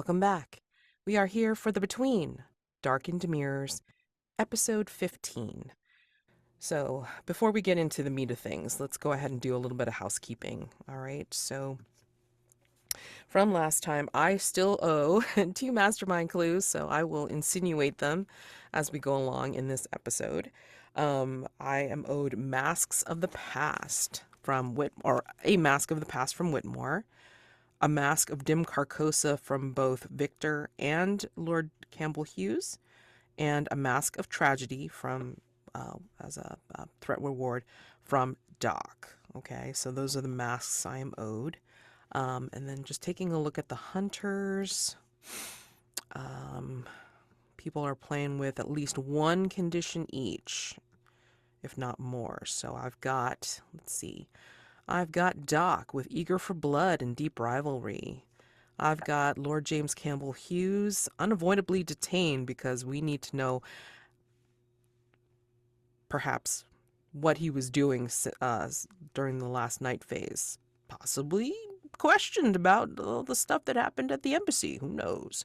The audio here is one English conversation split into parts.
Welcome back. We are here for the Between, Darkened Demir's episode 15. So, before we get into the meat of things, let's go ahead and do a little bit of housekeeping. All right, so from last time, I still owe 2 mastermind clues, so I will insinuate them as we go along in this episode. I am owed Masks of the Past from Whitmore, or a Mask of the Past from Whitmore, a Mask of Dim Carcosa from both Victor and Lord Campbell-Hughes, and a Mask of Tragedy from as a threat reward from Doc. Okay, so those are the masks I am owed. And then just taking a look at the hunters. People are playing with at least one condition each, if not more. So I've got, let's see, I've got Doc with Eager for Blood and Deep Rivalry. I've got Lord James Campbell-Hughes unavoidably detained because we need to know perhaps what he was doing during the last night phase. Possibly questioned about all the stuff that happened at the embassy. Who knows?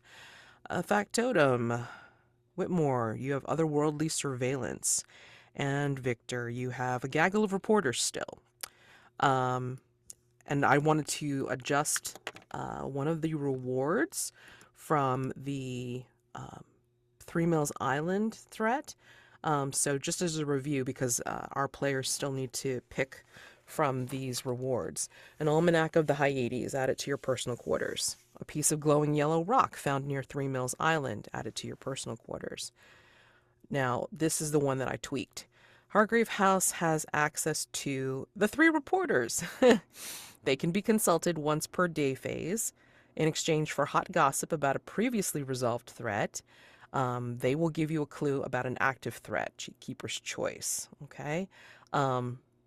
Factotum. Whitmore, you have otherworldly surveillance. And Victor, you have a gaggle of reporters still. And I wanted to adjust one of the rewards from the Three Mills Island threat. So just as a review, because our players still need to pick from these rewards. An Almanac of the Hyades, add it to your personal quarters. A piece of glowing yellow rock found near Three Mills Island, add it to your personal quarters. Now, this is the one that I tweaked. Hargrave House has access to the 3 reporters. They can be consulted once per day phase in exchange for hot gossip about a previously resolved threat. They will give you a clue about an active threat, Keeper's Choice. Okay?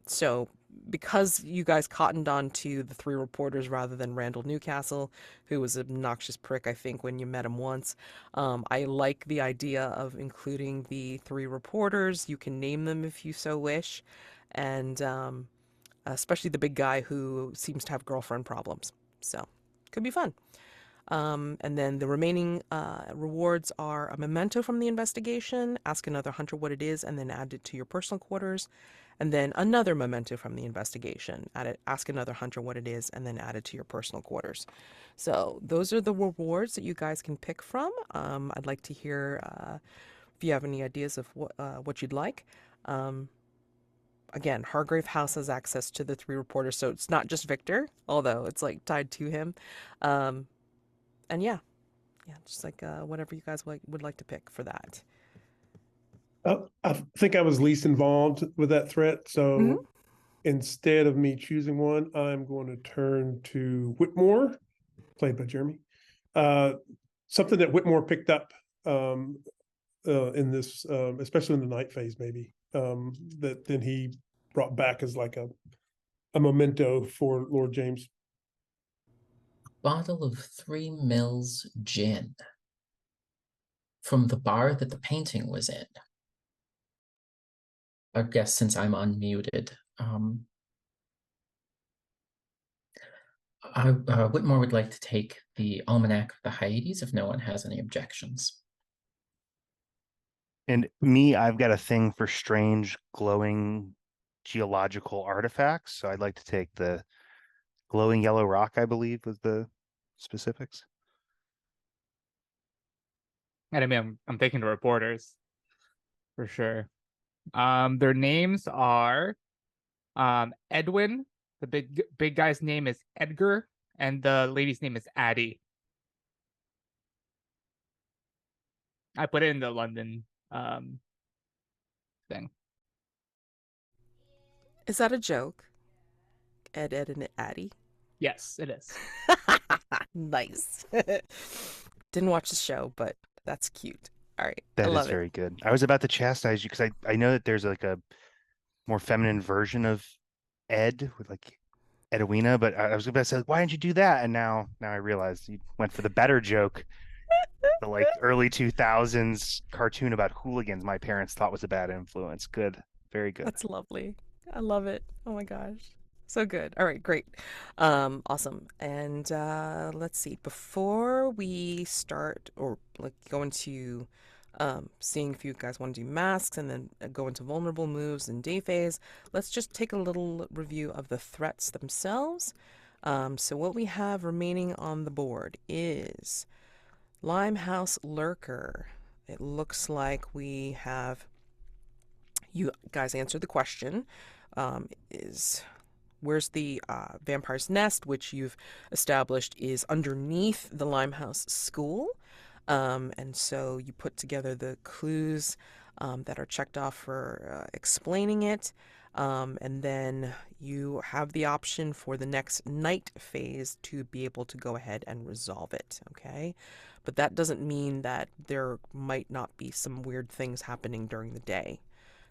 So because you guys cottoned on to the 3 reporters rather than Randall Newcastle, who was an obnoxious prick, I think, when you met him once, I like the idea of including the 3 reporters. You can name them if you so wish, and especially the big guy who seems to have girlfriend problems. So, could be fun. And then the remaining rewards are a memento from the investigation, ask another hunter what it is, and then add it to your personal quarters. And then another memento from the investigation, ask another hunter what it is, and then add it to your personal quarters. So those are the rewards that you guys can pick from. I'd like to hear if you have any ideas of what you'd like. Again, Hargrave House has access to the 3 reporters, so it's not just Victor, although it's like tied to him. And yeah, just like whatever you guys would like to pick for that. I think I was least involved with that threat, so Mm-hmm. instead of me choosing one, I'm going to turn to Whitmore, played by Jeremy. Something that Whitmore picked up in this, especially in the night phase, maybe, that then he brought back as like a memento for Lord James. Bottle of 3 Mills gin from the bar that the painting was in. I guess since I'm unmuted, Whitmore would like to take the Almanac of the Hyades if no one has any objections. And me, I've got a thing for strange glowing geological artifacts, so I'd like to take the glowing yellow rock, I believe was the specifics. And I mean, I'm taking the reporters for sure. Their names are Edwin. The big guy's name is Edgar, and the lady's name is Addie. I put it in the London thing. Is that a joke? Ed, and Addie? Yes, it is. Nice. Didn't watch the show, but that's cute. All right. That is very good. I was about to chastise you because I know that there's like a more feminine version of Ed with like Edwina, but I was about to say, why didn't you do that? And now I realized you went for the better joke. The like early 2000s cartoon about hooligans my parents thought was a bad influence. Good. Very good. That's lovely. I love it. Oh my gosh. So good. All right, great. Awesome. And let's see. Before we start or like go into seeing if you guys want to do masks and then go into vulnerable moves and day phase, let's just take a little review of the threats themselves. So what we have remaining on the board is Limehouse Lurker. It looks like we have, you guys answered the question, is where's the vampire's nest, which you've established is underneath the Limehouse School. And so you put together the clues that are checked off for explaining it. And then you have the option for the next night phase to be able to go ahead and resolve it, okay? But that doesn't mean that there might not be some weird things happening during the day,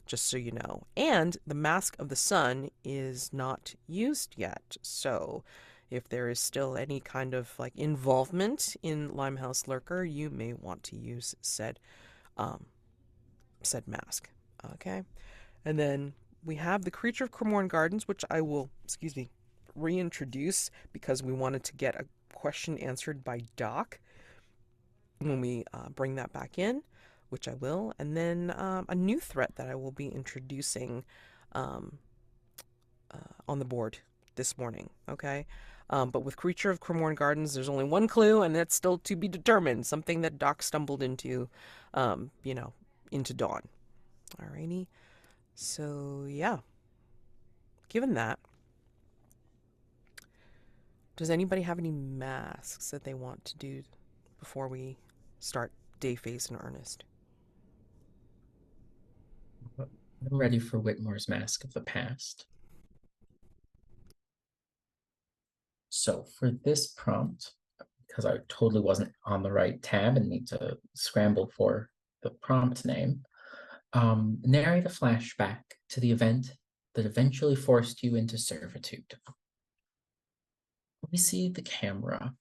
just so you know. And the Mask of the Sun is not used yet, so if there is still any kind of like involvement in Limehouse Lurker, you may want to use said mask. Okay, and then we have the Creature of Cremorne Gardens, which I will, reintroduce because we wanted to get a question answered by Doc when we bring that back in, which I will, and then a new threat that I will be introducing on the board this morning, okay? But with Creature of Cremorne Gardens, there's only one clue, and that's still to be determined, something that Doc stumbled into, into dawn. Alrighty, so yeah, given that, does anybody have any masks that they want to do before we start day phase in earnest? I'm ready for Whitmore's Mask of the Past. So for this prompt, because I totally wasn't on the right tab and need to scramble for the prompt name, narrate a flashback to the event that eventually forced you into servitude. We see the camera,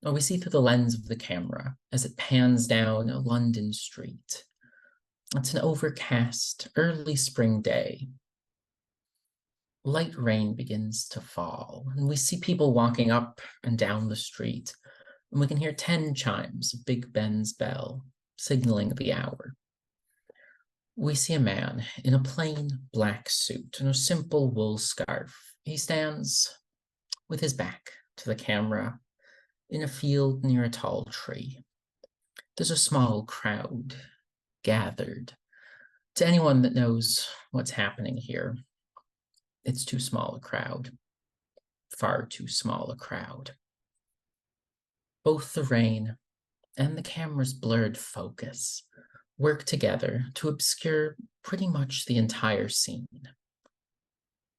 or we see through the lens of the camera as it pans down a London street. It's an overcast, early spring day. Light rain begins to fall, and we see people walking up and down the street, and we can hear 10 chimes of Big Ben's bell, signaling the hour. We see a man in a plain black suit and a simple wool scarf. He stands with his back to the camera in a field near a tall tree. There's a small crowd gathered. To anyone that knows what's happening here, it's too small a crowd, far too small a crowd. Both the rain and the camera's blurred focus work together to obscure pretty much the entire scene,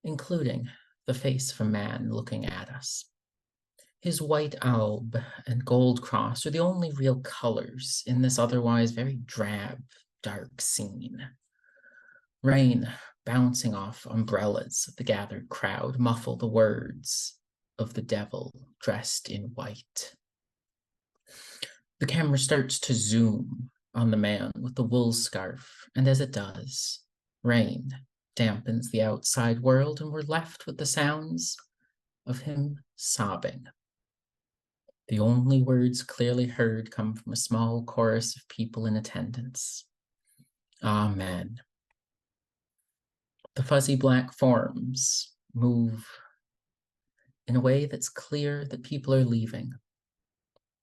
including the face of a man looking at us. His white alb and gold cross are the only real colors in this otherwise very drab, dark scene. Rain bouncing off umbrellas of the gathered crowd muffle the words of the devil dressed in white. The camera starts to zoom on the man with the wool scarf, and as it does, rain dampens the outside world, and we're left with the sounds of him sobbing. The only words clearly heard come from a small chorus of people in attendance. Amen. The fuzzy black forms move in a way that's clear that people are leaving.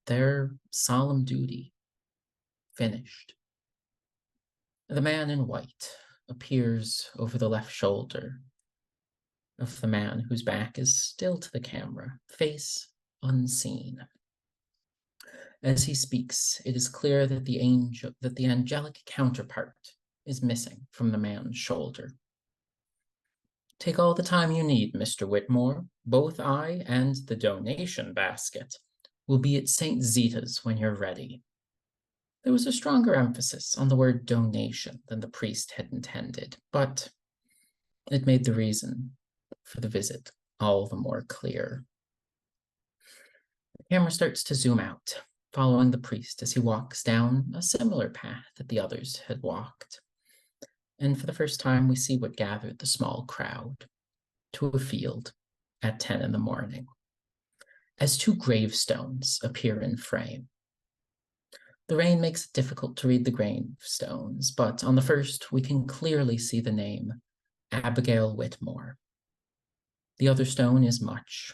Their solemn duty finished. The man in white appears over the left shoulder of the man whose back is still to the camera, face unseen. As he speaks, it is clear that the angelic counterpart is missing from the man's shoulder. Take all the time you need, Mr. Whitmore. Both I and the donation basket will be at St. Zita's when you're ready. There was a stronger emphasis on the word donation than the priest had intended, but it made the reason for the visit all the more clear. The camera starts to zoom out, following the priest as he walks down a similar path that the others had walked. And for the first time, we see what gathered the small crowd. to a field at 10 in the morning, as 2 gravestones appear in frame. The rain makes it difficult to read the gravestones, but on the first we can clearly see the name Abigail Whitmore. The other stone is much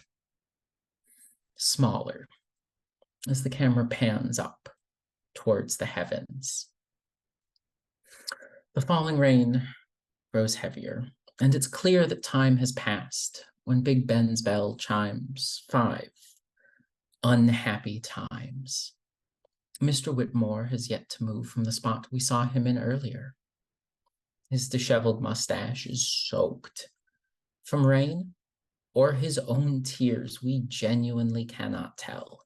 smaller as the camera pans up towards the heavens. The falling rain grows heavier, and it's clear that time has passed when Big Ben's bell chimes 5 unhappy times. Mr. Whitmore has yet to move from the spot we saw him in earlier. His disheveled mustache is soaked from rain or his own tears, we genuinely cannot tell.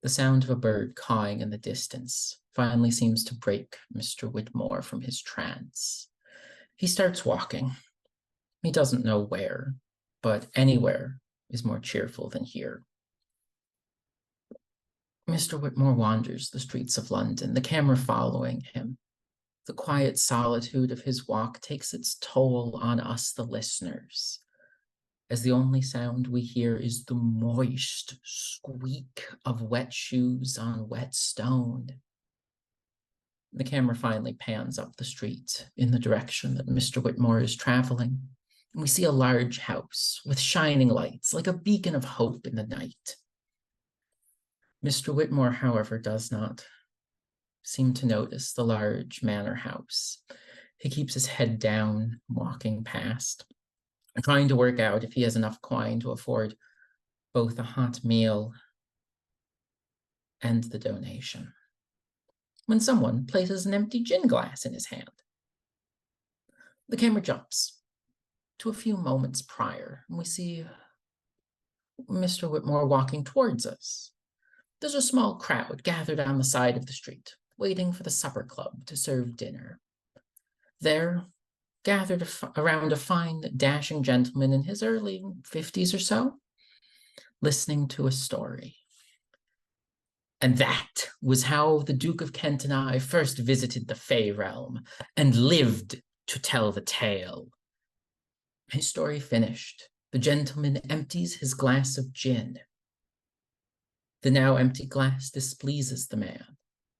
The sound of a bird cawing in the distance finally seems to break Mr. Whitmore from his trance. He starts walking. He doesn't know where, but anywhere is more cheerful than here. Mr. Whitmore wanders the streets of London, the camera following him. The quiet solitude of his walk takes its toll on us, the listeners, as the only sound we hear is the moist squeak of wet shoes on wet stone. The camera finally pans up the street in the direction that Mr. Whitmore is traveling, and we see a large house with shining lights like a beacon of hope in the night. Mr. Whitmore, however, does not seem to notice the large manor house. He keeps his head down, walking past, trying to work out if he has enough coin to afford both a hot meal and the donation, when someone places an empty gin glass in his hand. The camera jumps to a few moments prior, and we see Mr. Whitmore walking towards us. There's a small crowd gathered on the side of the street, waiting for the supper club to serve dinner. There, gathered around a fine, dashing gentleman in his early 50s or so, listening to a story. And that was how the Duke of Kent and I first visited the Fey realm and lived to tell the tale. His story finished, the gentleman empties his glass of gin. The now empty glass displeases the man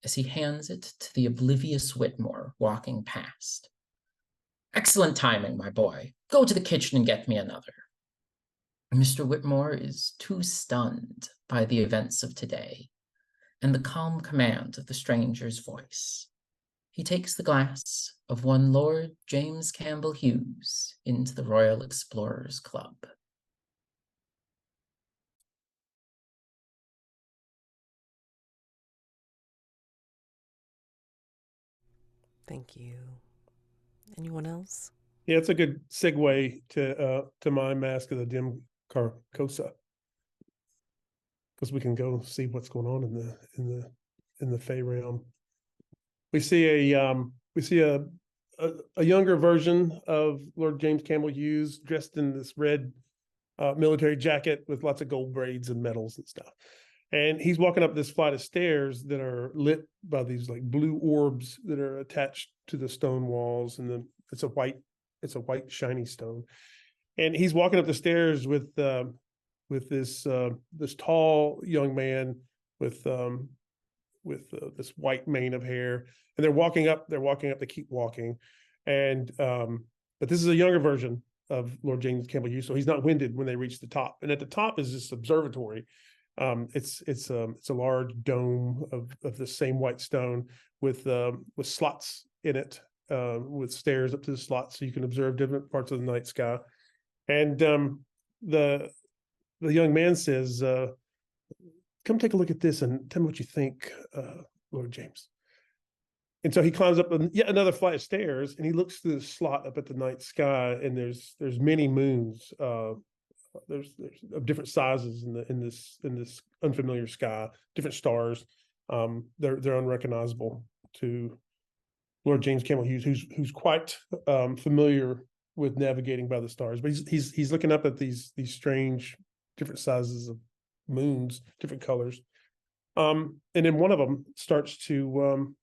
as he hands it to the oblivious Whitmore walking past. Excellent timing, my boy. Go to the kitchen and get me another. Mr. Whitmore is too stunned by the events of today and the calm command of the stranger's voice. He takes the glass of one Lord James Campbell-Hughes into the Royal Explorers Club. Thank you. Anyone else? Yeah, it's a good segue to my Mask of the Dim Carcosa, because we can go see what's going on in the Fey realm. We see a younger version of Lord James Campbell-Hughes dressed in this red military jacket with lots of gold braids and medals and stuff. And he's walking up this flight of stairs that are lit by these like blue orbs that are attached to the stone walls, and it's a white shiny stone. And he's walking up the stairs with this tall young man with this white mane of hair, and they're walking up. They keep walking, and but this is a younger version of Lord James Campbell-Hughes, so he's not winded when they reach the top. And at the top is this observatory. It's a large dome of the same white stone with slots in it, with stairs up to the slots, so you can observe different parts of the night sky. And the young man says, "Come take a look at this and tell me what you think, Lord James." And so he climbs up yet another flight of stairs, and he looks through the slot up at the night sky, and there's many moons. There's of different sizes in this unfamiliar sky, different stars. They're unrecognizable to Lord James Campbell-Hughes, who's quite familiar with navigating by the stars. But he's looking up at these strange different sizes of moons, different colors. And then one of them starts to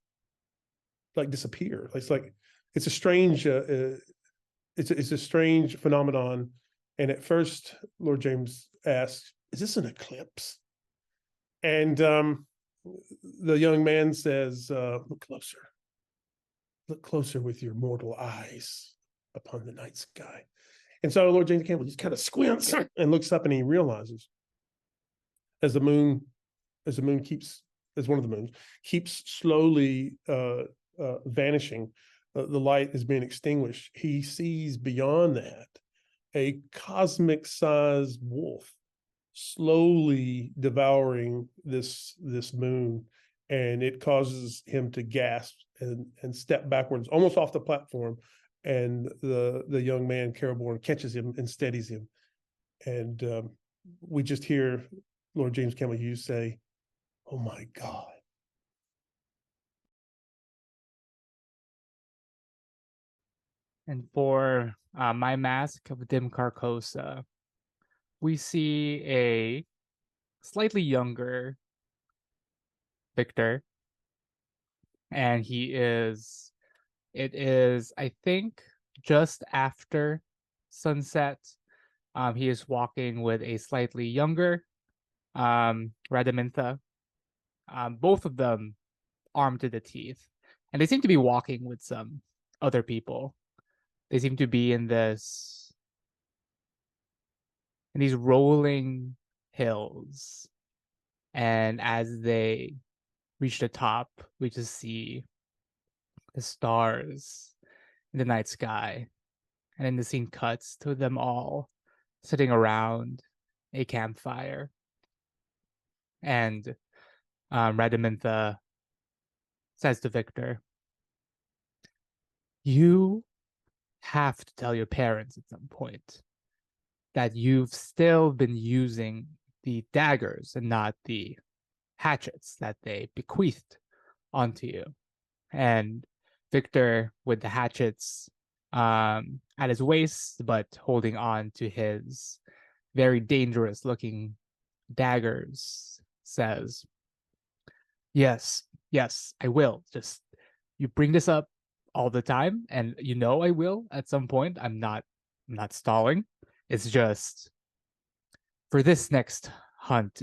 like disappear. It's a strange it's a strange phenomenon And at first, Lord James asks, "Is this an eclipse?" And the young man says, "Look closer. Look closer with your mortal eyes upon the night sky." And so Lord James Campbell just kind of squints and looks up, and he realizes as the moon keeps, as one of the moons keeps slowly vanishing, the light is being extinguished. He sees beyond that a cosmic sized wolf slowly devouring this moon, and it causes him to gasp and step backwards almost off the platform, and the young man Cremorne catches him and steadies him, and we just hear Lord James Campbell-Hughes say, "Oh my God." And for my Mask of Dim Carcosa, we see a slightly younger Victor, and it is, I think, just after sunset. He is walking with a slightly younger Radamintha, both of them armed to the teeth, and they seem to be walking with some other people. They seem to be in these rolling hills, and as they reach the top, we just see the stars in the night sky, and then the scene cuts to them all sitting around a campfire, and Radamintha says to Victor, "You have to tell your parents at some point that you've still been using the daggers and not the hatchets that they bequeathed onto you." And Victor, with the hatchets at his waist, but holding on to his very dangerous looking daggers, says, yes, I will. Just, you bring this up all the time, and you know I will at some point. I'm not stalling. It's just for this next hunt,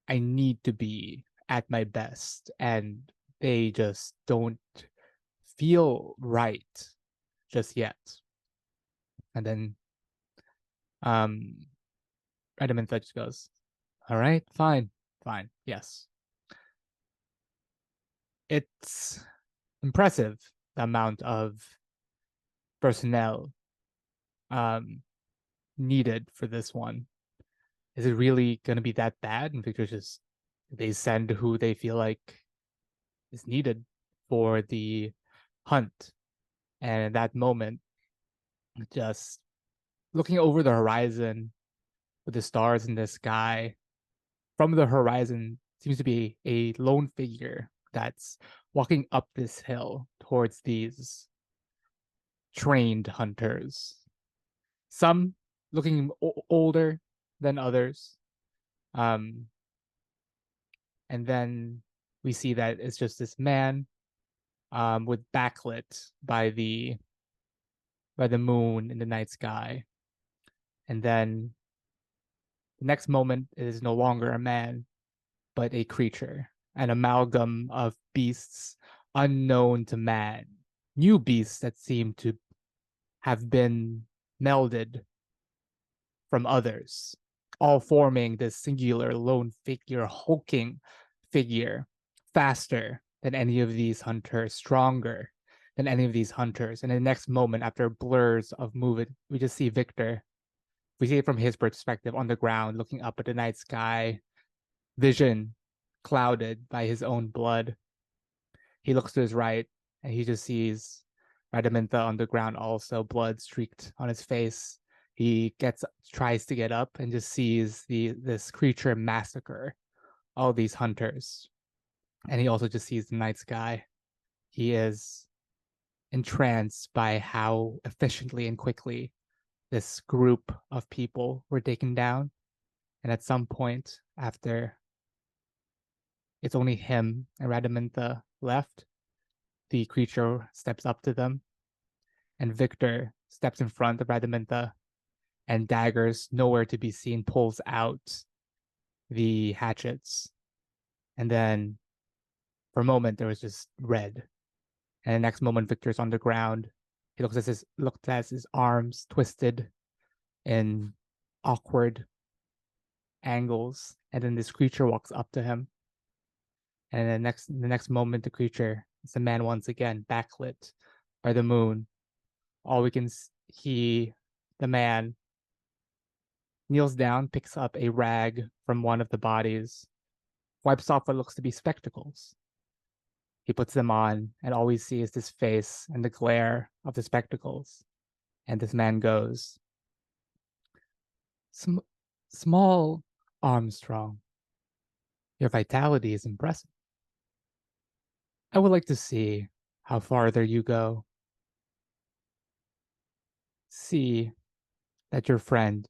I need to be at my best, and they just don't feel right just yet. And then Radamintha just goes, "All right, fine, yes." It's impressive the amount of personnel needed for this one. Is it really going to be that bad? And Victor just, they send who they feel like is needed for the hunt. And at that moment, just looking over the horizon with the stars in the sky, from the horizon seems to be a lone figure that's walking up this hill towards these trained hunters. Some looking older than others. And then we see that it's just this man with backlit by the moon in the night sky. And then the next moment it is no longer a man, but a creature, an amalgam of beasts unknown to man, new beasts that seem to have been melded from others, all forming this singular lone figure, hulking figure, faster than any of these hunters, stronger than any of these hunters. And in the next moment, after blurs of movement, we just see Victor. We see it from his perspective on the ground, looking up at the night sky, vision clouded by his own blood. He looks to his right, and he just sees Radamintha on the ground, also blood streaked on his face. He tries to get up and just sees this creature massacre all these hunters. And he also just sees the night sky. He is entranced by how efficiently and quickly this group of people were taken down. And at some point, after it's only him and Radamintha left, the creature steps up to them, and Victor steps in front of Radamintha and daggers nowhere to be seen, pulls out the hatchets. And then for a moment, there was just red. And the next moment, Victor's on the ground. He looked at his arms twisted in awkward angles. And then this creature walks up to him. And the next moment, the creature is a man once again, backlit by the moon. All we can see, the man kneels down, picks up a rag from one of the bodies, wipes off what looks to be spectacles. He puts them on, and all we see is this face and the glare of the spectacles. And this man goes, Small Armstrong, your vitality is impressive. I would like to see how farther you go. See that your friend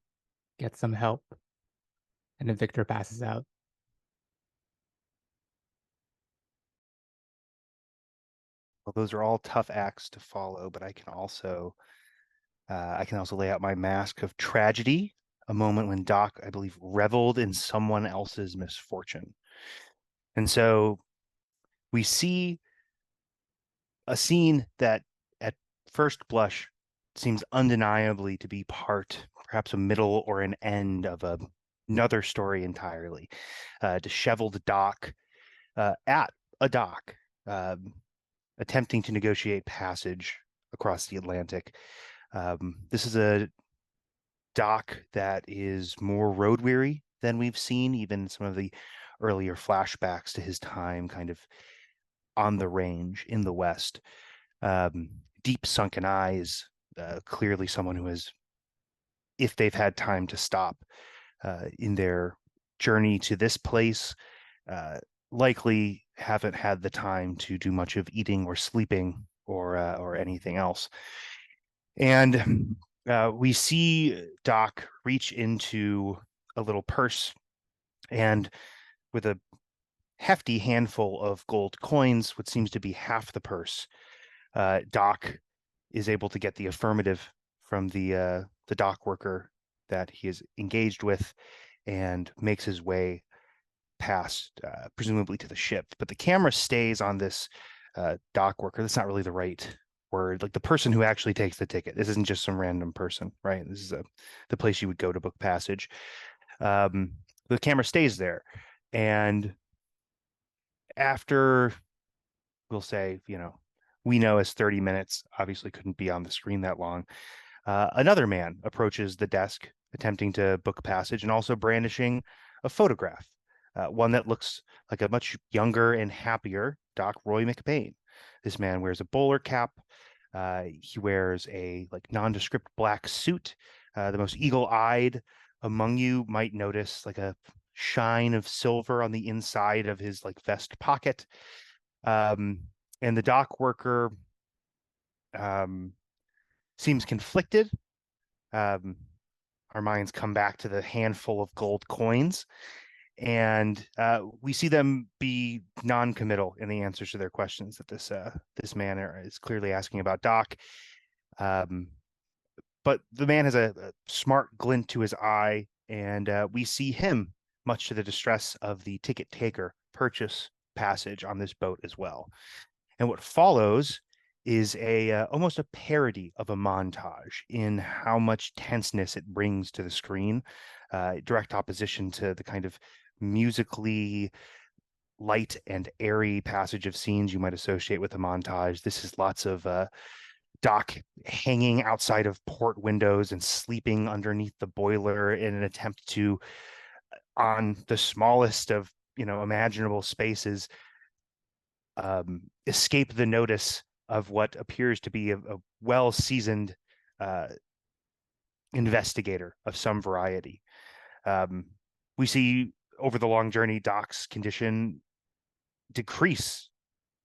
gets some help. And then Victor passes out. Well, those are all tough acts to follow, but I can also lay out my mask of tragedy, a moment when Doc, I believe, reveled in someone else's misfortune. And so we see a scene that at first blush seems undeniably to be part, perhaps a middle or an end of another story entirely. Disheveled Doc at a dock, attempting to negotiate passage across the Atlantic. This is a dock that is more road weary than we've seen, even some of the earlier flashbacks to his time kind of on the range in the West. Deep sunken eyes, clearly someone who has, if they've had time to stop in their journey to this place, likely haven't had the time to do much of eating or sleeping or anything else. And we see Doc reach into a little purse, and with a hefty handful of gold coins, what seems to be half the purse, Doc is able to get the affirmative from the dock worker that he is engaged with, and makes his way past, presumably to the ship. But the camera stays on this dock worker. That's not really the right word. Like the person who actually takes the ticket. This isn't just some random person, right? This is the place you would go to book passage. The camera stays there, and after, we'll say, we know as 30 minutes, obviously couldn't be on the screen that long. Another man approaches the desk, attempting to book passage and also brandishing a photograph, one that looks like a much younger and happier Doc Roy McBain. This man wears a bowler cap. He wears a nondescript black suit. The most eagle-eyed among you might notice a shine of silver on the inside of his vest pocket. And the dock worker seems conflicted. Our minds come back to the handful of gold coins, and we see them be non-committal in the answers to their questions that this man is clearly asking about Doc. But the man has a smart glint to his eye, and we see him, much to the distress of the ticket taker, purchase passage on this boat as well. And what follows is almost a parody of a montage in how much tenseness it brings to the screen, direct opposition to the kind of musically light and airy passage of scenes you might associate with a montage. This is lots of Doc hanging outside of port windows and sleeping underneath the boiler in an attempt to, on the smallest of imaginable spaces, escape the notice of what appears to be a well-seasoned investigator of some variety. We see over the long journey Doc's condition decrease,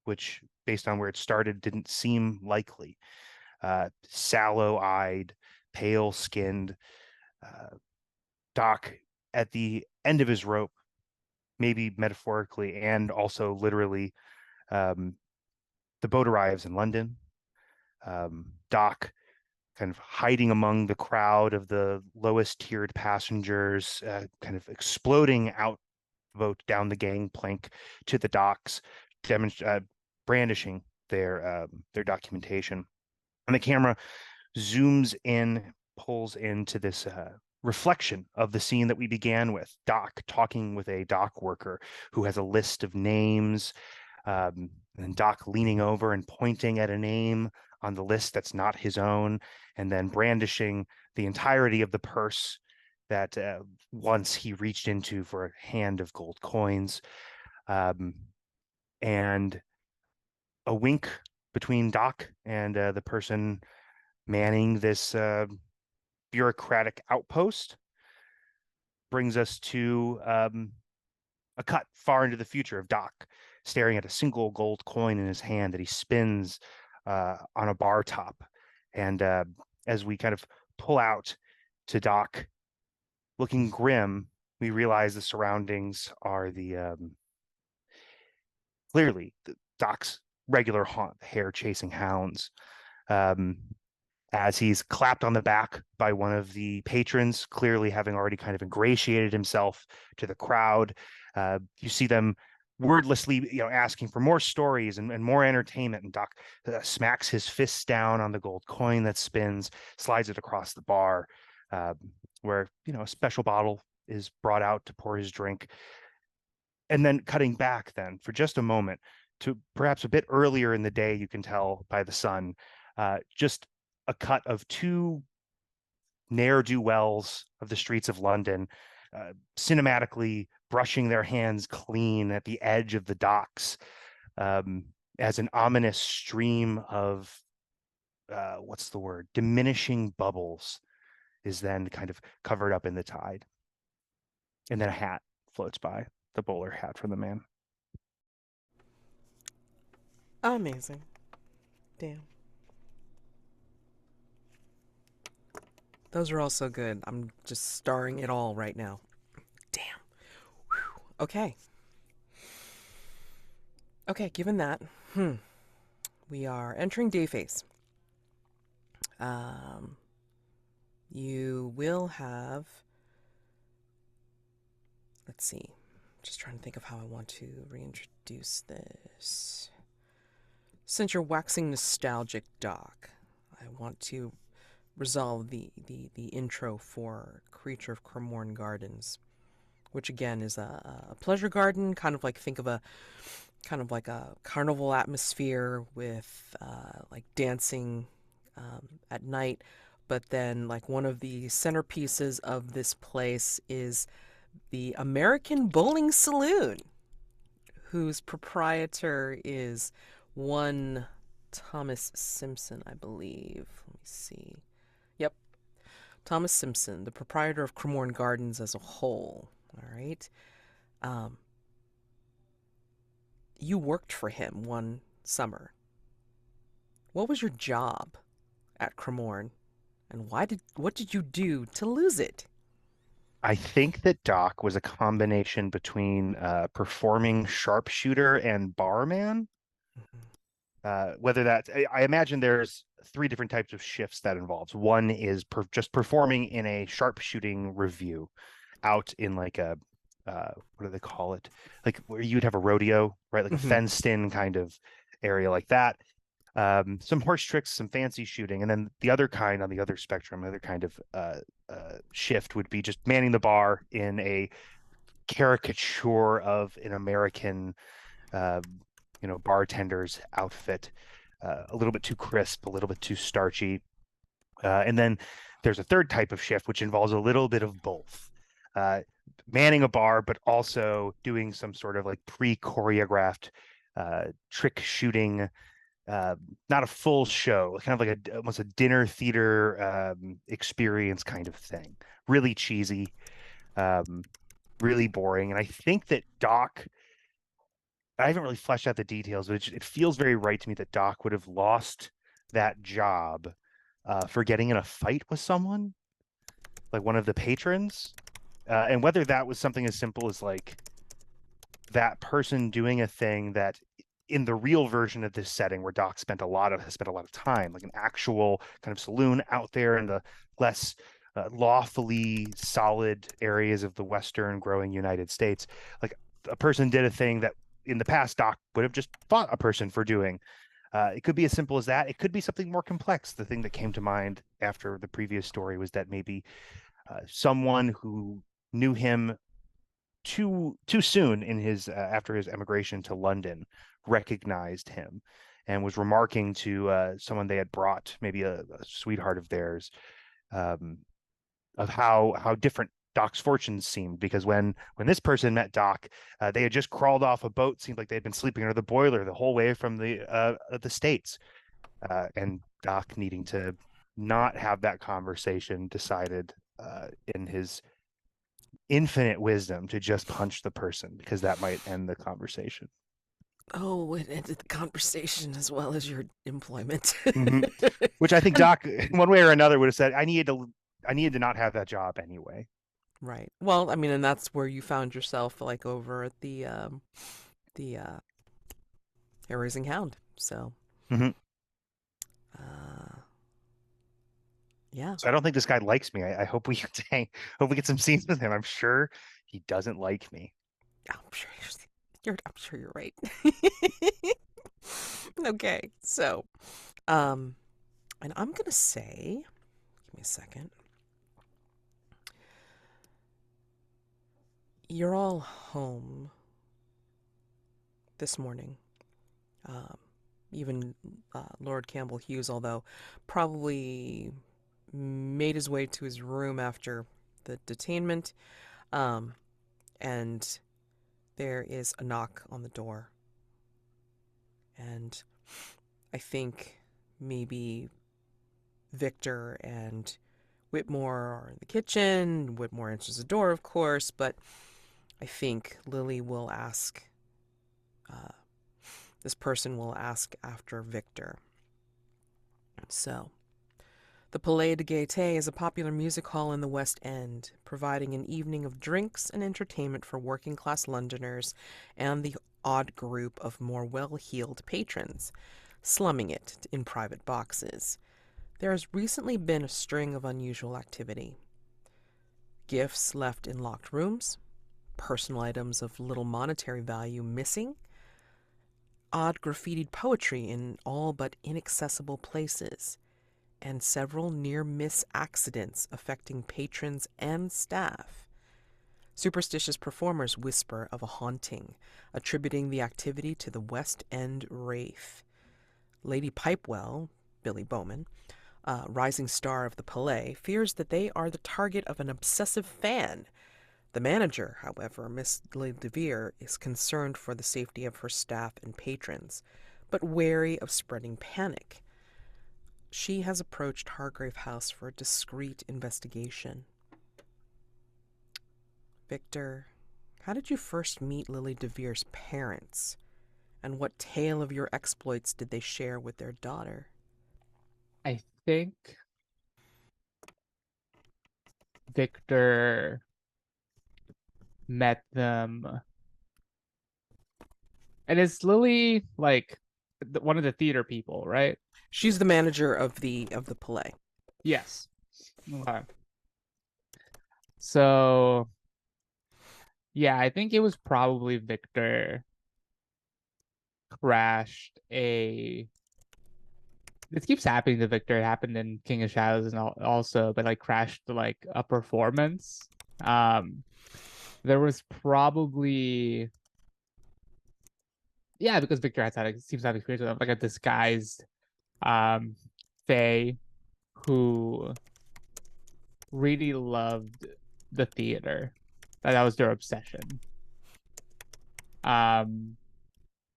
which, based on where it started, didn't seem likely. Sallow-eyed, pale-skinned, Doc at the end of his rope, maybe metaphorically and also literally. The boat arrives in London. Doc kind of hiding among the crowd of the lowest tiered passengers, kind of exploding out the boat down the gangplank to the docks, brandishing their documentation. And the camera zooms in, pulls into this reflection of the scene that we began with. Doc talking with a dock worker who has a list of names, and Doc leaning over and pointing at a name on the list that's not his own, and then brandishing the entirety of the purse that once he reached into for a hand of gold coins. And a wink between Doc and the person manning this bureaucratic outpost brings us to a cut far into the future of Doc staring at a single gold coin in his hand that he spins on a bar top. And as we kind of pull out to Doc looking grim, we realize the surroundings are the clearly Doc's regular haunt, hair chasing hounds. As he's clapped on the back by one of the patrons, clearly having already kind of ingratiated himself to the crowd. You see them wordlessly, asking for more stories and more entertainment. And Doc smacks his fists down on the gold coin that spins, slides it across the bar, where, a special bottle is brought out to pour his drink. And then cutting back then for just a moment to perhaps a bit earlier in the day, you can tell by the sun, just a cut of two ne'er-do-wells of the streets of London, cinematically brushing their hands clean at the edge of the docks, as an ominous stream of, diminishing bubbles is then kind of covered up in the tide. And then a hat floats by, the bowler hat from the man. Amazing. Damn. Those are all so good. I'm just starring it all right now. Damn. Whew. Okay. Okay, given that, we are entering day phase. You will have, let's see, just trying to think of how I want to reintroduce this. Since you're waxing nostalgic, Doc, I want to resolve the intro for Creature of Cremorne Gardens, which again is a pleasure garden, kind of like a carnival atmosphere with like dancing at night. But then like one of the centerpieces of this place is the American Bowling Saloon, whose proprietor is one Thomas Simpson, I believe. Let me see. Yep. Thomas Simpson, the proprietor of Cremorne Gardens as a whole. All right. You worked for him one summer. What was your job at Cremorne? And what did you do to lose it? I think that Doc was a combination between performing sharpshooter and barman. Whether that's, I imagine there's 3 different types of shifts that involves. One is just performing in a sharpshooting review out in like a, what do they call it? Like where you'd have a rodeo, right? Like a fenced in kind of area like that. Some horse tricks, some fancy shooting. And then the other kind on the other spectrum, the other kind of shift would be just manning the bar in a caricature of an American bartender's outfit, a little bit too crisp, a little bit too starchy. And then there's a third type of shift, which involves a little bit of both. Manning a bar, but also doing some sort of like pre-choreographed trick shooting, not a full show, kind of like almost a dinner theater experience kind of thing. Really cheesy, really boring. And I think that Doc, I haven't really fleshed out the details, but it feels very right to me that Doc would have lost that job for getting in a fight with someone, like one of the patrons. And whether that was something as simple as like that person doing a thing that in the real version of this setting where Doc spent a lot of time, like an actual kind of saloon out there in the less lawfully solid areas of the Western growing United States, like a person did a thing that in the past Doc would have just fought a person for doing. It could be as simple as that. It could be something more complex. The thing that came to mind after the previous story was that maybe someone who knew him too soon in his after his emigration to London recognized him and was remarking to someone they had brought, maybe a sweetheart of theirs, of how different Doc's fortunes seemed, because when this person met Doc, they had just crawled off a boat. Seemed like they had been sleeping under the boiler the whole way from the States, and Doc, needing to not have that conversation, decided in his infinite wisdom to just punch the person, because that might end the conversation. Oh, it ended the conversation as well as your employment. Which I think Doc, one way or another, would have said, I needed to not have that job anyway. Right. Well, I mean, and that's where you found yourself, like over at the Hair Raising Hound. So, yeah. So I don't think this guy likes me. I hope we get some scenes with him. I'm sure he doesn't like me. I'm sure I'm sure you're right. Okay, so, and I'm gonna say, give me a second. You're all home this morning. Even Lord Campbell-Hughes, although probably made his way to his room after the detainment, and there is a knock on the door. And I think maybe Victor and Whitmore are in the kitchen. Whitmore answers the door, of course, but I think Lily will ask, this person will ask after Victor. So, the Palais de Gaieté is a popular music hall in the West End, providing an evening of drinks and entertainment for working-class Londoners and the odd group of more well-heeled patrons, slumming it in private boxes. There has recently been a string of unusual activity. Gifts left in locked rooms, personal items of little monetary value missing, odd graffitied poetry in all but inaccessible places, and several near-miss accidents affecting patrons and staff. Superstitious performers whisper of a haunting, attributing the activity to the West End Wraith. Lady Pipewell, Billy Bowman, rising star of the Palais, fears that they are the target of an obsessive fan. The manager, however, Miss Lily Devere, is concerned for the safety of her staff and patrons, but wary of spreading panic. She has approached Hargrave House for a discreet investigation. Victor, how did you first meet Lily Devere's parents? And what tale of your exploits did they share with their daughter? I think Victor met them. And is Lily like one of the theater people, right? She's the manager of the Palais. Yes. Okay. So, yeah, I think it was probably Victor crashed a. This keeps happening to Victor. It happened in King of Shadows and also, but like crashed like a performance. There was probably, yeah, because Victor seems to have experience with like a disguised fae who really loved the theater. That was their obsession. And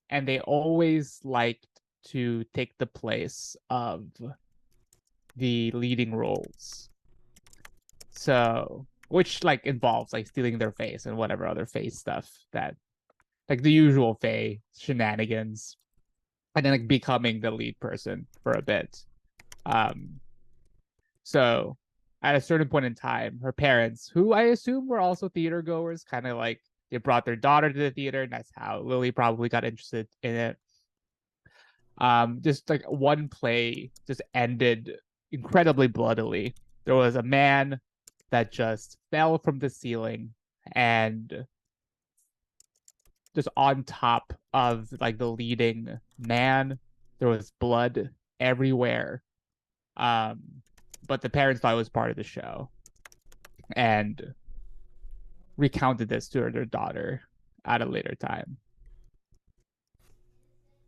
they always liked to take the place of the leading roles. So, which like involves like stealing their face and whatever other face stuff that, like the usual fae shenanigans, and then like becoming the lead person for a bit. So at a certain point in time, her parents, who I assume were also theater goers, kind of like they brought their daughter to the theater, and that's how Lily probably got interested in it. Just like one play just ended incredibly bloodily. There was a man that just fell from the ceiling, and just on top of like the leading man, there was blood everywhere. But the parents thought it was part of the show and recounted this to their daughter at a later time.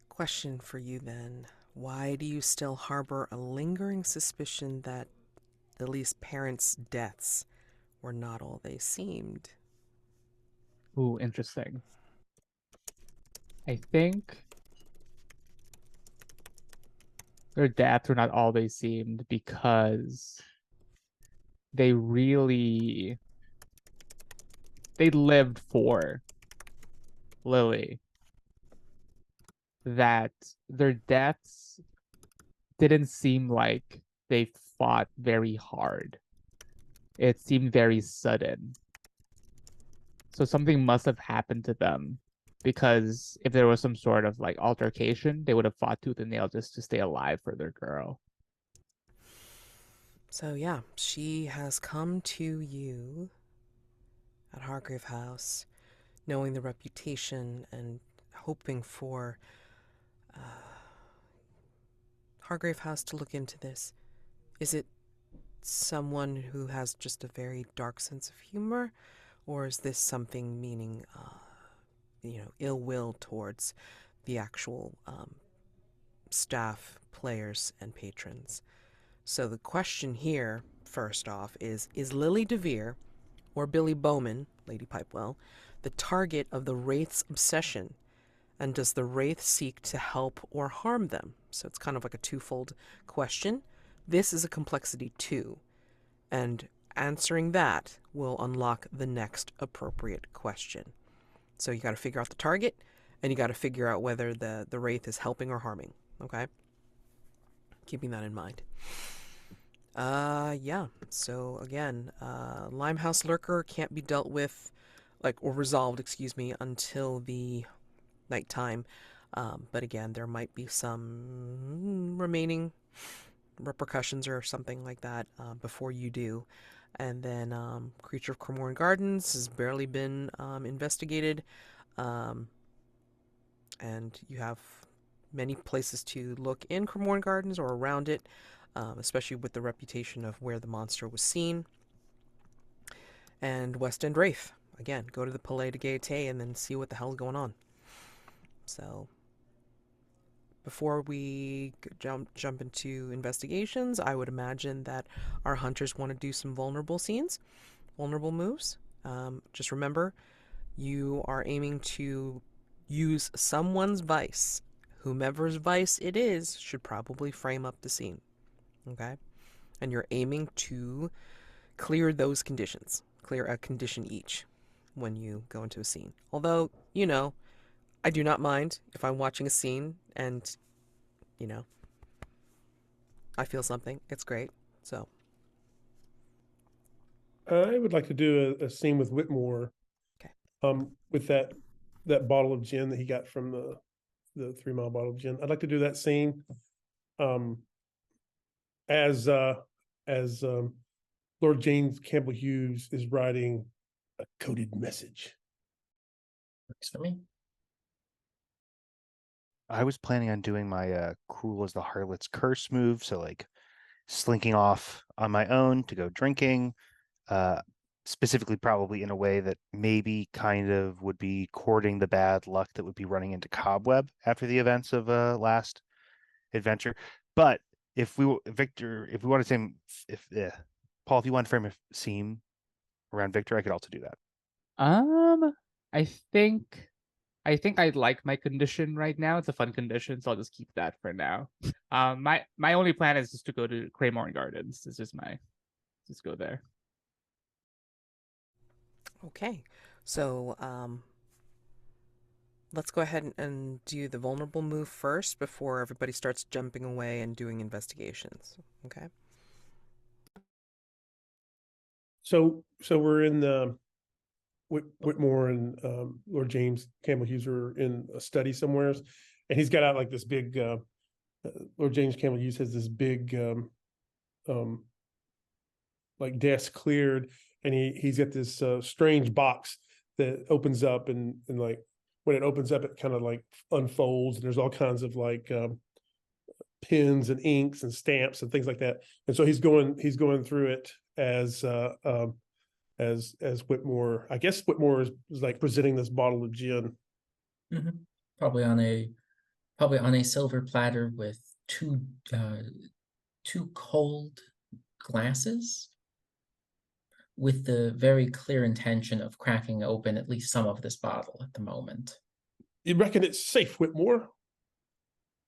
Question for you then. Why do you still harbor a lingering suspicion that Lily's parents' deaths were not all they seemed? Ooh, interesting. I think their deaths were not all they seemed because they lived for Lily. That their deaths didn't seem like they fought very hard. It seemed very sudden. So something must have happened to them, because if there was some sort of like altercation, they would have fought tooth and nail just to stay alive for their girl. So yeah, she has come to you at Hargrave House, knowing the reputation and hoping for Hargrave House to look into this. Is it someone who has just a very dark sense of humor, or is this something meaning, ill will towards the actual staff, players, and patrons? So the question here, first off, is Lily DeVere or Billy Bowman, Lady Pipewell, the target of the Wraith's obsession? And does the Wraith seek to help or harm them? So it's kind of like a twofold question. This is a complexity 2. And answering that will unlock the next appropriate question. So you got to figure out the target, and you got to figure out whether the Wraith is helping or harming. Okay? Keeping that in mind. Yeah. So again, Limehouse Lurker can't be dealt with, or resolved, until the nighttime. But again, there might be some remaining repercussions or something like that before you do. And then Creature of Cremorne Gardens has barely been investigated. And you have many places to look in Cremorne Gardens or around it, especially with the reputation of where the monster was seen. And West End Wraith. Again, go to the Palais de Gaieté and then see what the hell is going on. So, before we jump into investigations, I would imagine that our hunters want to do some vulnerable moves. Just remember, you are aiming to use someone's vice. Whomever's vice it is should probably frame up the scene. Okay? And you're aiming to clear those conditions. Clear a condition each when you go into a scene. Although, I do not mind if I'm watching a scene and, I feel something. It's great. So. I would like to do a scene with Whitmore. Okay. With that bottle of gin that he got from the 3 Mile bottle of gin. I'd like to do that scene. As Lord James Campbell-Hughes is writing a coded message. Works for me. I was planning on doing my cruel as the harlot's curse move, so like slinking off on my own to go drinking, specifically probably in a way that maybe kind of would be courting the bad luck that would be running into Cobweb after the events of last adventure. But if we want to say, Paul, if you want to frame a scene around Victor, I could also do that. I think I like my condition right now. It's a fun condition, so I'll just keep that for now. My only plan is just to go to Cremorne Gardens. It's just just go there. Okay. So, let's go ahead and do the vulnerable move first before everybody starts jumping away and doing investigations. Okay? So we're in the Whitmore and Lord James Campbell-Hughes are in a study somewhere, and he's got out like this big Lord James Campbell-Hughes has this big like desk cleared, and he's got this strange box that opens up, and like when it opens up, it kind of like unfolds, and there's all kinds of like pens and inks and stamps and things like that. And so he's going through it as Whitmore. I guess Whitmore is like presenting this bottle of gin. Mm-hmm. Probably on a silver platter with two cold glasses, with the very clear intention of cracking open at least some of this bottle at the moment. You reckon it's safe, Whitmore?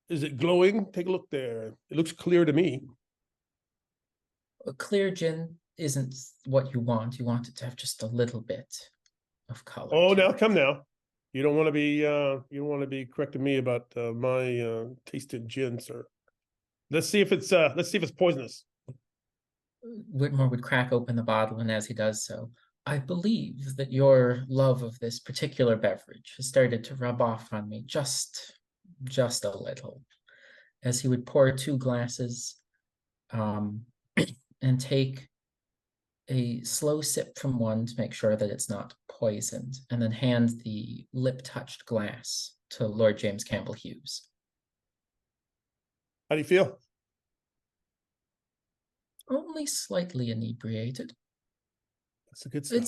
Is it glowing? Take a look there. It looks clear to me. A clear gin isn't what you want. You want it to have just a little bit of color. Oh, now it. come now. You don't want to be correcting me about my taste in gin, sir. Let's see if it's poisonous. Whitmore would crack open the bottle, and as he does so, I believe that your love of this particular beverage has started to rub off on me just a little. As he would pour 2 glasses, and take a slow sip from one to make sure that it's not poisoned, and then hand the lip-touched glass to Lord James Campbell-Hughes. How do you feel? Only slightly inebriated. That's a good stuff.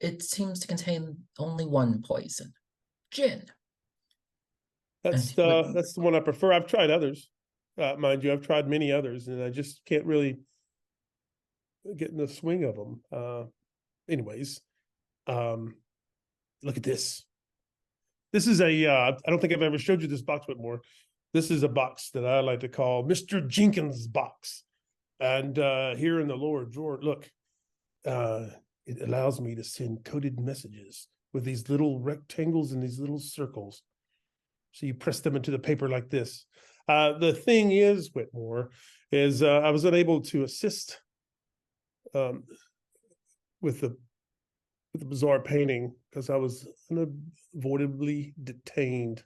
It seems to contain only one poison, gin. That's the one I prefer. I've tried others, mind you. I've tried many others, and I just can't really get in the swing of them. Anyways, look at this. This is I don't think I've ever showed you this box Whitmore. This is a box that I like to call Mr. Jenkins' box. And here in the lower drawer, look, it allows me to send coded messages with these little rectangles and these little circles. So you press them into the paper like this. The thing is, Whitmore, is I was unable to assist with the bizarre painting because I was unavoidably detained.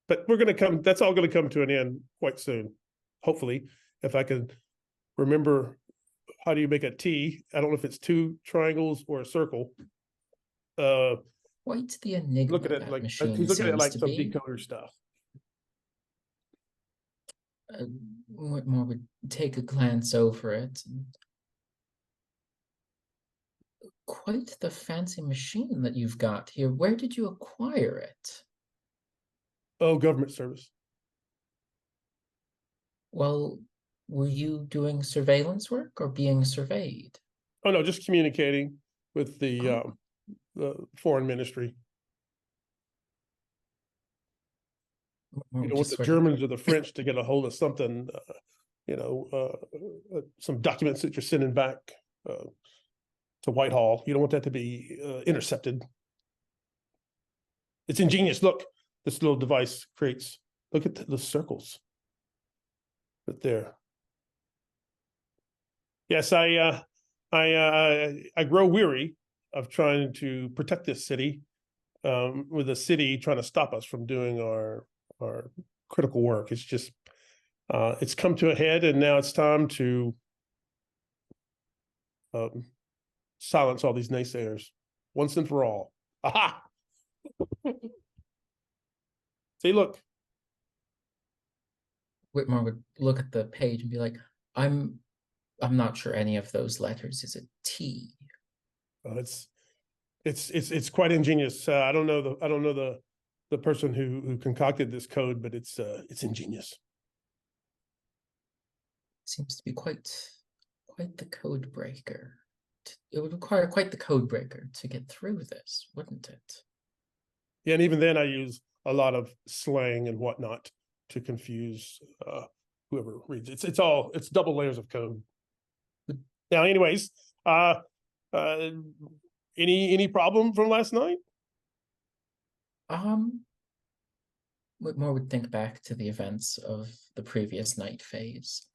But that's all going to come to an end quite soon. Hopefully, if I can remember how do you make a T. I don't know if it's 2 triangles or a circle. Quite the enigma. Look at it like he's looking at like some decoder stuff. Whitmore would take a glance over it. Quite the fancy machine that you've got here. Where did you acquire it? Oh, government service. Well, were you doing surveillance work or being surveyed? Oh no, just communicating with the foreign ministry. You don't want the Germans or the French to get a hold of something, some documents that you're sending back to Whitehall. You don't want that to be intercepted. It's ingenious. Look, this little device creates. Look at the circles. Right there. Yes, I grow weary of trying to protect this city, with the city trying to stop us from doing our critical work. It's just it's come to a head, and now it's time to silence all these naysayers once and for all. Aha! See, look. Whitmore would look at the page and be like, I'm not sure any of those letters is a T. It's quite ingenious. I don't know the person who concocted this code, but it's ingenious. Seems to be quite the code breaker. It would require quite the code breaker to get through this, wouldn't it? Yeah, and even then I use a lot of slang and whatnot to confuse whoever reads it. It's double layers of code. Now, anyways, any problem from last night? Whitmore would think back to the events of the previous night phase.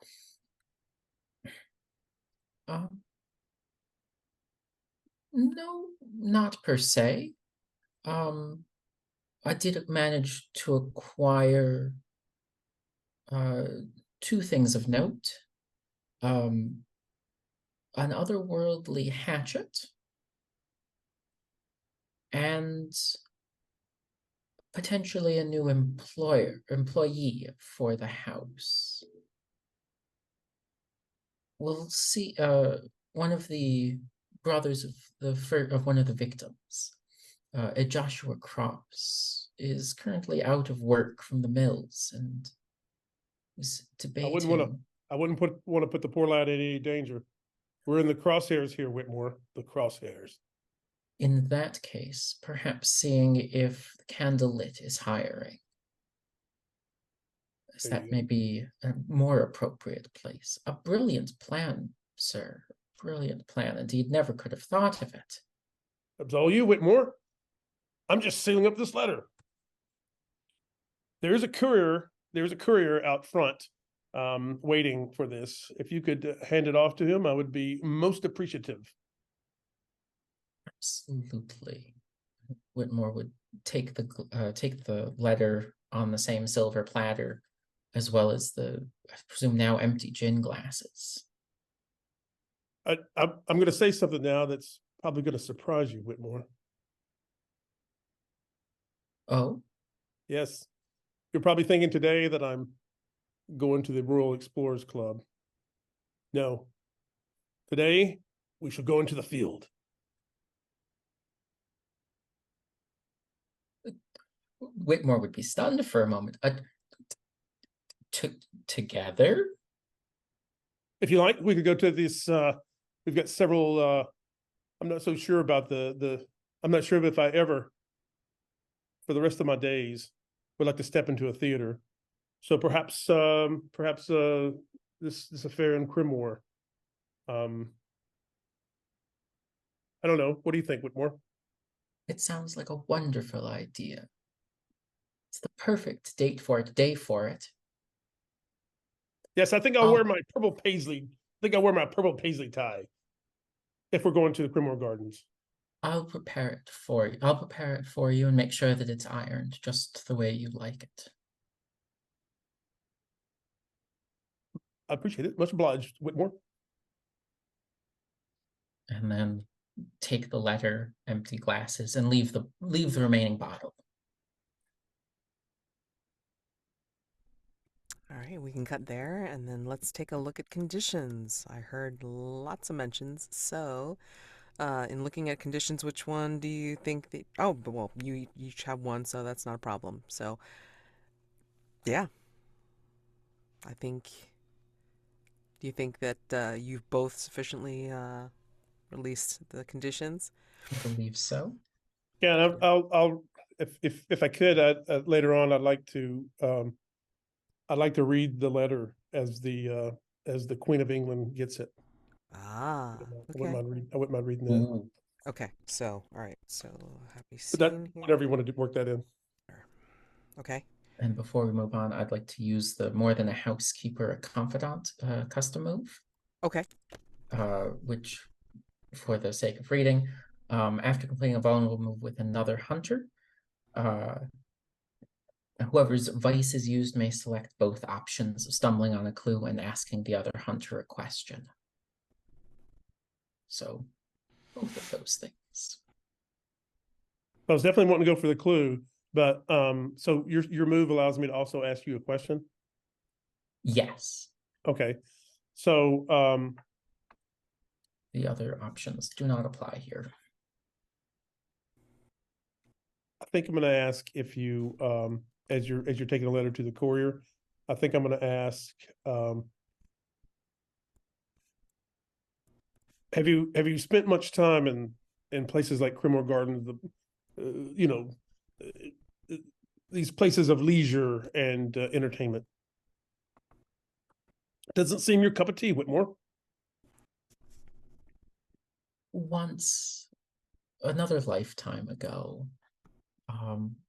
No, not per se. I did manage to acquire two things of note. An otherworldly hatchet and potentially a new employee for the house. We'll see. One of the brothers of one of the victims, Joshua Cross, is currently out of work from the mills and is debating. I wouldn't want to put the poor lad in any danger. We're in the crosshairs here, Whitmore. The crosshairs. In that case, perhaps seeing if Candlelit is hiring. As There that you may go. be a more appropriate place. A brilliant plan, sir. Brilliant plan. Indeed, never could have thought of it. That's all you, Whitmore. I'm just sealing up this letter. There's a courier out front waiting for this. If you could hand it off to him, I would be most appreciative. Absolutely. Whitmore would take the letter on the same silver platter, as well as the, I presume now empty gin glasses. I'm going to say something now that's probably going to surprise you, Whitmore. Oh, Yes, you're probably thinking today that I'm going to the Rural Explorers Club. No, today we shall go into the field. Whitmore would be stunned for a moment. Together? If you like, we could go to this. We've got several. I'm not so sure about I'm not sure if I ever, for the rest of my days, would like to step into a theater. So perhaps this affair in Cremorne. I don't know. What do you think, Whitmore? It sounds like a wonderful idea. It's the perfect day for it. Yes, I think I'll wear my purple paisley. I think I'll wear my purple paisley tie if we're going to the Cremorne Gardens. I'll prepare it for you. I'll prepare it for you and make sure that it's ironed just the way you like it. I appreciate it. Much obliged, Whitmore. And then take the letter, empty glasses, and leave the remaining bottle. All right, we can cut there, and then let's take a look at conditions. I heard lots of mentions, so in looking at conditions, which one do you think that... Oh, well, you each have one, so that's not a problem. So, yeah. I think... Do you think that you've both sufficiently released the conditions? I believe so. Yeah, and I'll if I could, later on, I'd like to read the letter as the Queen of England gets it. Ah, I okay. wouldn't mind reading that. Ooh. Okay, so, all right. So, happy But scene here. whatever you want to do, work that in. Okay. And before we move on, I'd like to use the more than a housekeeper, a confidant custom move. Okay. Which, for the sake of reading, after completing a vulnerable move with another hunter, whoever's vice is used may select both options of stumbling on a clue and asking the other hunter a question. So, both of those things. I was definitely wanting to go for the clue, but so your move allows me to also ask you a question. Yes. Okay, so The other options do not apply here. I think I'm going to ask if you as you're taking a letter to the courier, I think I'm going to ask have you spent much time in places like Cremorne Gardens, these places of leisure and entertainment? Doesn't seem your cup of tea, Whitmore. Once, another lifetime ago,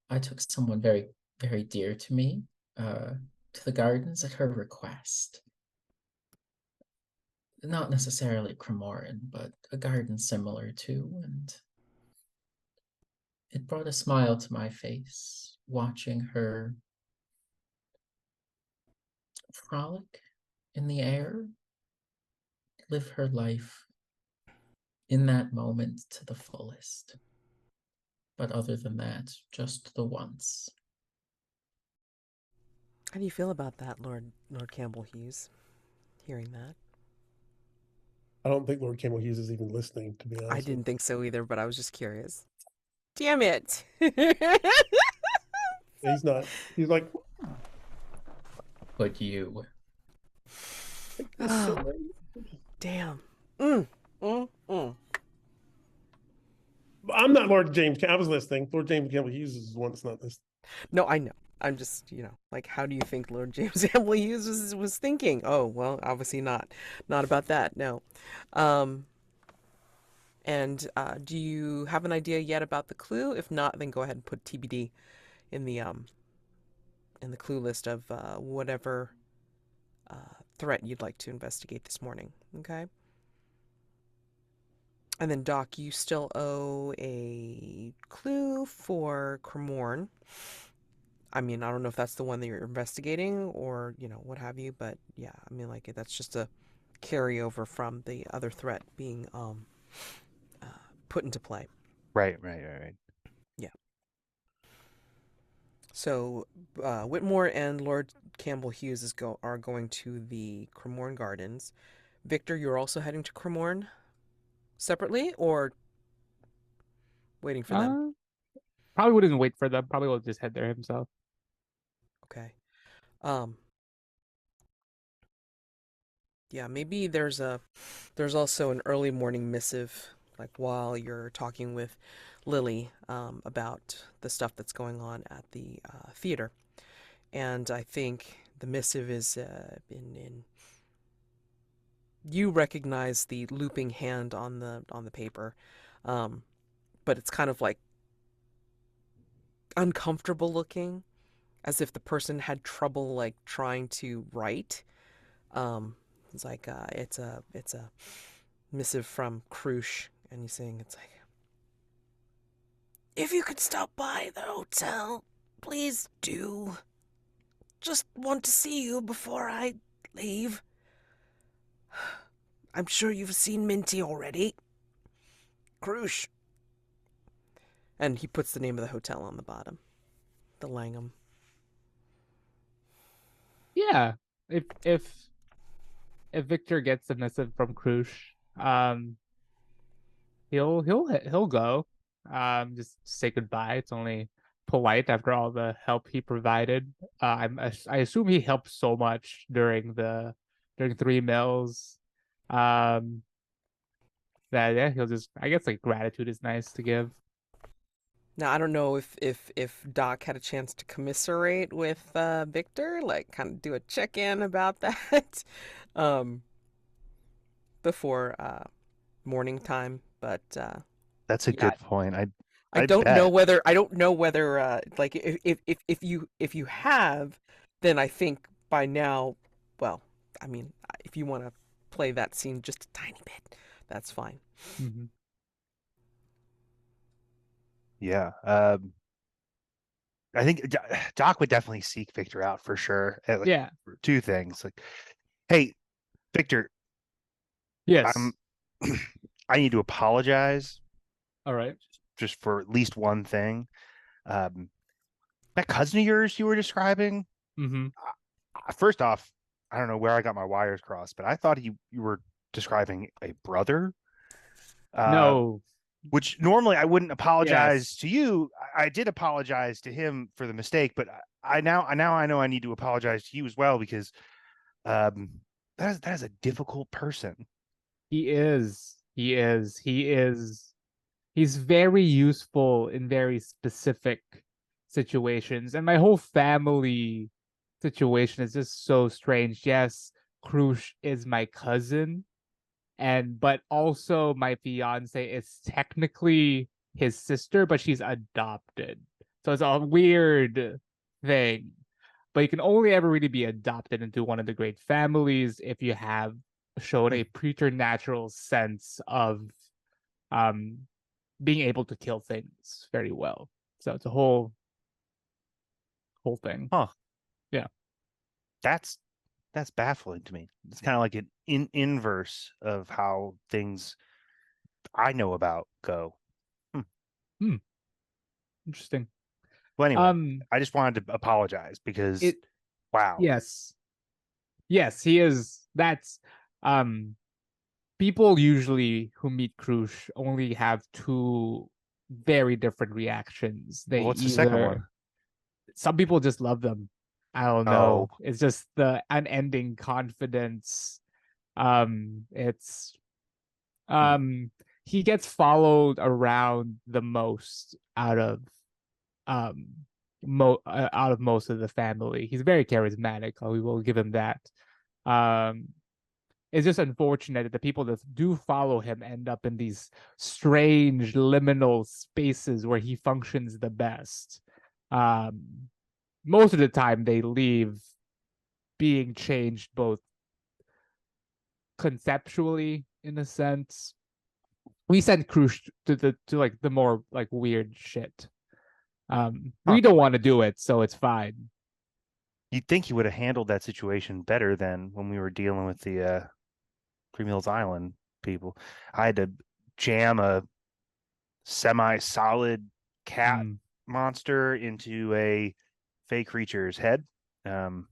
I took someone very, very dear to me to the gardens at her request. Not necessarily Cremorne, but a garden similar to, and It brought a smile to my face, watching her frolic in the air, live her life in that moment to the fullest. But other than that, just the once. How do you feel about that, Lord Campbell-Hughes? Hearing that, I don't think Lord Campbell-Hughes is even listening, to be honest. I didn't think so either, but I was just curious. Damn it! He's not. He's like, But you, Oh, damn. I'm not Lord James. I was listening. Lord James Campbell-Hughes is the one that's not listening. No, I know. I'm just, like, how do you think Lord James Campbell-Hughes was thinking? Oh, well, obviously not about that. No. And do you have an idea yet about the clue? If not, then go ahead and put TBD in the clue list of whatever threat you'd like to investigate this morning. Okay. And then Doc, you still owe a clue for Cremorne. I mean, I don't know if that's the one that you're investigating or, what have you, but yeah, I mean, like, that's just a carryover from the other threat being put into play. Right. Yeah. So Whitmore and Lord Campbell-Hughes are going to the Cremorne Gardens. Victor, you're also heading to Cremorne separately or waiting for them? Probably wouldn't wait for them. Probably will just head there himself. Okay. Yeah, maybe there's also an early morning missive, like while you're talking with Lily about the stuff that's going on at the theater. And I think the missive is in you recognize the looping hand on the paper, but it's kind of like uncomfortable looking, as if the person had trouble like trying to write. It's like it's a missive from Krush, and he's saying it's like, if you could stop by the hotel, please do. Just want to see you before I leave. I'm sure you've seen Minty already. Krush. And he puts the name of the hotel on the bottom. The Langham. Yeah. If Victor gets a missive from Krush, he'll go. Just say goodbye. It's only polite after all the help he provided. I assume he helped so much during 3 Mills. That yeah, he'll just, I guess, like, gratitude is nice to give. Now I don't know if Doc had a chance to commiserate with Victor, like kind of do a check-in about that before morning time, but That's a yeah, good point. I I don't know bet. whether like if you have, then I think by now, well, I mean, if you want to play that scene just a tiny bit, that's fine. Mm-hmm. Yeah. I think Doc would definitely seek Victor out for sure. Yeah. For two things. Like, hey, Victor, Yes. I'm I need to apologize All right. just for at least one thing. That cousin of yours you were describing, Mm-hmm. first off, I don't know where I got my wires crossed, but I thought you were describing a brother. No. Which normally I wouldn't apologize Yes. to you. I did apologize to him for the mistake, but I know I need to apologize to you as well, because that is a difficult person. He is. He is. He is. He's very useful in very specific situations. And my whole family situation is just so strange. Yes, Krush is my cousin, but also my fiance is technically his sister, but she's adopted. So it's a weird thing. But you can only ever really be adopted into one of the great families if you have shown a preternatural sense of being able to kill things very well. So it's a whole thing. Huh. Yeah. That's baffling to me. It's kind of like an inverse of how things I know about go. Interesting. Well, anyway, I just wanted to apologize because wow. Yes, he is. That's people usually who meet Krush only have two very different reactions. They What's the second one? Some people just love them. I don't know. It's just the unending confidence. It's he gets followed around the most out of most of the family. He's very charismatic. We will give him that. It's just unfortunate that the people that do follow him end up in these strange liminal spaces where he functions the best. Most of the time they leave being changed both conceptually, in a sense. We send Krush to like the more like weird shit. We don't want to do it, so it's fine. You'd think he would have handled that situation better than when we were dealing with the Cream Hills Island people. I had to jam a semi-solid cat monster into a fey creature's head. And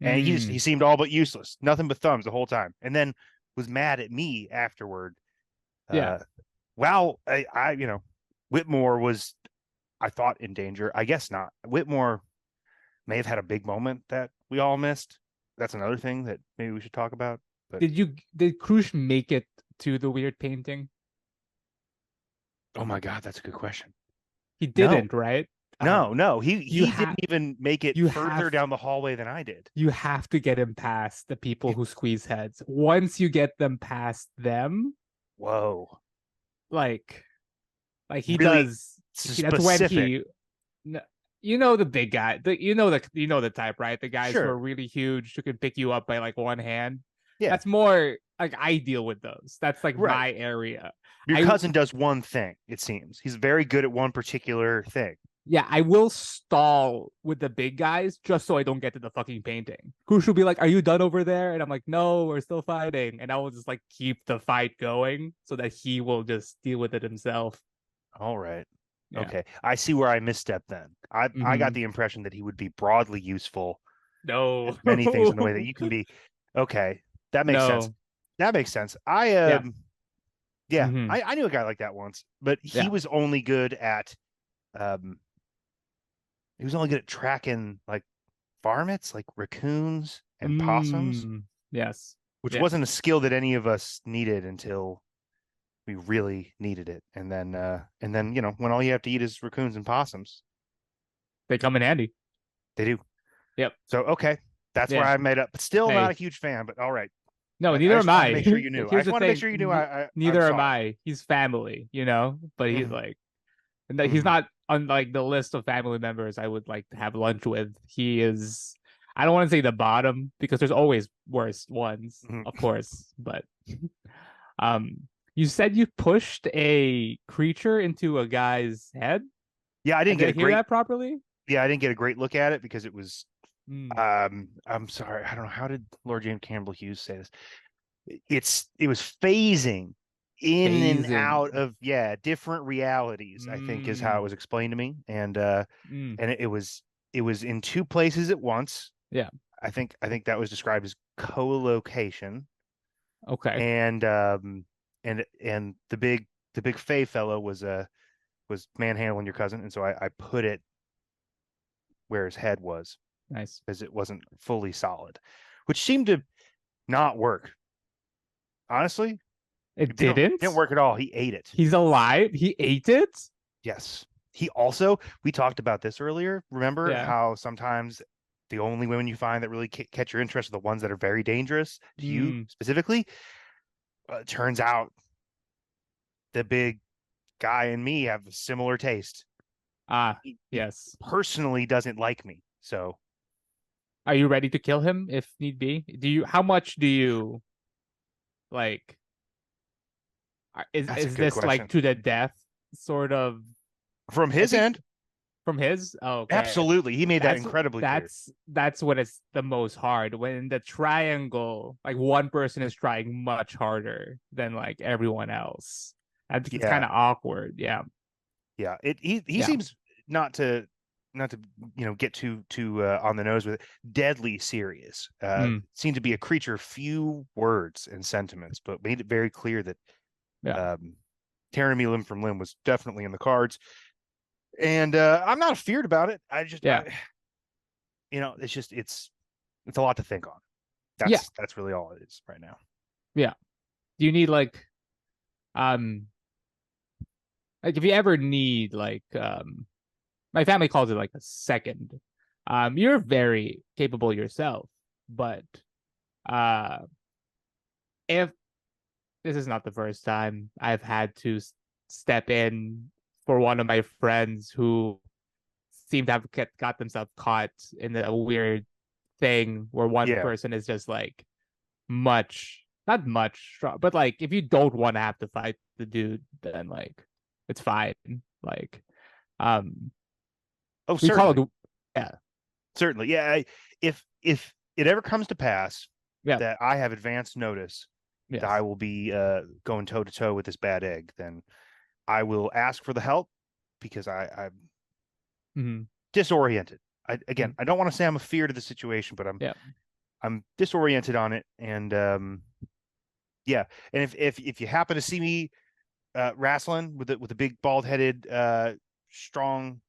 he seemed all but useless, nothing but thumbs the whole time, and then was mad at me afterward. Well, I Whitmore was, I thought, in danger. I guess not. Whitmore may have had a big moment that we all missed. That's another thing that maybe we should talk about. But did Krush make it to the weird painting? Oh my God, that's a good question. He didn't, right? No, he didn't even make it further down the hallway than I did. You have to get him past the people who squeeze heads. Once you get them past them, whoa, like he really does. specific. That's when he, you know, the big guy, you know the type, right? The guys who are really huge who can pick you up by like one hand. Yeah, that's more like I deal with those. That's like my area. Your cousin does one thing. It seems he's very good at one particular thing. Yeah, I will stall with the big guys just so I don't get to the fucking painting. Krush will be like, "Are you done over there?" And I'm like, "No, we're still fighting." And I will just like keep the fight going so that he will just deal with it himself. All right. Yeah. Okay. I see where I misstepped then. I got the impression that he would be broadly useful. No. Many things in the way that you can be. Okay. That makes sense. That makes sense. I knew a guy like that once, but he was only good at tracking like varmints, like raccoons and possums. Yes. Which wasn't a skill that any of us needed until we really needed it. And then when all you have to eat is raccoons and possums, they come in handy. They do. Yep. So okay. That's where I made up. But still not a huge fan, but all right. No, neither am I. Make sure you knew. I just want to make sure you knew. Neither am I. He's family, but he's like, and he's not on like the list of family members I would like to have lunch with. He is. I don't want to say the bottom because there's always worse ones, of course. But, you said you pushed a creature into a guy's head. Yeah, I didn't hear that properly. Yeah, I didn't get a great look at it because it was. I'm sorry. I don't know. How did Lord James Campbell-Hughes say this? It was phasing in and out of different realities. I think is how it was explained to me, and it was in two places at once. Yeah, I think that was described as co-location. Okay, and the big Fey fellow was manhandling your cousin, and so I put it where his head was. Nice. Because it wasn't fully solid, which seemed to not work. Honestly, it didn't work at all. He ate it. He's alive. He ate it. Yes. We talked about this earlier. Remember how sometimes the only women you find that really catch your interest are the ones that are very dangerous to you specifically. It turns out the big guy and me have a similar taste. Yes. He personally doesn't like me, so. Are you ready to kill him if need be? How much do you like? Is this question. Like to the death? sort of From his think- end, from his. Oh, okay. absolutely. He made that That's incredibly clear. that's when it's the most hard, when the triangle, like one person is trying much harder than like everyone else. I think it's Yeah. kind of awkward. Yeah. Yeah. He Yeah. seems not to get too on the nose with it. Deadly serious. Seemed to be a creature of few words and sentiments, but made it very clear that tearing me limb from limb was definitely in the cards. And I'm not feared about it. I just it's just it's a lot to think on. That's really all it is right now. Yeah. Do you need like if you ever need like my family calls it like a second. You're very capable yourself, but if this is not the first time I've had to step in for one of my friends who seem to have got themselves caught in a weird thing where one person is just like not much strong, but like if you don't want to have to fight the dude, then like it's fine. Like certainly. Certainly. Yeah. If it ever comes to pass that I have advanced notice that I will be going toe to toe with this bad egg, then I will ask for the help, because I'm disoriented. I don't want to say I'm afeared of the situation, but I'm disoriented on it. And and if you happen to see me wrestling with a big bald-headed strong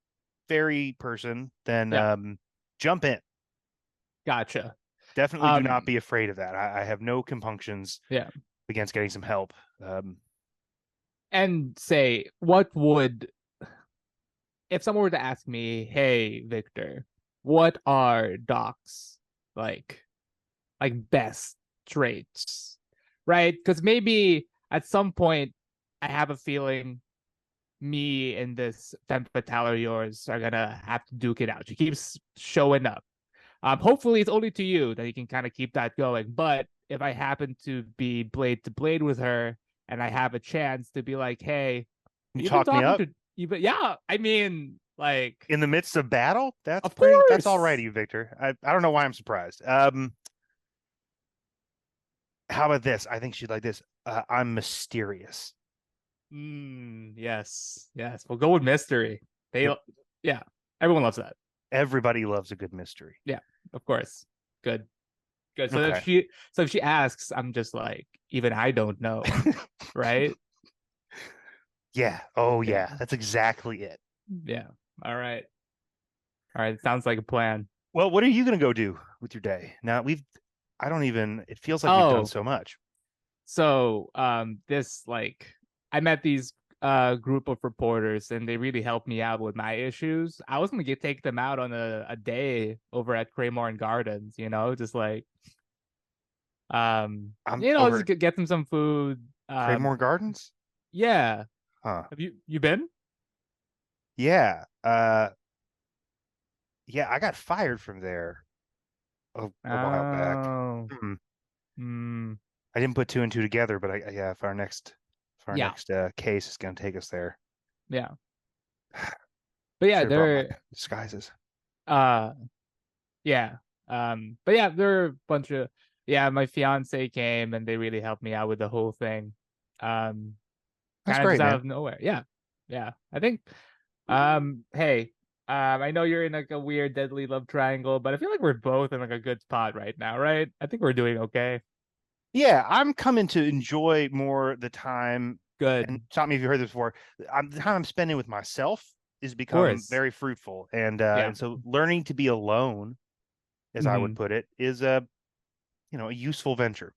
fairy person, then jump in. Gotcha. Definitely do not be afraid of that. I have no compunctions against getting some help. And say, what would, if someone were to ask me, hey, Victor, what are Doc's like best traits, right? Because maybe at some point I have a feeling me and this femme fatale of yours are gonna have to duke it out. She keeps showing up. Hopefully it's only to you that you can kind of keep that going. But if I happen to be blade to blade with her and I have a chance to be like, hey, you talk me up? I mean, like in the midst of battle? That's of course. That's all right, you, Victor. I don't know why I'm surprised. How about this? I think she'd like this. I'm mysterious. Yes. We'll go with mystery. Everyone loves that. Everybody loves a good mystery. Yeah, of course. Good. So if she asks, I'm just like, even I don't know, right? Yeah. Oh yeah. That's exactly it. Yeah. All right. Sounds like a plan. Well, what are you gonna go do with your day? Now it feels like we've done so much. So this I met these group of reporters and they really helped me out with my issues. I was gonna take them out on a day over at Cremorne Gardens, just like just get them some food. Cremorne Gardens? Yeah. Huh. Have you been? Yeah. Yeah, I got fired from there a while back. I didn't put two and two together, but if our next case is going to take us there. Yeah. But yeah, they're disguises. But yeah, there are a bunch of my fiance came and they really helped me out with the whole thing. That's kind of great, just man. out of nowhere. Yeah. I think hey, I know you're in like a weird deadly love triangle, but I feel like we're both in like a good spot right now, right? I think we're doing okay. Yeah, I'm coming to enjoy more the time. Good. And stop me if you heard this before. The time I'm spending with myself is becoming very fruitful, and so learning to be alone, as I would put it, is a useful venture.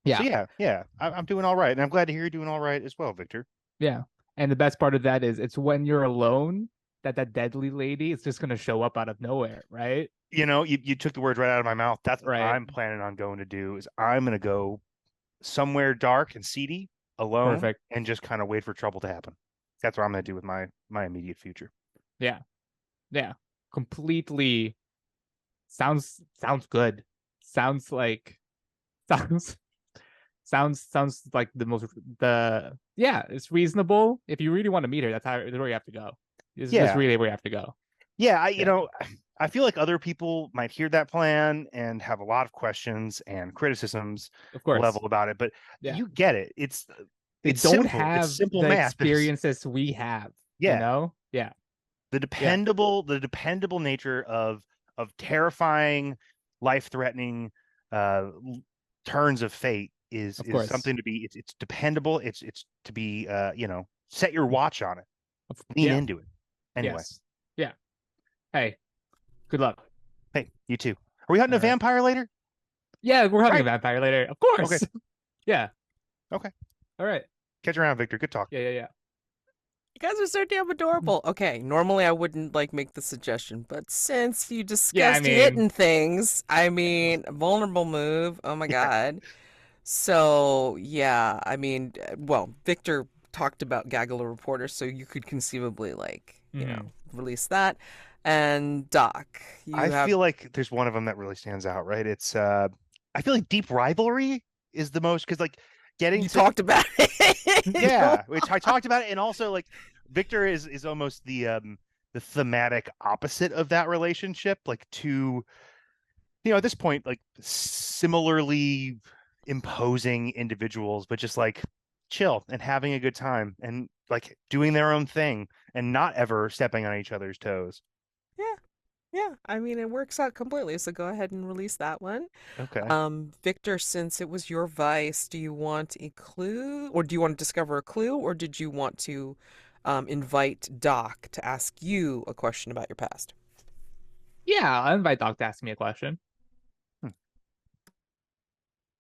Yeah. So I'm doing all right, and I'm glad to hear you're doing all right as well, Victor. Yeah, and the best part of that is it's when you're alone that deadly lady is just gonna show up out of nowhere, right? You took the words right out of my mouth. That's what right. I'm planning on going to do. Is I'm going to go somewhere dark and seedy, alone, and just kind of wait for trouble to happen. That's what I'm going to do with my immediate future. Yeah, completely. Sounds good. Sounds like the yeah, it's reasonable. If you really want to meet her, that's where you have to go. This is Yeah. really where you have to go. Yeah, you Yeah. know, I feel like other people might hear that plan and have a lot of questions and criticisms Of course. level about it, but Yeah. you get it. They It's don't simple. have It's simple the math. experiences we have. Yeah. You know? Yeah. The dependable nature of terrifying, life-threatening turns of fate is Of course. something to be. It's dependable. It's to be set your watch on it. Lean Yeah. into it. Anyway. Yes. Yeah. Hey, good luck. Hey, you too. Are we hunting a All right. vampire later? Yeah, we're hunting Right. a vampire later. Of course. Okay. Yeah. Okay. All right. Catch you around, Victor. Good talk. Yeah. You guys are so damn adorable. Okay, normally I wouldn't like make the suggestion, but since you discussed hitting things, I mean, vulnerable move. Oh my god. So yeah, I mean, well, Victor talked about gaggle of reporters, so you could conceivably like, you know, release that. And Doc, I feel like there's one of them that really stands out, right? It's I feel like deep rivalry is the most, because like you talked about it. Yeah, which I talked about it, and also like Victor is almost the thematic opposite of that relationship, like two, at this point, like similarly imposing individuals, but just like chill and having a good time and like doing their own thing and not ever stepping on each other's toes. Yeah, I mean, it works out completely, so go ahead and release that one. Okay. Victor, since it was your vice, do you want a clue, or do you want to discover a clue, or did you want to invite Doc to ask you a question about your past? Yeah, I'll invite Doc to ask me a question.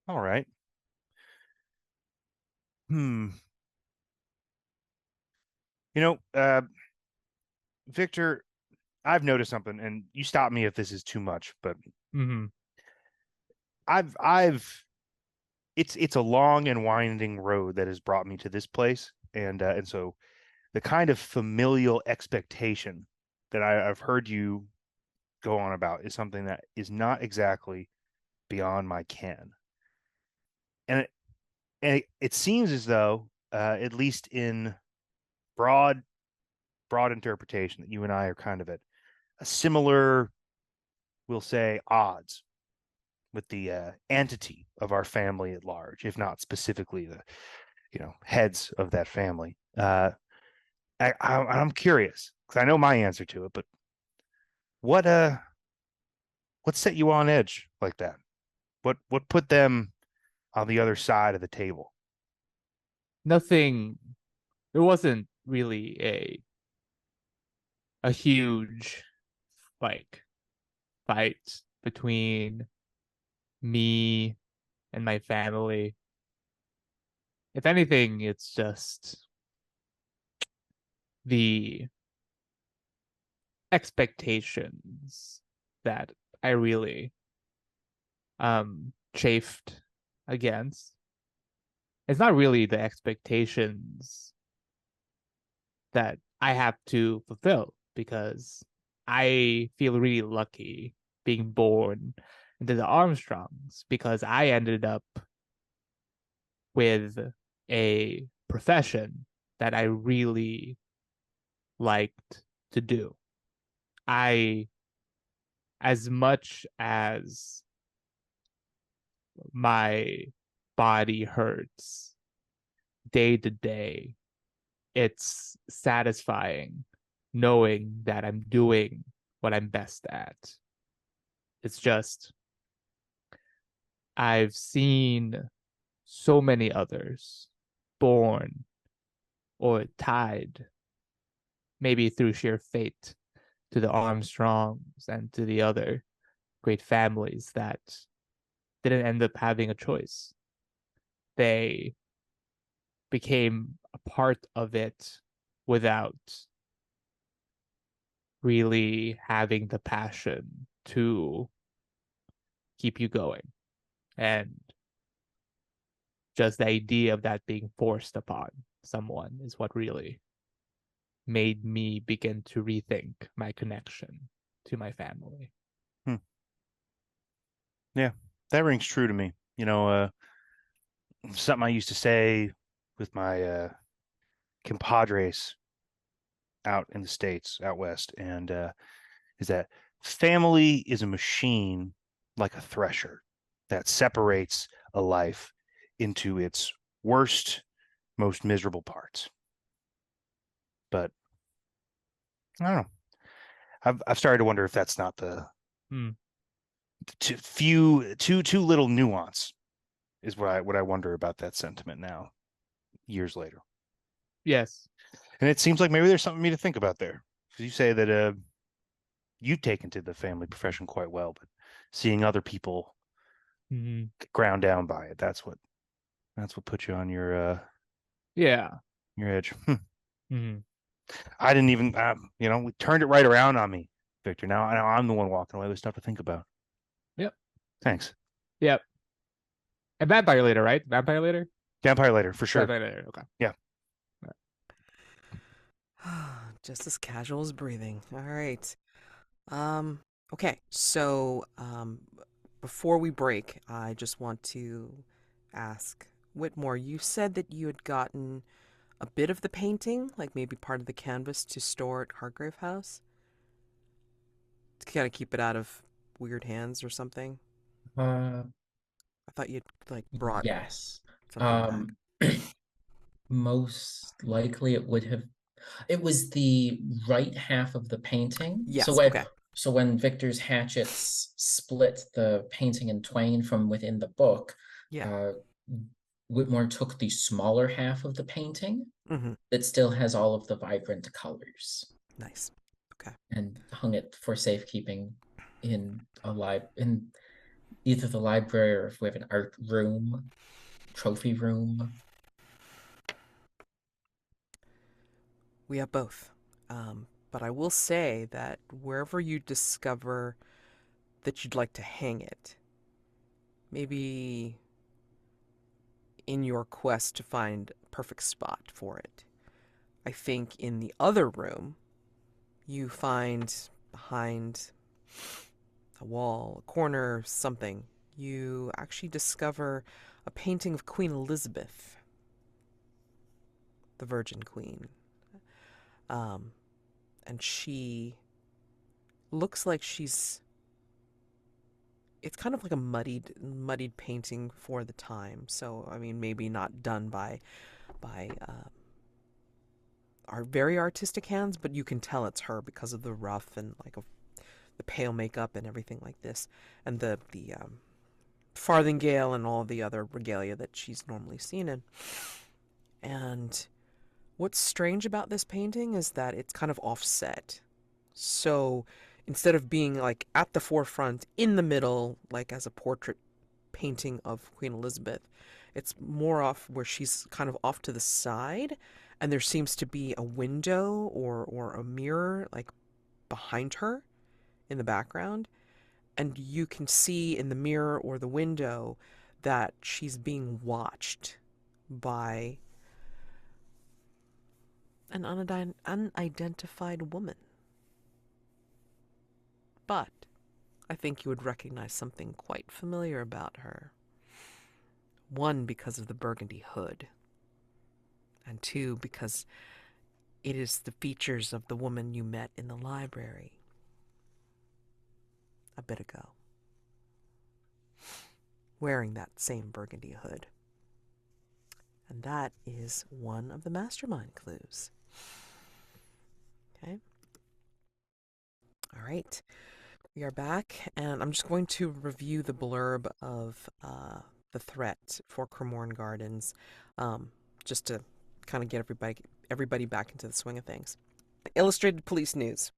All right. Victor, I've noticed something, and you stop me if this is too much, but it's a long and winding road that has brought me to this place, and so the kind of familial expectation that I've heard you go on about is something that is not exactly beyond my ken, and it seems as though, at least in broad interpretation, that you and I are kind of at a similar, we'll say, odds with the entity of our family at large, if not specifically the heads of that family. I'm curious because I know my answer to it, but what set you on edge like that? What put them on the other side of the table? Nothing. There wasn't really a huge like fight between me and my family. If anything, it's just the expectations that I really chafed against. It's not really the expectations that I have to fulfill, because I feel really lucky being born into the Armstrongs, because I ended up with a profession that I really liked to do. As much as my body hurts day to day, it's satisfying knowing that I'm doing what I'm best at. It's just, I've seen so many others born or tied, maybe through sheer fate, to the Armstrongs and to the other great families that didn't end up having a choice. They became a part of it without really having the passion to keep you going. And just the idea of that being forced upon someone is what really made me begin to rethink my connection to my family. Yeah, that rings true to me. Something I used to say with my compadres out in the States, out west, and is that family is a machine like a thresher that separates a life into its worst, most miserable parts. But I don't know. I've started to wonder if that's not the too little nuance is what I wonder about that sentiment now, years later. Yes. And it seems like maybe there's something for me to think about there. Because you say that you've taken to the family profession quite well, but seeing other people get ground down by it, that's what put you on your your edge. I didn't even we turned it right around on me, Victor. Now I'm the one walking away with stuff to think about. Yep. Thanks. Yep. And Vampire Later, right? Vampire Later? Vampire Later, for sure. Vampire Later, okay. Yeah. Just as casual as breathing. All right. Okay, so before we break, I just want to ask Whitmore, you said that you had gotten a bit of the painting, like maybe part of the canvas, to store at Hargrave House? To kind of keep it out of weird hands or something? I thought you'd like brought Yes. something back. Most likely it was the right half of the painting. Yes, So when Victor's hatchets split the painting in twain from within the book, Yeah. Whitmore took the smaller half of the painting that still has all of the vibrant colors. Nice. Okay. And hung it for safekeeping in in either the library or if we have an art room, trophy room. We have both. But I will say that wherever you discover that you'd like to hang it, maybe in your quest to find a perfect spot for it, I think in the other room, you find behind a wall, a corner, something, you actually discover a painting of Queen Elizabeth, the Virgin Queen. And she looks like it's kind of like a muddied painting for the time. So, I mean, maybe not done by our very artistic hands, but you can tell it's her because of the ruff and like the pale makeup and everything like this, and the farthingale and all the other regalia that she's normally seen in. And what's strange about this painting is that it's kind of offset. So instead of being like at the forefront, in the middle, like as a portrait painting of Queen Elizabeth, it's more off where she's kind of off to the side, and there seems to be a window or a mirror like behind her in the background. And you can see in the mirror or the window that she's being watched by an unidentified woman. But I think you would recognize something quite familiar about her. One, because of the burgundy hood. And two, because it is the features of the woman you met in the library a bit ago, wearing that same burgundy hood. And that is one of the mastermind clues. Okay. All right. We are back, and I'm just going to review the blurb of the threat for Cremorne Gardens, just to kind of get everybody back into the swing of things. Illustrated Police News.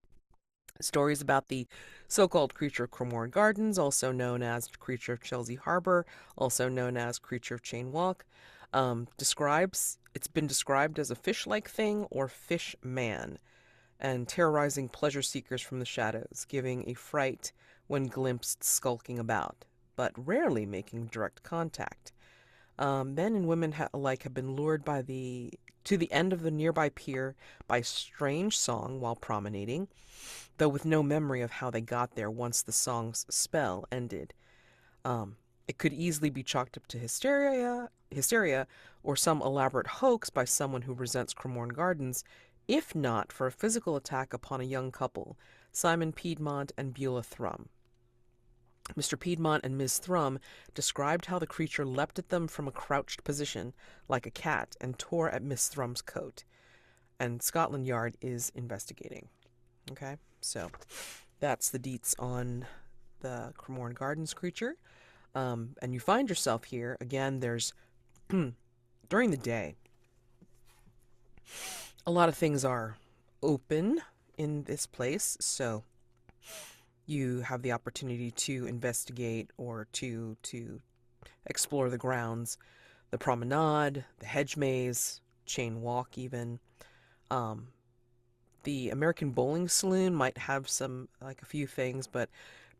Stories about the so-called creature of Cremorne Gardens, also known as creature of Chelsea Harbor, also known as creature of Cheyne Walk. It's been described as a fish-like thing or fish man, and terrorizing pleasure seekers from the shadows, giving a fright when glimpsed skulking about, but rarely making direct contact. Men and women alike have been lured to the end of the nearby pier by a strange song while promenading, though with no memory of how they got there once the song's spell ended. It could easily be chalked up to hysteria, or some elaborate hoax by someone who resents Cremorne Gardens, if not for a physical attack upon a young couple, Simon Piedmont and Beulah Thrum. Mr. Piedmont and Ms. Thrum described how the creature leapt at them from a crouched position, like a cat, and tore at Miss Thrum's coat. And Scotland Yard is investigating. Okay, so that's the deets on the Cremorne Gardens creature. And you find yourself here, again, there's, during the day, a lot of things are open in this place, so you have the opportunity to investigate or to explore the grounds, the promenade, the hedge maze, Cheyne Walk even. The American Bowling Saloon might have some, like a few things, but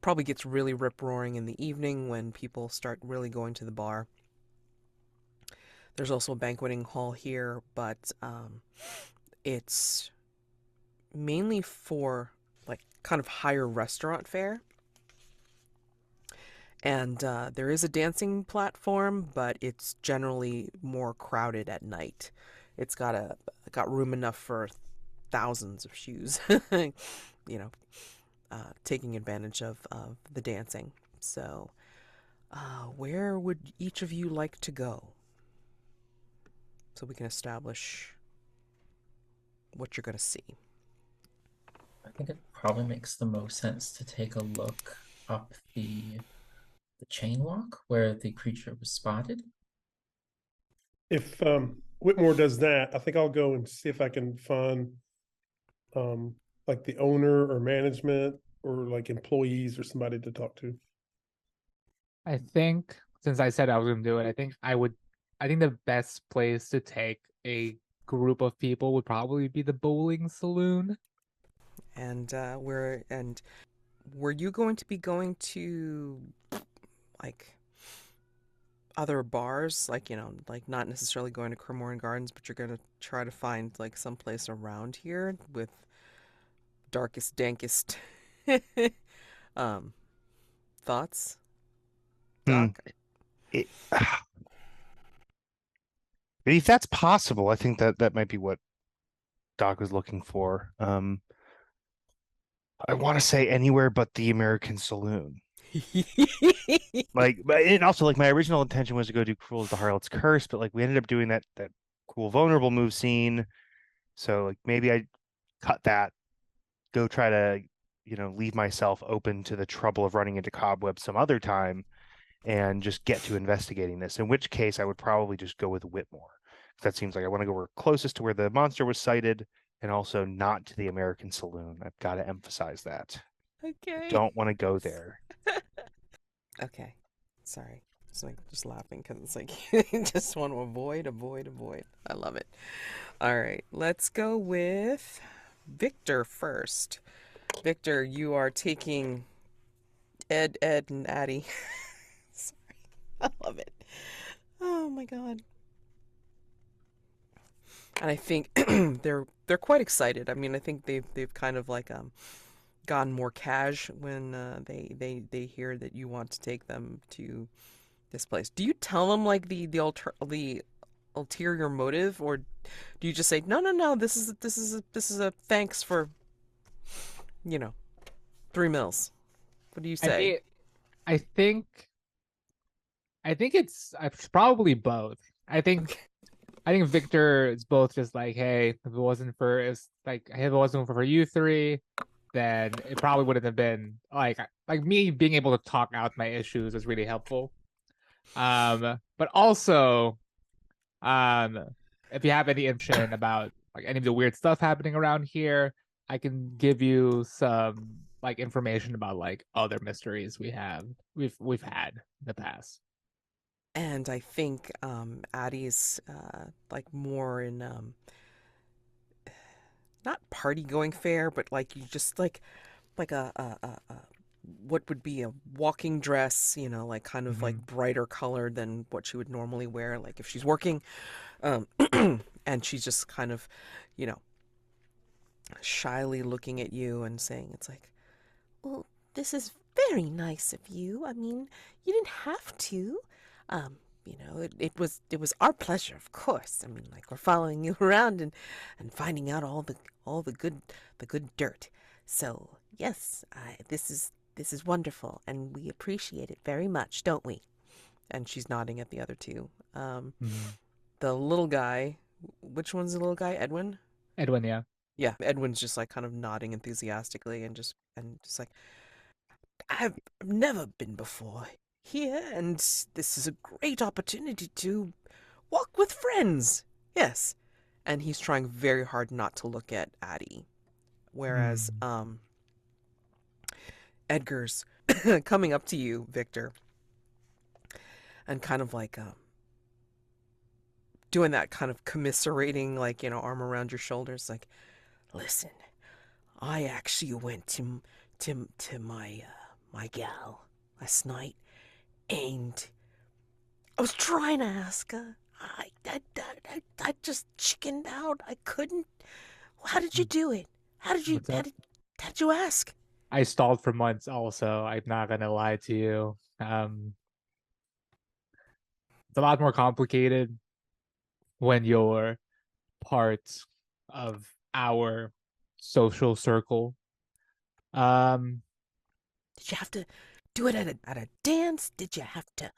probably gets really rip-roaring in the evening when people start really going to the bar. There's also a banqueting hall here, but it's mainly for like kind of higher restaurant fare. And there is a dancing platform, but it's generally more crowded at night. It's got room enough for thousands of shoes, you know, taking advantage of the dancing. So, where would each of you like to go? So we can establish what you're going to see. I think it probably makes the most sense to take a look up the Cheyne Walk where the creature was spotted. If Whitmore does that, I think I'll go and see if I can find like the owner or management or like employees or somebody to talk to. I think since I said I was going to do it, I think the best place to take a group of people would probably be the bowling saloon. And were you going to be going to like other bars, like, you know, like not necessarily going to Cremorne Gardens, but you're going to try to find like someplace around here with darkest, dankest thoughts, Doc? It, if that's possible, I think that might be what Doc was looking for. I want to say anywhere but the American Saloon. Like, and also like my original intention was to go do Cruel as the Harlot's Curse, but like we ended up doing that cool vulnerable move scene. So like maybe I cut that, go try to, leave myself open to the trouble of running into cobwebs some other time and just get to investigating this. In which case I would probably just go with Whitmore. That seems like I want to go closest to where the monster was sighted and also not to the American Saloon. I've got to emphasize that. Okay. I don't want to go there. Okay. Sorry. Just laughing because it's like you just want to avoid. I love it. All right. Let's go with Victor first. Victor, you are taking Ed, and Addie. Sorry. I love it. Oh my God. And I think they're quite excited. I mean, I think they've kind of like gotten more cash when they hear that you want to take them to this place. Do you tell them like the ulterior motive, or do you just say no, this is a thanks for, 3 mils? What do you say? I think it's probably both. I think Victor is both just like, hey, if it wasn't for you three, then it probably wouldn't have been like me being able to talk out my issues is really helpful. But also, if you have any information about like any of the weird stuff happening around here, I can give you some like information about like other mysteries we've had in the past. And I think Addie's like more in not party going fare, but like you just like a what would be a walking dress, like kind of like brighter colored than what she would normally wear, like if she's working, and she's just kind of, shyly looking at you and saying, it's like, well, this is Very nice of you. I mean, you didn't have to. It was our pleasure, of course. I mean, like, we're following you around and finding out all the good dirt. So yes, this is wonderful, and we appreciate it very much, don't we? And she's nodding at the other two. The little guy, which one's the little guy? Edwin? Edwin, yeah. Yeah, Edwin's just like kind of nodding enthusiastically and just like, I've never been before here, and this is a great opportunity to walk with friends. Yes. And he's trying very hard not to look at Addie. Whereas Edgar's coming up to you, Victor, and kind of like doing that kind of commiserating, like, arm around your shoulders, like, listen, I actually went to my gal last night, and I was trying to ask her. I just chickened out. I couldn't. How did you do it? How did you how did you ask? I stalled for months also. I'm not gonna lie to you. It's a lot more complicated when you're part of our social circle. Did you have to do it at a dance? Did you have to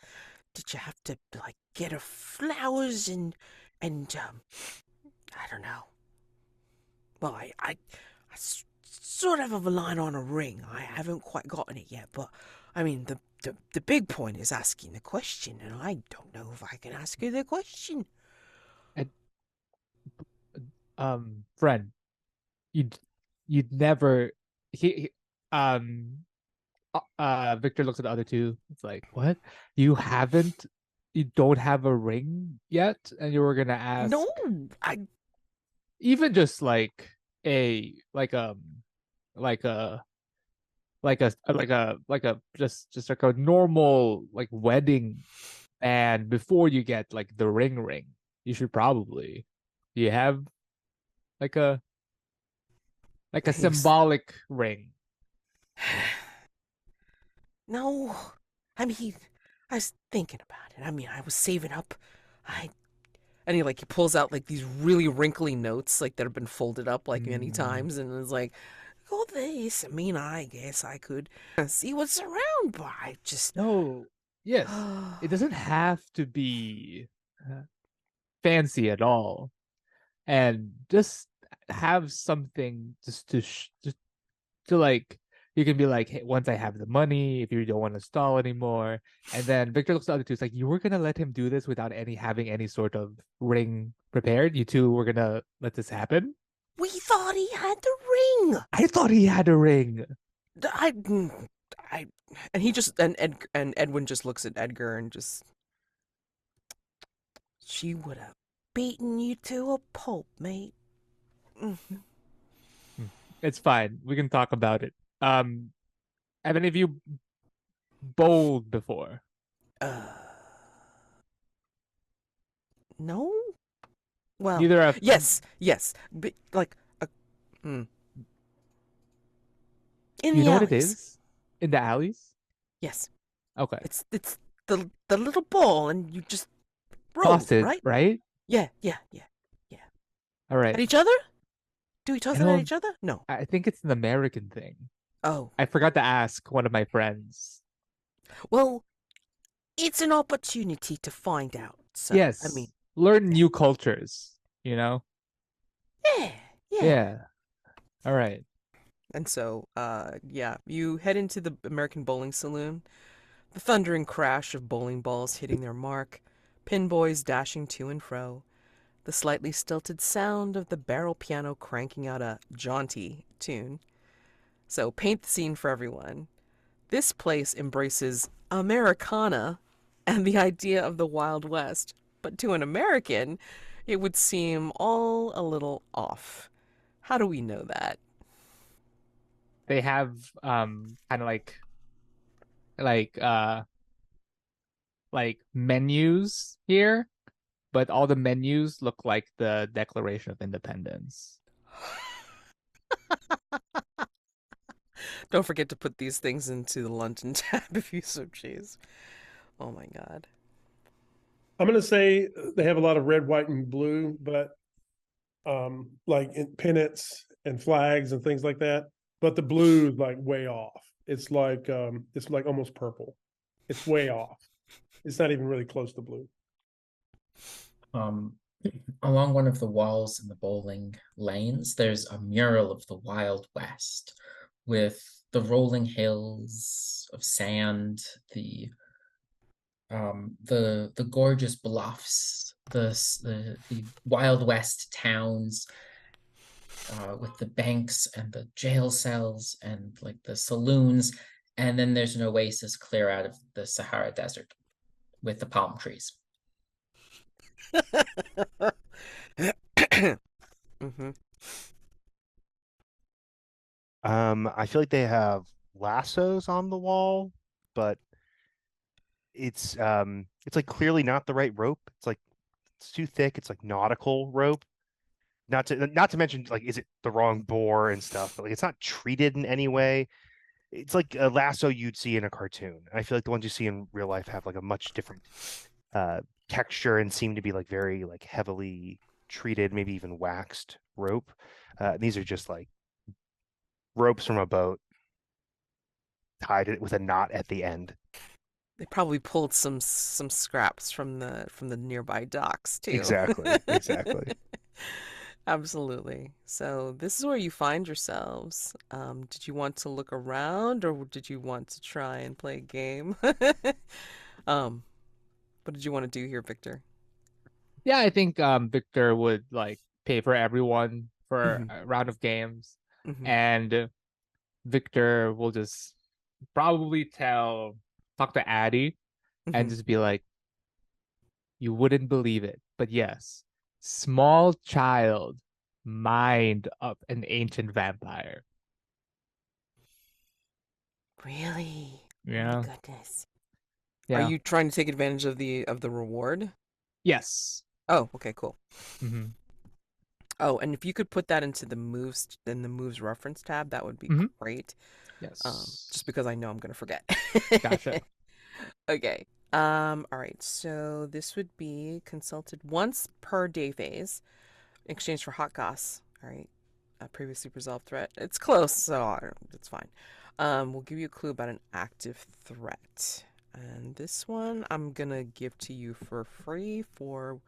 like get her flowers and I don't know. Well, I sort of have a line on a ring. I haven't quite gotten it yet, but I mean the big point is asking the question, and I don't know if I can ask her the question. Friend, you'd never Victor looks at the other two. It's like, what? You don't have a ring yet, and you were gonna ask? No, even just like a like a just like a normal like wedding band before you get like the ring. You should probably have like a symbolic ring. No, I mean, I was thinking about it. I mean, I was saving up. And he pulls out like these really wrinkly notes, like, that have been folded up like many times, and is like, "Oh, this. I mean, I guess I could see what's around, but I just No, yes, it doesn't have to be fancy at all, and just have something just to like. You can be like, hey, once I have the money, if you don't want to stall anymore. And then Victor looks at the other two. It's like, you were going to let him do this without having any sort of ring prepared? You two were going to let this happen? We thought he had the ring. I thought he had a ring. And he just, and Edwin just looks at Edgar and just, she would have beaten you to a pulp, mate. It's fine. We can talk about it. Have any of you bowled before? No. Well, neither have. Yes, but like in you the know alleys. what it is in the alleys? Yes. Okay. It's the little ball, and you just roll, Toss it, right? Yeah. All right. At each other? Do we toss it at each other? No. I think it's an American thing. Oh. I forgot to ask one of my friends. Well, it's an opportunity to find out. So, yes. I mean, learn new cultures, you know? Yeah. All right. And so, you head into the American Bowling Saloon. The thundering crash of bowling balls hitting their mark, pin boys dashing to and fro, the slightly stilted sound of the barrel piano cranking out a jaunty tune. So paint the scene for everyone. This place embraces Americana and the idea of the Wild West, but to an American, it would seem all a little off. How do we know that? They have kind of like menus here, but all the menus look like the Declaration of Independence. Don't forget to put these things into the London tab if you so choose. Oh my god. I'm going to say they have a lot of red, white, and blue, but like in pennants and flags and things like that. But the blue is like way off. It's like almost purple. It's way off. It's not even really close to blue. Along one of the walls in the bowling lanes, there's a mural of the Wild West with the rolling hills of sand, the gorgeous bluffs, the Wild West towns, with the banks and the jail cells and like the saloons, and then there's an oasis clear out of the Sahara Desert with the palm trees. Mm-hmm. I feel like they have lassos on the wall, but it's like clearly not the right rope. It's too thick. It's like nautical rope. Not to mention, like, is it the wrong bore and stuff, but like it's not treated in any way. It's like a lasso you'd see in a cartoon. I feel like the ones you see in real life have like a much different texture and seem to be like very like heavily treated, maybe even waxed rope. These are just like ropes from a boat tied with a knot at the end. They probably pulled some scraps from the nearby docks too. Exactly. Absolutely. So this is where you find yourselves. Did you want to look around, or did you want to try and play a game? What did you want to do here, Victor? Yeah, I think Victor would like pay for everyone for Mhm. a round of games, Mhm. and Victor will just probably talk to Addie and Mhm. just be like, "You wouldn't believe it, but yes, small child mind up an ancient vampire." Really? Oh my Yeah, goodness. Are yeah, you trying to take advantage of the reward? yes. Oh, okay, cool. Mm-hmm. Oh, and if you could put that into the moves reference tab, that would be Mhm. great. Yes. Just because I know I'm gonna forget. Gotcha. Okay. All right. So this would be consulted once per day phase, in exchange for hot goss. All right. A previously resolved threat. It's close, so it's fine. We'll give you a clue about an active threat. And this one I'm gonna give to you for free for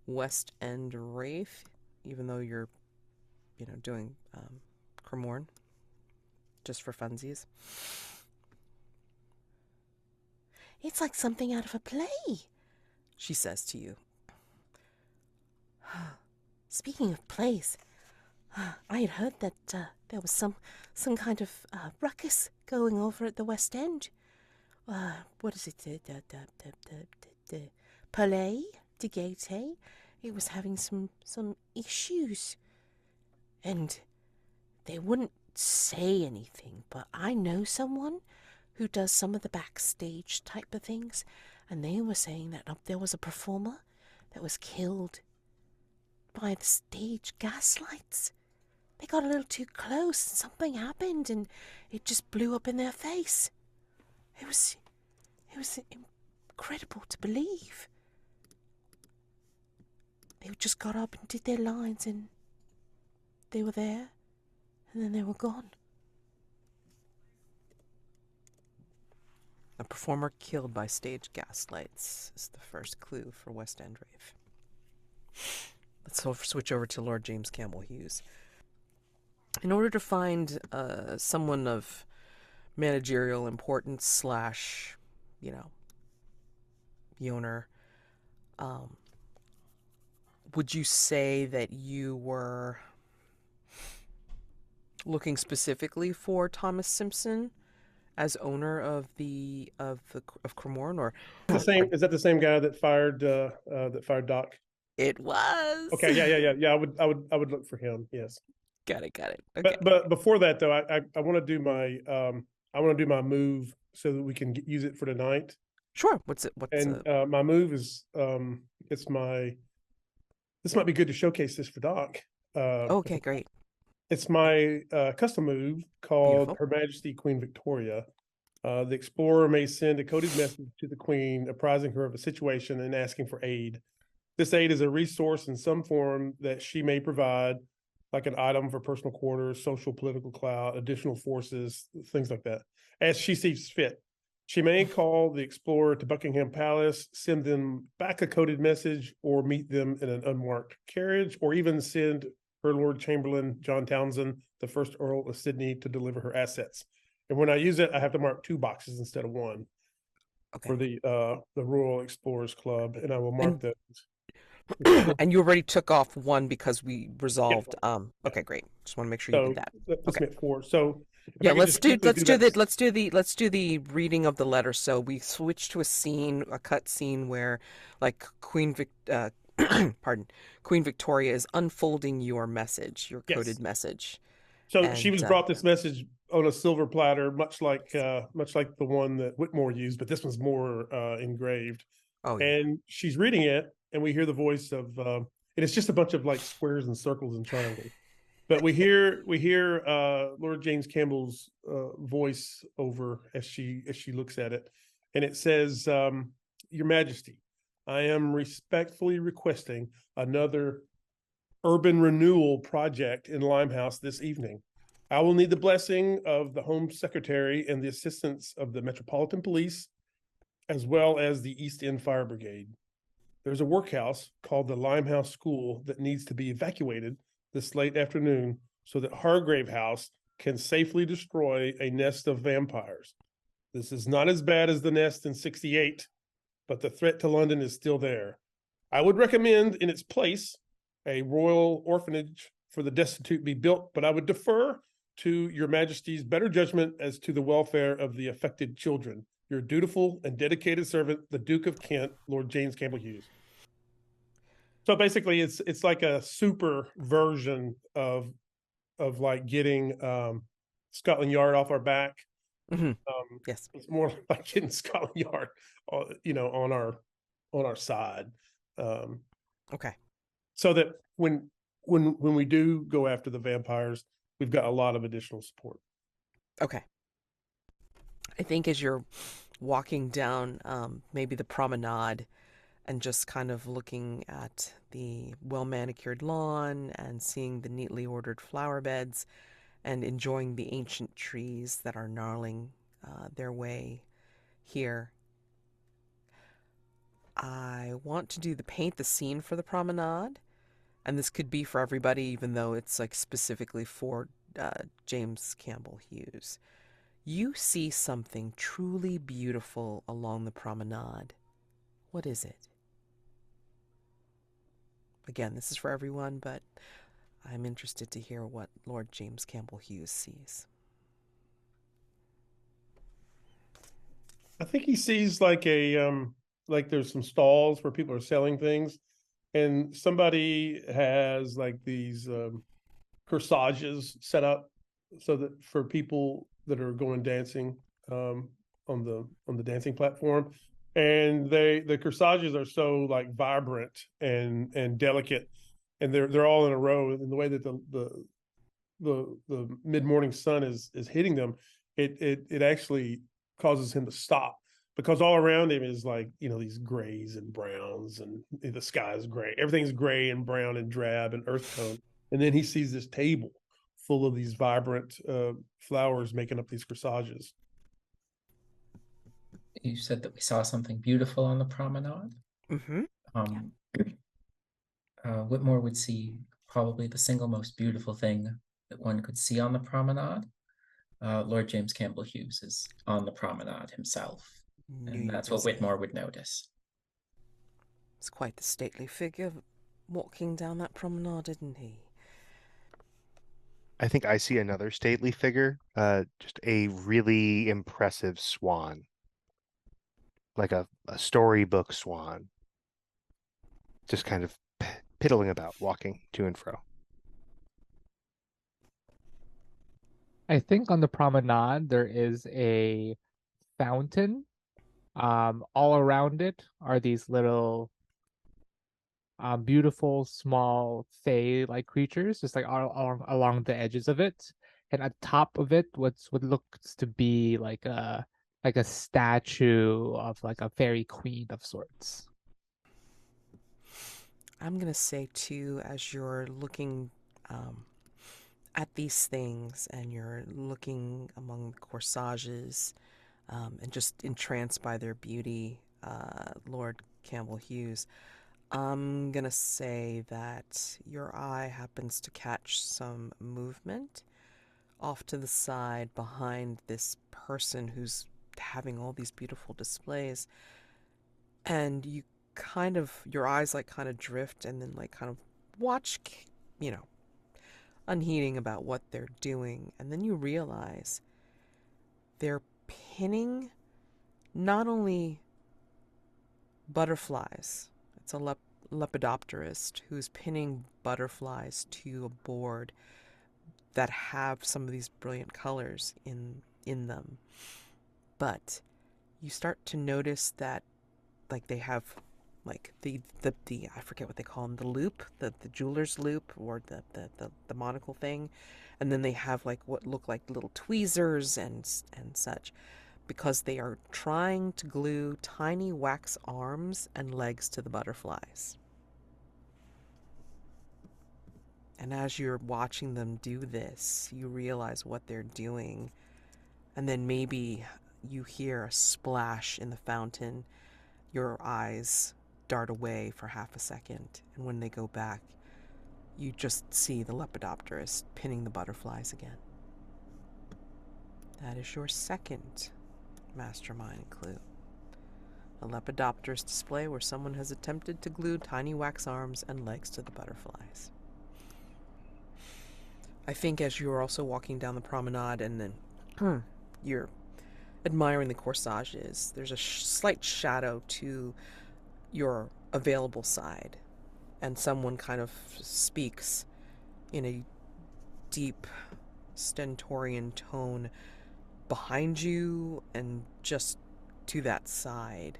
West End Wraith, even though you're, doing Cremorne, just for funsies. It's like something out of a play, she says to you. Speaking of plays, I had heard that there was some kind of ruckus going over at the West End. What is it? The Palais de Gaieté. It was having some issues, and they wouldn't say anything. But I know someone who does some of the backstage type of things, and they were saying that there was a performer that was killed by the stage gaslights. They got a little too close, something happened, and it just blew up in their face. It was incredible to believe. They just got up and did their lines, and they were there, and then they were gone. A performer killed by stage gaslights is the first clue for West End Wraith. Let's switch over to Lord James Campbell-Hughes. In order to find someone of managerial importance / Yoner, would you say that you were looking specifically for Thomas Simpson as owner of Cremorne, or Is that the same guy that fired Doc? it was? Okay, yeah. I would look for him. Yes. Got it. Okay. But before that though, I want to do my move so that we can use it for tonight. Sure. What's And my move is this might be good to showcase this for Doc. Okay, great. It's my custom move called Beautiful. Her Majesty Queen Victoria. The explorer may send a coded message to the Queen, apprising her of a situation and asking for aid. This aid is a resource in some form that she may provide, like an item for personal quarters, social, political clout, additional forces, things like that, as she sees fit. She may call the explorer to Buckingham Palace, send them back a coded message, or meet them in an unmarked carriage, or even send her Lord Chamberlain, John Townsend, the first Earl of Sydney, to deliver her assets. And when I use it, I have to mark 2 boxes instead of 1 for Okay. the Royal Explorers Club, and I will mark those. And you already took off 1 because we resolved. Okay, great. Just want to make sure you So did that. that's Okay. meant 4. So if Yeah, I could let's just do quickly that. let's do the reading of the letter. So we switch to a scene, a cut scene where like pardon, Queen Victoria is unfolding your message, your Yes. coded message. So she And, was brought this message on a silver platter, much like the one that Whitmore used, but this one's more engraved. Oh yeah. And she's reading it, and we hear the voice of, and it's just a bunch of like squares and circles and triangles. But we hear Lord James Campbell's voice over as she looks at it, and it says, "Your Majesty, I am respectfully requesting another urban renewal project in Limehouse this evening. I will need the blessing of the Home Secretary and the assistance of the Metropolitan Police, as well as the East End Fire Brigade. There's a workhouse called the Limehouse School that needs to be evacuated this late afternoon so that Hargrave House can safely destroy a nest of vampires. This is not as bad as the nest in 68, but the threat to London is still there. I would recommend in its place a royal orphanage for the destitute be built, but I would defer to your Majesty's better judgment as to the welfare of the affected children. Your dutiful and dedicated servant, the Duke of Kent, Lord James Campbell-Hughes." So basically, it's like a super version of like getting Scotland Yard off our back. Mhm. Yes. It's more like getting Scotland Yard, on our side. Okay. So that when we do go after the vampires, we've got a lot of additional support. Okay. I think as you're walking down maybe the promenade and just kind of looking at the well-manicured lawn and seeing the neatly ordered flower beds and enjoying the ancient trees that are gnarling their way here, I want to do the paint the scene for the promenade. And this could be for everybody, even though it's like specifically for James Campbell-Hughes. You see something truly beautiful along the promenade. What is it? Again, this is for everyone, but I'm interested to hear what Lord James Campbell-Hughes sees. I think he sees like like there's some stalls where people are selling things, and somebody has like these corsages set up so that for people that are going dancing on the dancing platform, and the corsages are so like vibrant and delicate, and they're all in a row, and the way that the mid-morning sun is hitting them, it actually causes him to stop, because all around him is like, these grays and browns, and the sky is gray, everything's gray and brown and drab and earth tone, and then he sees this table full of these vibrant flowers making up these corsages. You said that we saw something beautiful on the promenade. Mm-hmm. Whitmore would see probably the single most beautiful thing that one could see on the promenade. Lord James Campbell-Hughes is on the promenade himself, and that's what Whitmore would notice. It's quite the stately figure walking down that promenade, isn't he? I think I see another stately figure, just a really impressive swan, like a storybook swan, just kind of piddling about, walking to and fro. I think on the promenade there is a fountain. All around it are these little beautiful small fey-like creatures, just like all along the edges of it, and at top of it, what looks to be like a statue of like a fairy queen of sorts. I'm gonna say too, as you're looking at these things and you're looking among the corsages and just entranced by their beauty, Lord Campbell-Hughes, I'm gonna say that your eye happens to catch some movement off to the side behind this person who's having all these beautiful displays, and you kind of, your eyes like kind of drift and then like kind of watch, you know, unheeding about what they're doing, and then you realize they're pinning not only butterflies, it's a lepidopterist who's pinning butterflies to a board that have some of these brilliant colors in them. But you start to notice that like they have like the I forget what they call them, the loop, the jeweler's loop, or the monocle thing, and then they have like what look like little tweezers and such, because they are trying to glue tiny wax arms and legs to the butterflies. And as you're watching them do this, you realize what they're doing. And then maybe you hear a splash in the fountain. Your eyes dart away for half a second. And when they go back, you just see the lepidopterist pinning the butterflies again. That is your second mastermind clue. A lepidopterist display where someone has attempted to glue tiny wax arms and legs to the butterflies. I think as you're also walking down the promenade and then you're admiring the corsages, there's a slight shadow to your available side, and someone kind of speaks in a deep stentorian tone behind you and just to that side.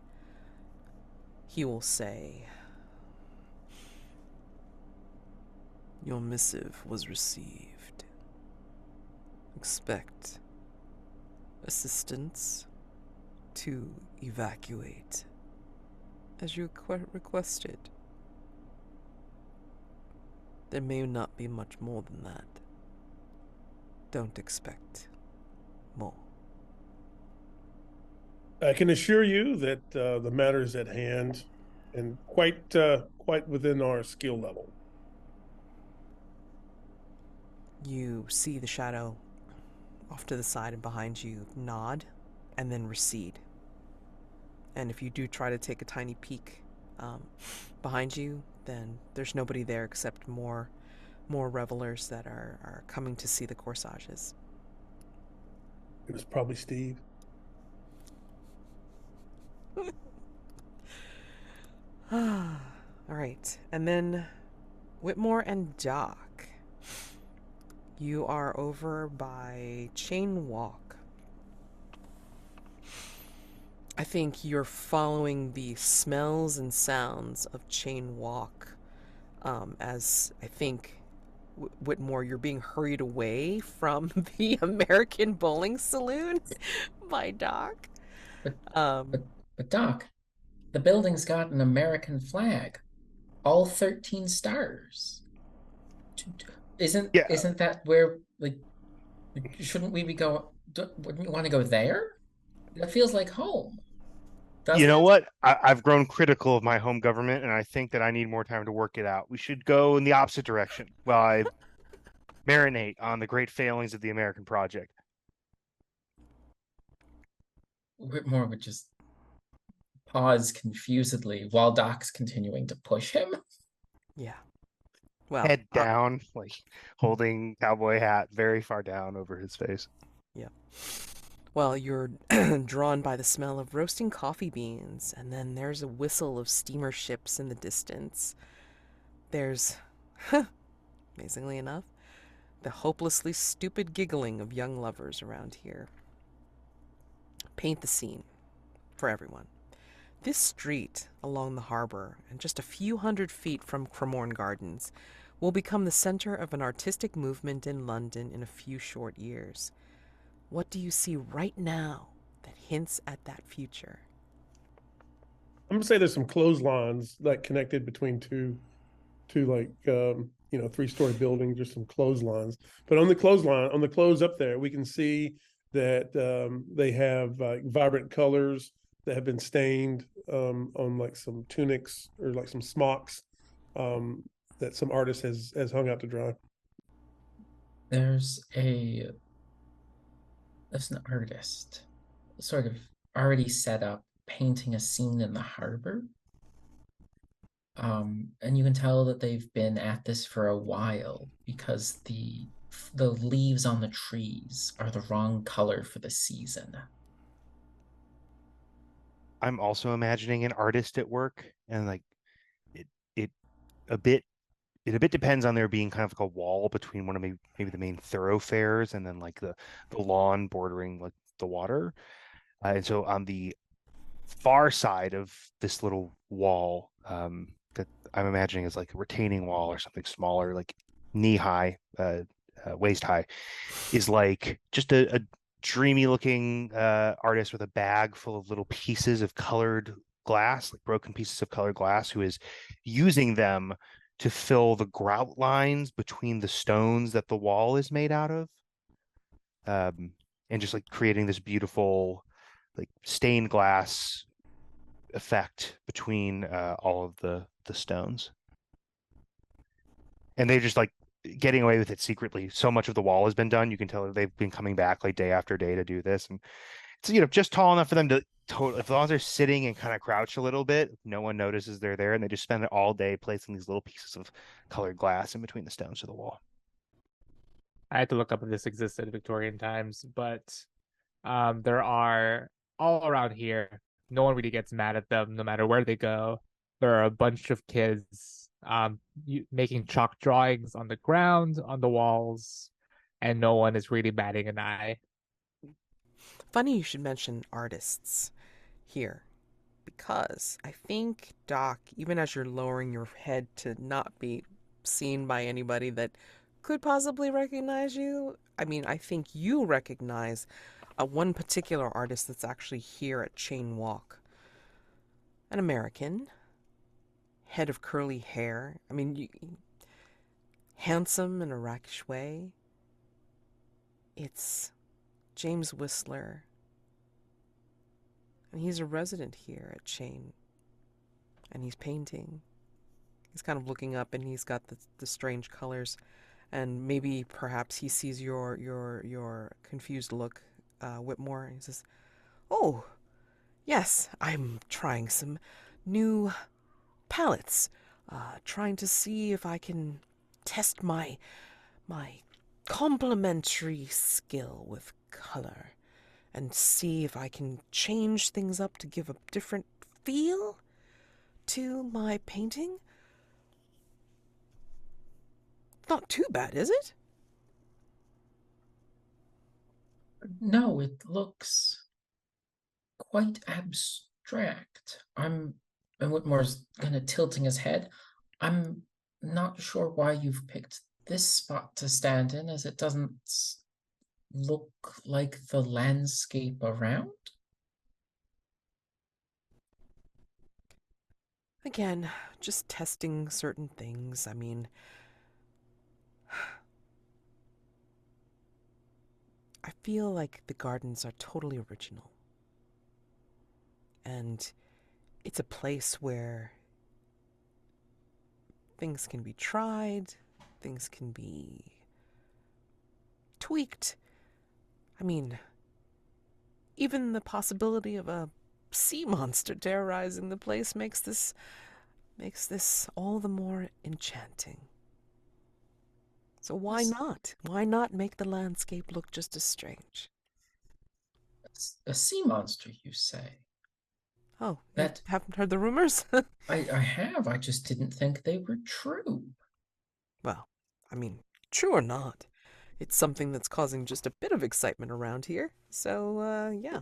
He will say, "Your missive was received. Expect assistance to evacuate as you requested. There may not be much more than that. Don't expect more." I can assure you that the matter is at hand and quite within our skill level. You see the shadow off to the side and behind you nod and then recede. And if you do try to take a tiny peek behind you, then there's nobody there except more revelers that are coming to see the corsages. It was probably Steve. All right. And then Whitmore and Doc. You are over by Cheyne Walk. I think you're following the smells and sounds of Cheyne Walk, as I think, Whitmore, you're being hurried away from the American Bowling Saloon by Doc. But Doc, the building's got an American flag, all 13 stars. Isn't that where, like, shouldn't we be going? Wouldn't we want to go there? That feels like home. You know what? I've grown critical of my home government, and I think that I need more time to work it out. We should go in the opposite direction while I marinate on the great failings of the American project. Whitmore would just pause confusedly while Doc's continuing to push him. Yeah. Well, Head down, like holding cowboy hat very far down over his face. Yeah. Well, you're drawn by the smell of roasting coffee beans, and then there's a whistle of steamer ships in the distance. There's, amazingly enough, the hopelessly stupid giggling of young lovers around here. Paint the scene for everyone. This street along the harbor, and just a few hundred feet from Cremorne Gardens, will become the center of an artistic movement in London in a few short years. What do you see right now that hints at that future? I'm gonna say there's some clotheslines like connected between two like 3-story buildings or some clotheslines. But on the clothes up there, we can see that they have vibrant colors that have been stained on like some tunics or like some smocks that some artist has hung out to dry. There's an artist sort of already set up painting a scene in the harbor. And you can tell that they've been at this for a while because the leaves on the trees are the wrong color for the season. I'm also imagining an artist at work, and like it it a bit it a bit depends on there being kind of like a wall between one of maybe the main thoroughfares and then like the lawn bordering like the water. And so on the far side of this little wall, that I'm imagining is like a retaining wall or something smaller, like knee high, waist high, is like just a dreamy looking artist with a bag full of little pieces of colored glass, like broken pieces of colored glass, who is using them to fill the grout lines between the stones that the wall is made out of. And just like creating this beautiful like stained glass effect between all of the stones. And they're just like getting away with it secretly. So much of the wall has been done. You can tell that they've been coming back like day after day to do this. And it's, just tall enough for them to totally, as long as they're sitting and kind of crouch a little bit, no one notices they're there. And they just spend it all day placing these little pieces of colored glass in between the stones of the wall. I had to look up if this existed in Victorian times, but there are all around here. No one really gets mad at them, no matter where they go. There are a bunch of kids making chalk drawings on the ground, on the walls, and no one is really batting an eye. Funny you should mention artists here, because I think, Doc, even as you're lowering your head to not be seen by anybody that could possibly recognize you, I think you recognize one particular artist that's actually here at Cheyne Walk. An American, head of curly hair. Handsome in a rakish way. It's James Whistler. And he's a resident here at Cheyne. And he's painting. He's kind of looking up, and he's got the strange colors. And maybe perhaps he sees your confused look, Whitmore. And he says, "Oh, yes, I'm trying some new palettes. Trying to see if I can test my complementary skill with color and see if I can change things up to give a different feel to my painting." Not too bad, is it? No, it looks quite abstract. And Whitmore's kind of tilting his head. I'm not sure why you've picked this spot to stand in, as it doesn't look like the landscape around. Again, just testing certain things. I feel like the gardens are totally original. And it's a place where things can be tried, things can be tweaked. Even the possibility of a sea monster terrorizing the place makes this all the more enchanting. So why not? Why not make the landscape look just as strange? A sea monster, you say? Oh, That you haven't heard the rumors? I have. I just didn't think they were true. Well, true or not, it's something that's causing just a bit of excitement around here. So, yeah.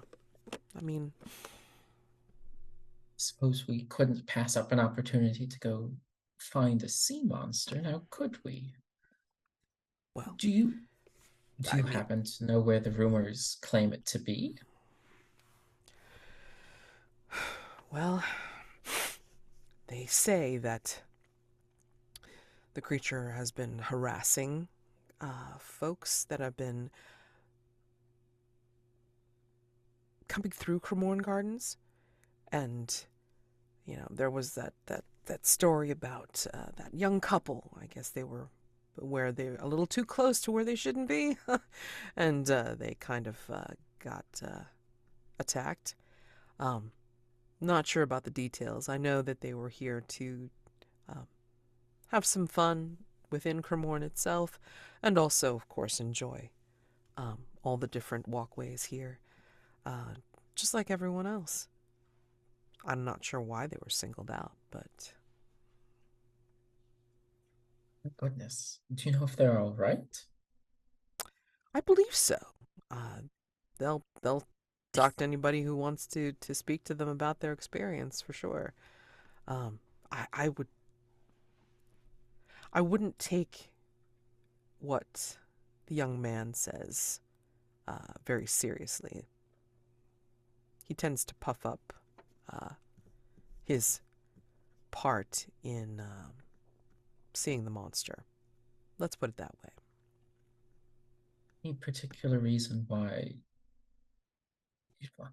Suppose we couldn't pass up an opportunity to go find a sea monster, now could we? Well, Do you I mean, happen to know where the rumors claim it to be? well, they say that the creature has been harassing folks that have been coming through Cremorne Gardens, and there was that story about that young couple. I guess they were where they're a little too close to where they shouldn't be, and they kind of got attacked. Not sure about the details. I know that they were here to have some fun within Cremorne itself, and also, of course, enjoy all the different walkways here, just like everyone else. I'm not sure why they were singled out, but My goodness. Do you know if they're all right? I believe so. They'll talk to anybody who wants to speak to them about their experience for sure. I wouldn't take what the young man says very seriously. He tends to puff up his part in seeing the monster. Let's put it that way. Any particular reason why you'd want?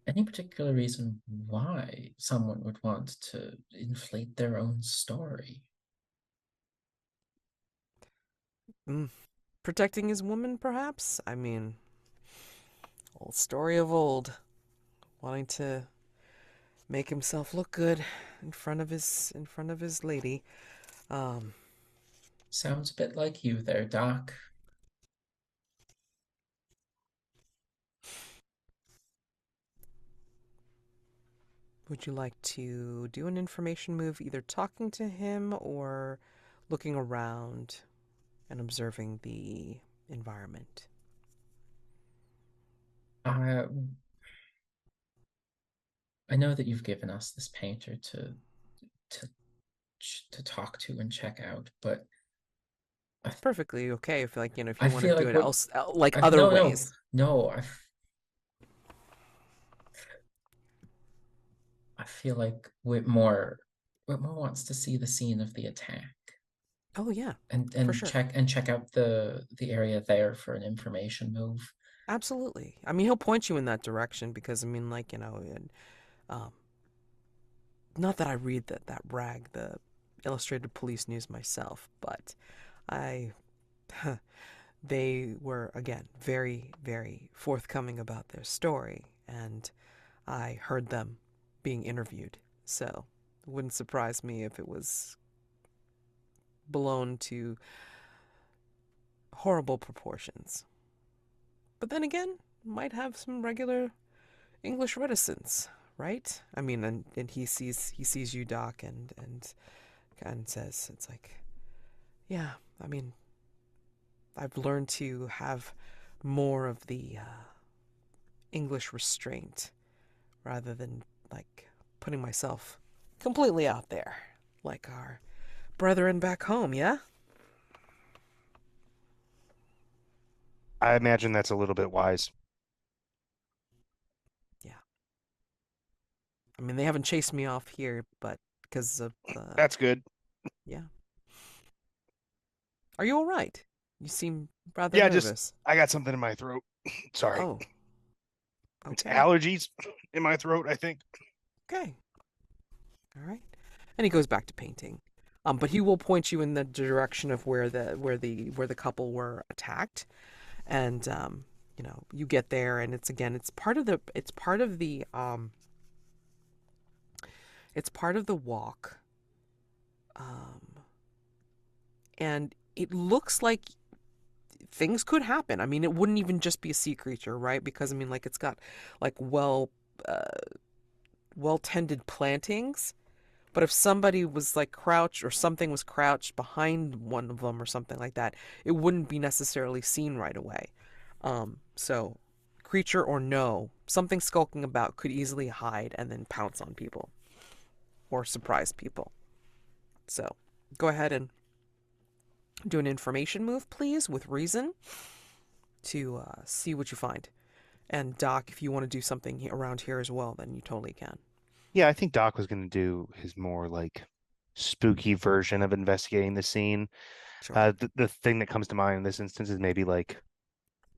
Any particular reason why someone would want to inflate their own story? Protecting his woman, perhaps? I mean, old story of old. Wanting to make himself look good in front of his lady. Sounds a bit like you there, Doc. Would you like to do an information move, either talking to him or looking around and observing the environment? I know that you've given us this painter to talk to and check out, but Perfectly okay if if you I want to feel do like it what else, other no, ways. I feel like Whitmore wants to see the scene of the attack Oh yeah, and for sure. check out the area there for an information move. Absolutely. I mean, he'll point you in that direction because um, not that I read that rag, the Illustrated Police News myself, but I they were again very, very forthcoming about their story, and I heard them being interviewed. So it wouldn't surprise me if it was blown to horrible proportions. But then again, might have some regular English reticence, right? I mean, and he sees you, Doc, and says, it's like, yeah, I mean, I've learned to have more of the English restraint rather than like putting myself completely out there like our brethren back home, yeah? I imagine that's a little bit wise. Yeah. I mean, they haven't chased me off here, but because of That's good. yeah. Are you all right? You seem rather Yeah, just nervous. I got something in my throat. Sorry. Oh, It's okay. allergies in my throat, I think. Okay. All right. And he goes back to painting. But he will point you in the direction of where the couple were attacked, and you get there, and it's part of the walk, and it looks like things could happen. I mean, it wouldn't even just be a sea creature, right? Because I mean, like it's got like well tended plantings. But if somebody was like crouched or something was crouched behind one of them or something like that, it wouldn't be necessarily seen right away. So creature or no, something skulking about could easily hide and then pounce on people or surprise people. So go ahead and do an information move, please, with reason to see what you find. And Doc, if you want to do something around here as well, then you totally can. Yeah, I think Doc was going to do his more like spooky version of investigating the scene. Sure. The thing that comes to mind in this instance is maybe like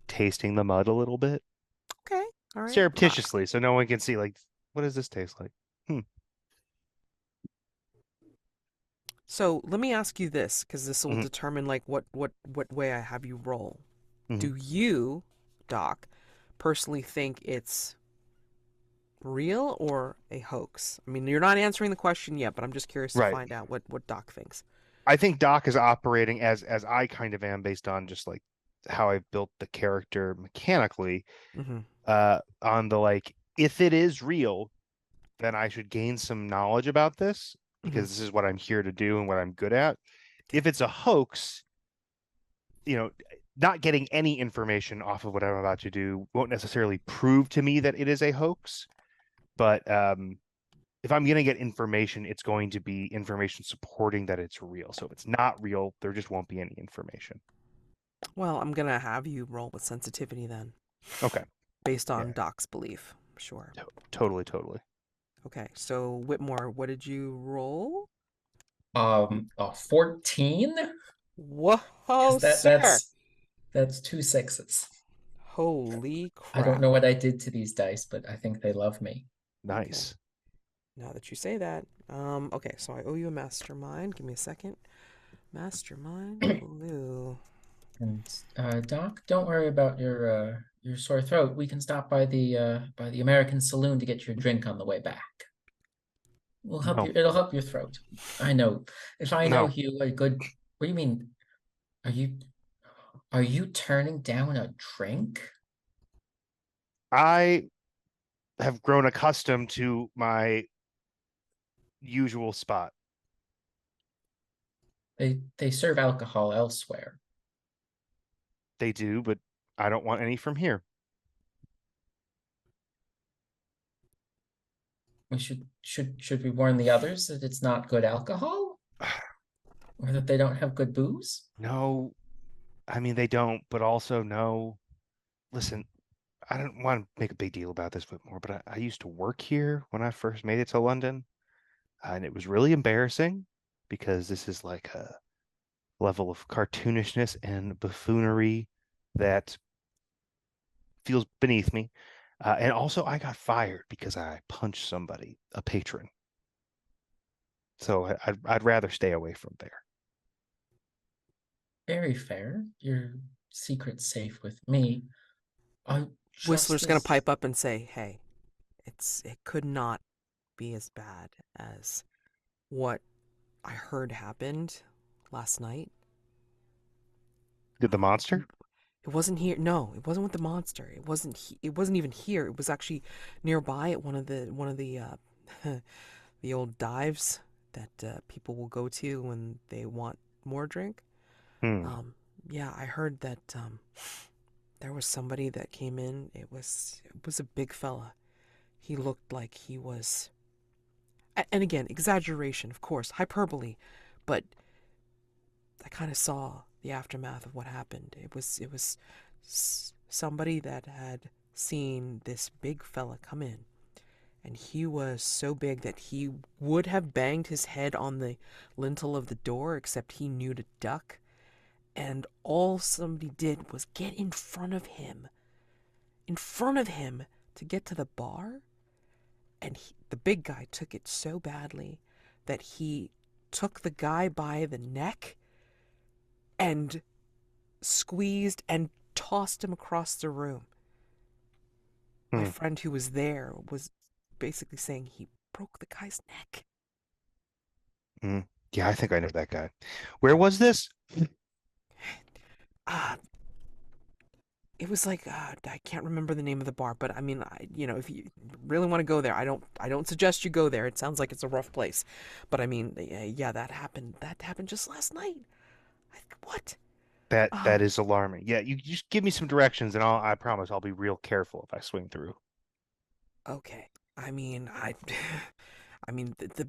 tasting the mud a little bit Okay. All right. surreptitiously, so no one can see like, what does this taste like? So let me ask you this, because this will Mhm. determine like what way I have you roll. Mhm. Do you, Doc, personally think it's real or a hoax? I mean, you're not answering the question yet, but I'm just curious to Right. find out what Doc thinks. I think Doc is operating as I kind of am based on just like how I've built the character mechanically. Mm-hmm. On the like, if it is real, then I should gain some knowledge about this because this is what I'm here to do and what I'm good at. If it's a hoax, not getting any information off of what I'm about to do won't necessarily prove to me that it is a hoax. But if I'm going to get information, it's going to be information supporting that it's real. So if it's not real, there just won't be any information. Well, I'm gonna have you roll with sensitivity then, Okay. based on Yeah. Doc's belief. Sure. Totally. Okay. So Whitmore, what did you roll? 14. Whoa, 'Cause sir! that's 2 6s. Holy I crap! don't know what I did to these dice, but I think they love me. Nice. Now that you say that, okay. So I owe you a mastermind. Give me a second. Mastermind blue. And Doc, don't worry about your sore throat. We can stop by the American Saloon to get you a drink on the way back. We'll help No. you. It'll help your throat. I know. If I know No. you a good. What do you mean? Are you turning down a drink? I have grown accustomed to my usual spot. They serve alcohol elsewhere. They do, but I don't want any from here. We should we warn the others that it's not good alcohol? Or that they don't have good booze? No, I mean, they don't, but also no. Listen, I don't want to make a big deal about this Whitmore, but I used to work here when I first made it to London, and it was really embarrassing because this is like a level of cartoonishness and buffoonery that feels beneath me. And also, I got fired because I punched somebody, a patron. So I'd rather stay away from there. Very fair. Your secret's safe with me. Whistler's gonna pipe up and say, "Hey, it could not be as bad as what I heard happened last night. Did the monster? It wasn't here. No, it wasn't with the monster. It wasn't. It wasn't even here. It was actually nearby at one of the the old dives that people will go to when they want more drink. Yeah, I heard that there was somebody that came in. It was a big fella. He looked like he was, and again, exaggeration, of course, hyperbole, but I kind of saw the aftermath of what happened. It was somebody that had seen this big fella come in, and he was so big that he would have banged his head on the lintel of the door, except he knew to duck. And all somebody did was get in front of him to get to the bar. And the big guy took it so badly that he took the guy by the neck and squeezed and tossed him across the room. My friend who was there was basically saying he broke the guy's neck. Yeah, I think I know that guy. Where was this? It was like I can't remember the name of the bar, but I mean, if you really want to go there, I don't suggest you go there. It sounds like it's a rough place, but I mean, yeah, that happened. That happened just last night. What? That is alarming. Yeah, you just give me some directions, and I promise I'll be real careful if I swing through. Okay. I mean, I mean the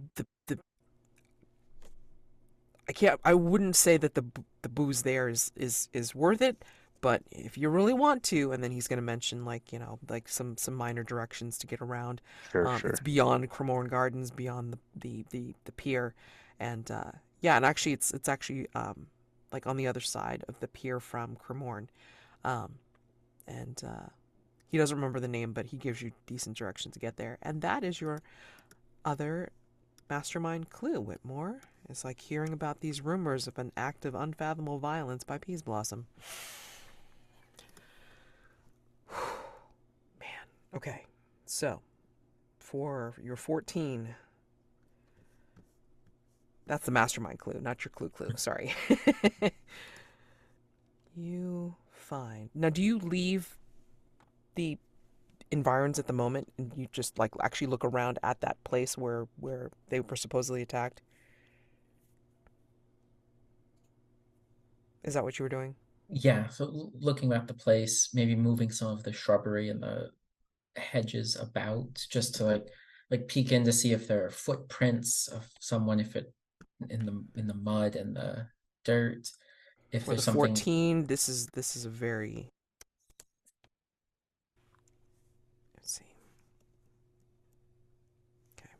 I can't. I wouldn't say that the booze there is worth it. But if you really want to, and then he's going to mention like like some minor directions to get around. Sure, It's sure. beyond Cremorne Gardens, beyond the pier, and yeah, and actually it's actually like on the other side of the pier from Cremorne, um, and he doesn't remember the name, but he gives you decent direction to get there, and that is your other mastermind clue, Whitmore. It's like hearing about these rumors of an act of unfathomable violence by Peas Blossom. Man. Okay. So, for your 14, that's the mastermind clue, not your clue. Sorry. You find. Now, do you leave the environs at the moment and you just like actually look around at that place where they were supposedly attacked? Is that what you were doing? Yeah, so looking at the place, maybe moving some of the shrubbery and the hedges about just to like peek in to see if there are footprints of someone, if it in the mud and the dirt, if For the there's something. 14, this is a very, let's see. Okay.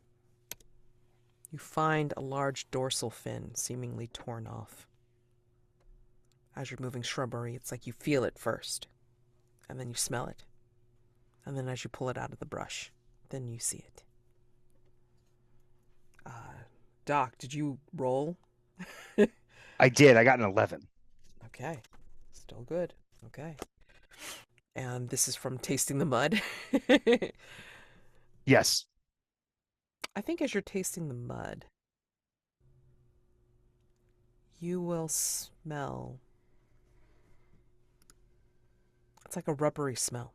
You find a large dorsal fin seemingly torn off. As you're moving shrubbery, it's like you feel it first, and then you smell it. And then as you pull it out of the brush, then you see it. Doc, did you roll? I did. I got an 11. Okay. Still good. Okay. And this is from tasting the mud. Yes. I think as you're tasting the mud, you will smell. It's like a rubbery smell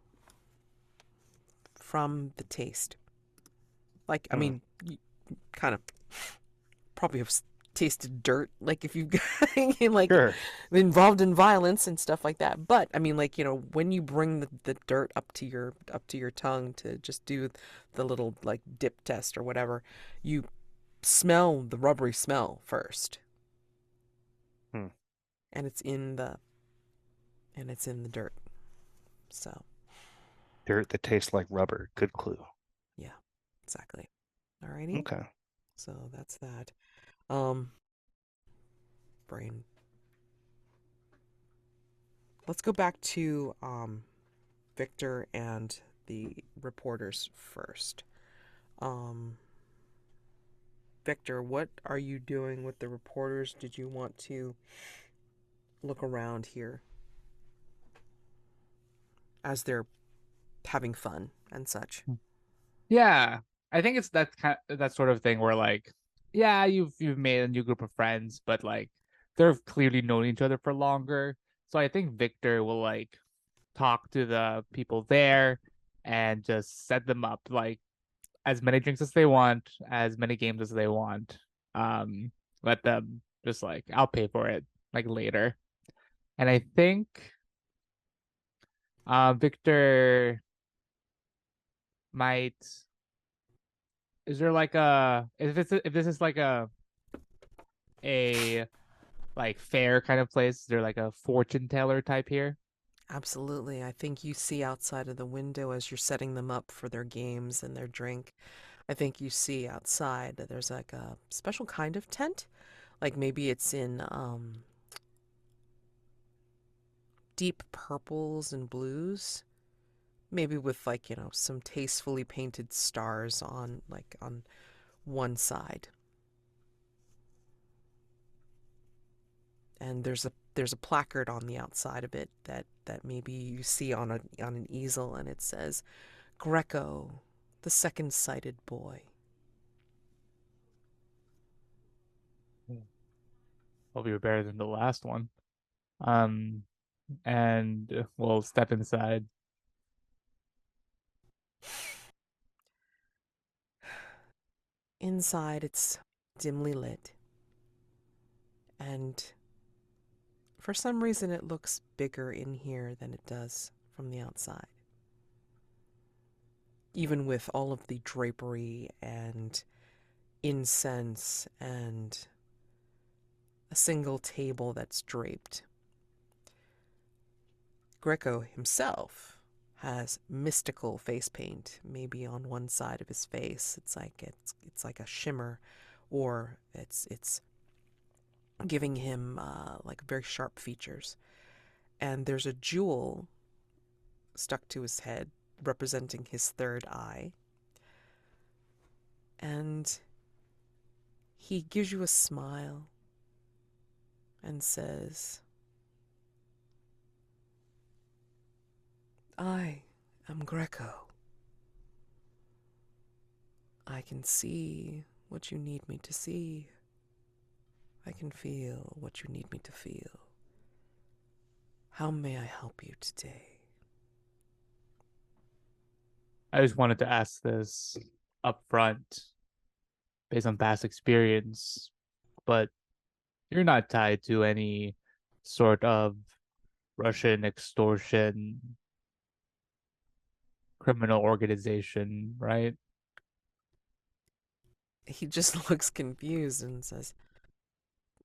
from the taste. Like, I mean, you kind of probably have tasted dirt, like if you've like Sure. involved in violence and stuff like that. But I mean, like when you bring the dirt up to your tongue to just do the little like dip test or whatever, you smell the rubbery smell first, Hmm. and it's in the dirt. So Dirt that tastes like rubber. Good clue. yeah, exactly. Alrighty. Okay. So that's that. Brain. Let's go back to Victor and the reporters first. Um, Victor, what are you doing with the reporters? Did you want to look around here as they're having fun and such? Yeah, I think it's that sort of thing where like, yeah, you've made a new group of friends, but like they've clearly known each other for longer. So I think Victor will like talk to the people there and just set them up like as many drinks as they want, as many games as they want. Um, Let them just like I'll pay for it like later. And I think Victor might is there like a if this is like a like fair kind of place, is there like a fortune teller type here? Absolutely. I think you see outside of the window as you're setting them up for their games and their drink. I think you see outside that there's like a special kind of tent. Like maybe it's in deep purples and blues. Maybe with like, some tastefully painted stars on one side. And there's a placard on the outside of it that maybe you see on an easel, and it says Greco, the second sighted boy. Hope you're better than the last one. Um, and we'll step inside. Inside it's dimly lit, and For some reason, it looks bigger in here than it does from the outside. Even with all of the drapery and incense and a single table that's draped. Greco himself has mystical face paint, maybe on one side of his face. It's like a shimmer, or it's giving him like very sharp features. And there's a jewel stuck to his head representing his third eye. And he gives you a smile and says, I am Greco. I can see what you need me to see. I can feel what you need me to feel. How may I help you today? I just wanted to ask this up front based on past experience, but you're not tied to any sort of Russian extortion criminal organization, right? He just looks confused and says,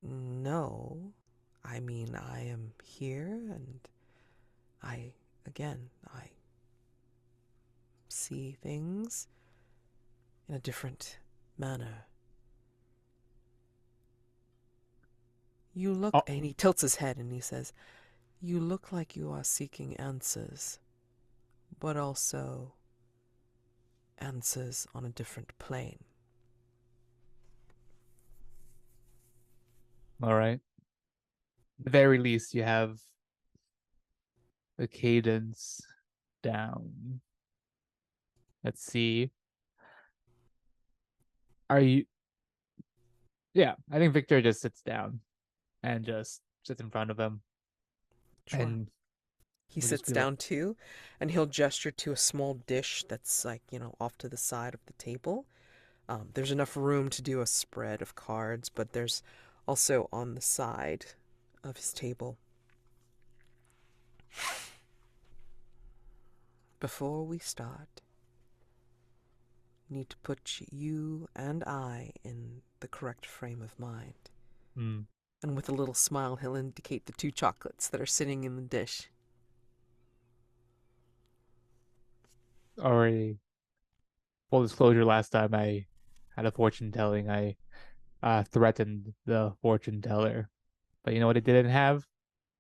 no. I mean, I am here and I see things in a different manner. You look, Oh. and he tilts his head and he says, you look like you are seeking answers, but also answers on a different plane. All right. At the very least, you have the cadence down. Let's see. Are you? Yeah, I think Victor just sits down and just sits in front of him. Sure. And He we'll just sits be like- down too, and he'll gesture to a small dish that's like, off to the side of the table. There's enough room to do a spread of cards, but there's also on the side of his table. Before we start, need to put you and I in the correct frame of mind. And with a little smile, he'll indicate the 2 chocolates that are sitting in the dish. Already, full disclosure, last time I had a fortune telling, I threatened the fortune teller. But you know what he didn't have?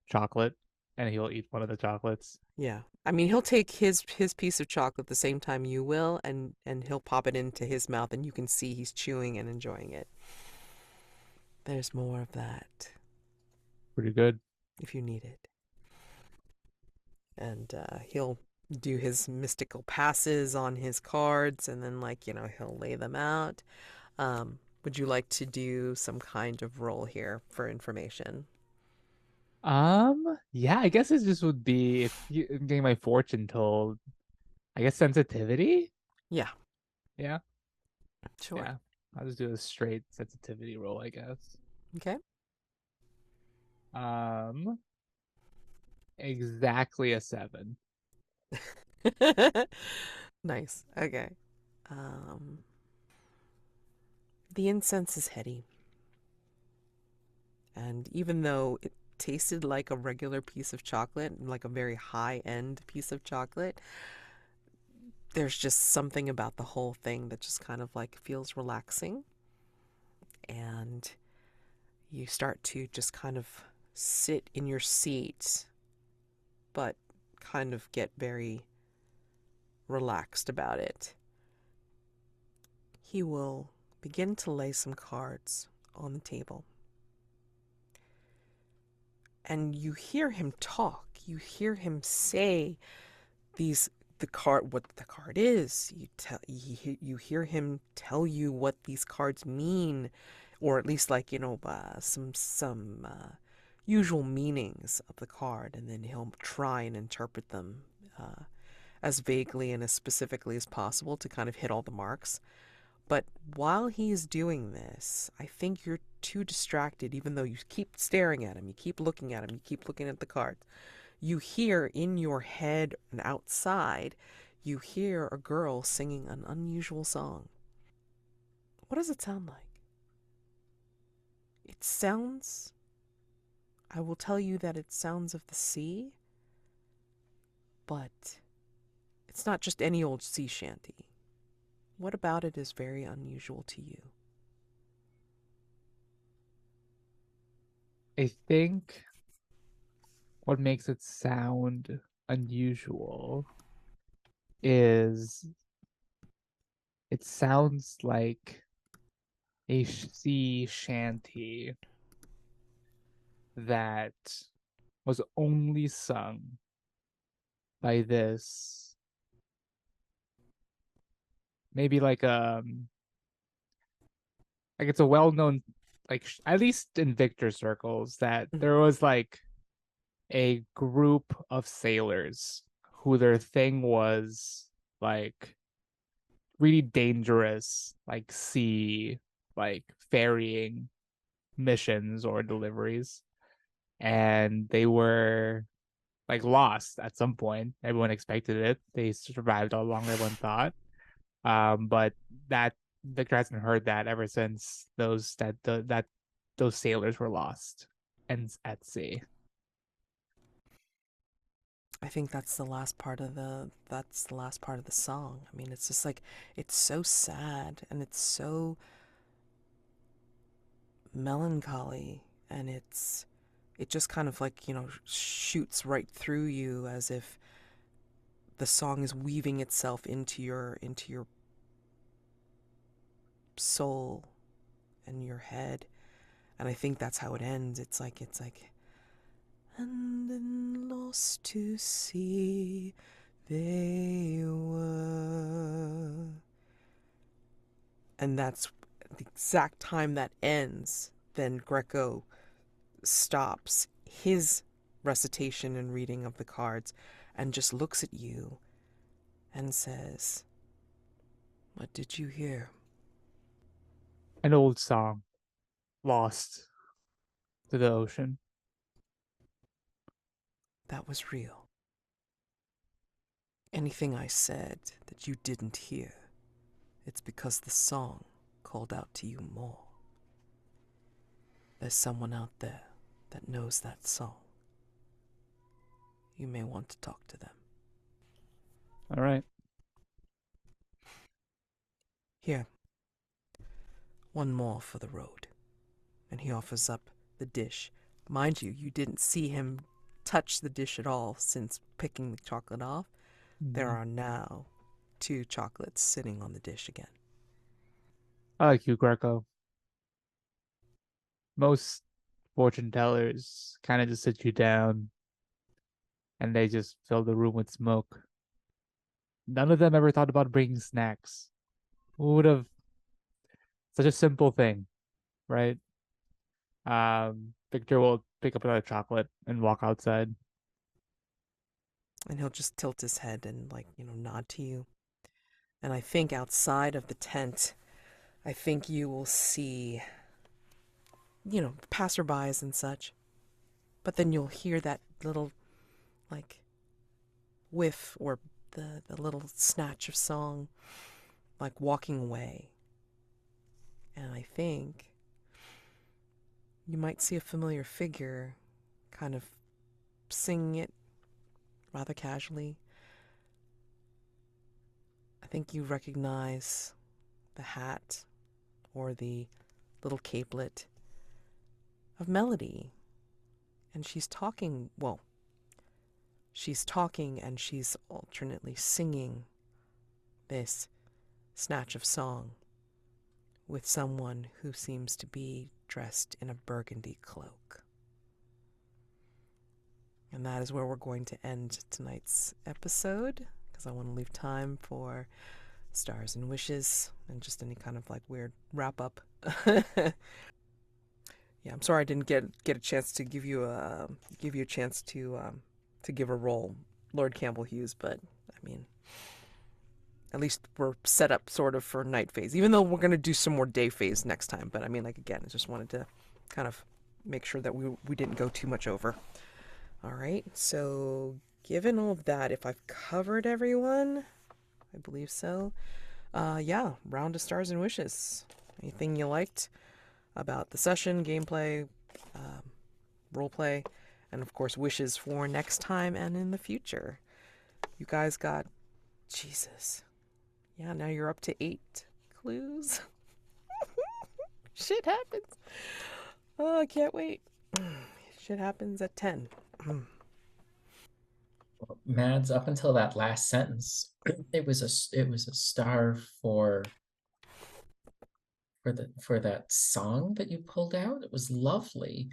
Chocolate. And he'll eat one of the chocolates. Yeah. I mean, he'll take his piece of chocolate the same time you will, and he'll pop it into his mouth, and you can see he's chewing and enjoying it. There's more of that Pretty good. if you need it. And he'll do his mystical passes on his cards, and then, he'll lay them out. Would you like to do some kind of roll here for information? Yeah, I guess it just would be if you I'm getting my fortune told. I guess sensitivity? Yeah. Yeah. Sure. Yeah. I'll just do a straight sensitivity roll, I guess. Okay. Exactly a 7. Nice. Okay. The incense is heady. And even though it tasted like a regular piece of chocolate, like a very high-end piece of chocolate, there's just something about the whole thing that just kind of feels relaxing. And you start to just kind of sit in your seat, but kind of get very relaxed about it. He will begin to lay some cards on the table. And you hear him talk. You hear him say what the card is. You hear him tell you what these cards mean, or at least some usual meanings of the card, and then he'll try and interpret them as vaguely and as specifically as possible to kind of hit all the marks. But while he's doing this, I think you're too distracted, even though you keep staring at him, you keep looking at him, you keep looking at the cards. You hear in your head and outside, you hear a girl singing an unusual song. What does it sound like? It sounds, I will tell you that it sounds of the sea, but it's not just any old sea shanty. What about it is very unusual to you? I think what makes it sound unusual is it sounds like a sea shanty that was only sung by this maybe like it's a well-known, like at least in Victor circles, that there was like a group of sailors who their thing was like really dangerous, like sea, like ferrying missions or deliveries, and they were like lost at some point. Everyone expected it. They survived all longer than everyone thought. But that Victor hasn't heard that ever since those sailors were lost and at sea. I think that's the last part of the song. I mean, it's just like it's so sad and it's so melancholy, and it just kind of like, shoots right through you, as if the song is weaving itself into your soul and your head. And I think that's how it ends. It's like and then lost to sea they were. And that's the exact time that ends. Then Greco stops his recitation and reading of the cards and just looks at you and says, "What did you hear?" An old song, lost to the ocean. That was real. Anything I said that you didn't hear, it's because the song called out to you more. There's someone out there that knows that song. You may want to talk to them. All right. Here, one more for the road. And he offers up the dish. Mind you, you didn't see him touch the dish at all since picking the chocolate off. There are now 2 chocolates sitting on the dish again. I like you, Greco. Most fortune tellers kind of just sit you down and they just fill the room with smoke. None of them ever thought about bringing snacks. Who would have? Such a simple thing, right? Victor will pick up another chocolate and walk outside. And he'll just tilt his head and, nod to you. And I think outside of the tent, I think you will see, passerbys and such. But then you'll hear that little, whiff or the little snatch of song, walking away. And I think you might see a familiar figure kind of singing it rather casually. I think you recognize the hat or the little capelet of Melody. And she's talking and she's alternately singing this snatch of song with someone who seems to be dressed in a burgundy cloak. And that is where we're going to end tonight's episode, because I want to leave time for stars and wishes and just any kind of weird wrap up. Yeah, I'm sorry I didn't get a chance to give you a chance to give a role, Lord Campbell-Hughes, but I mean, at least we're set up sort of for night phase, even though we're going to do some more day phase next time. But I mean, like, again, I just wanted to kind of make sure that we didn't go too much over. All right, so given all of that, if I've covered everyone, I believe so. Yeah, round of stars and wishes. Anything you liked about the session, gameplay, roleplay, and of course wishes for next time and in the future. You guys got, Jesus. Yeah, now you're up to 8 clues. Shit happens. Oh, I can't wait. Shit happens at 10. Mads, up until that last sentence, it was a star for that song that you pulled out. It was lovely.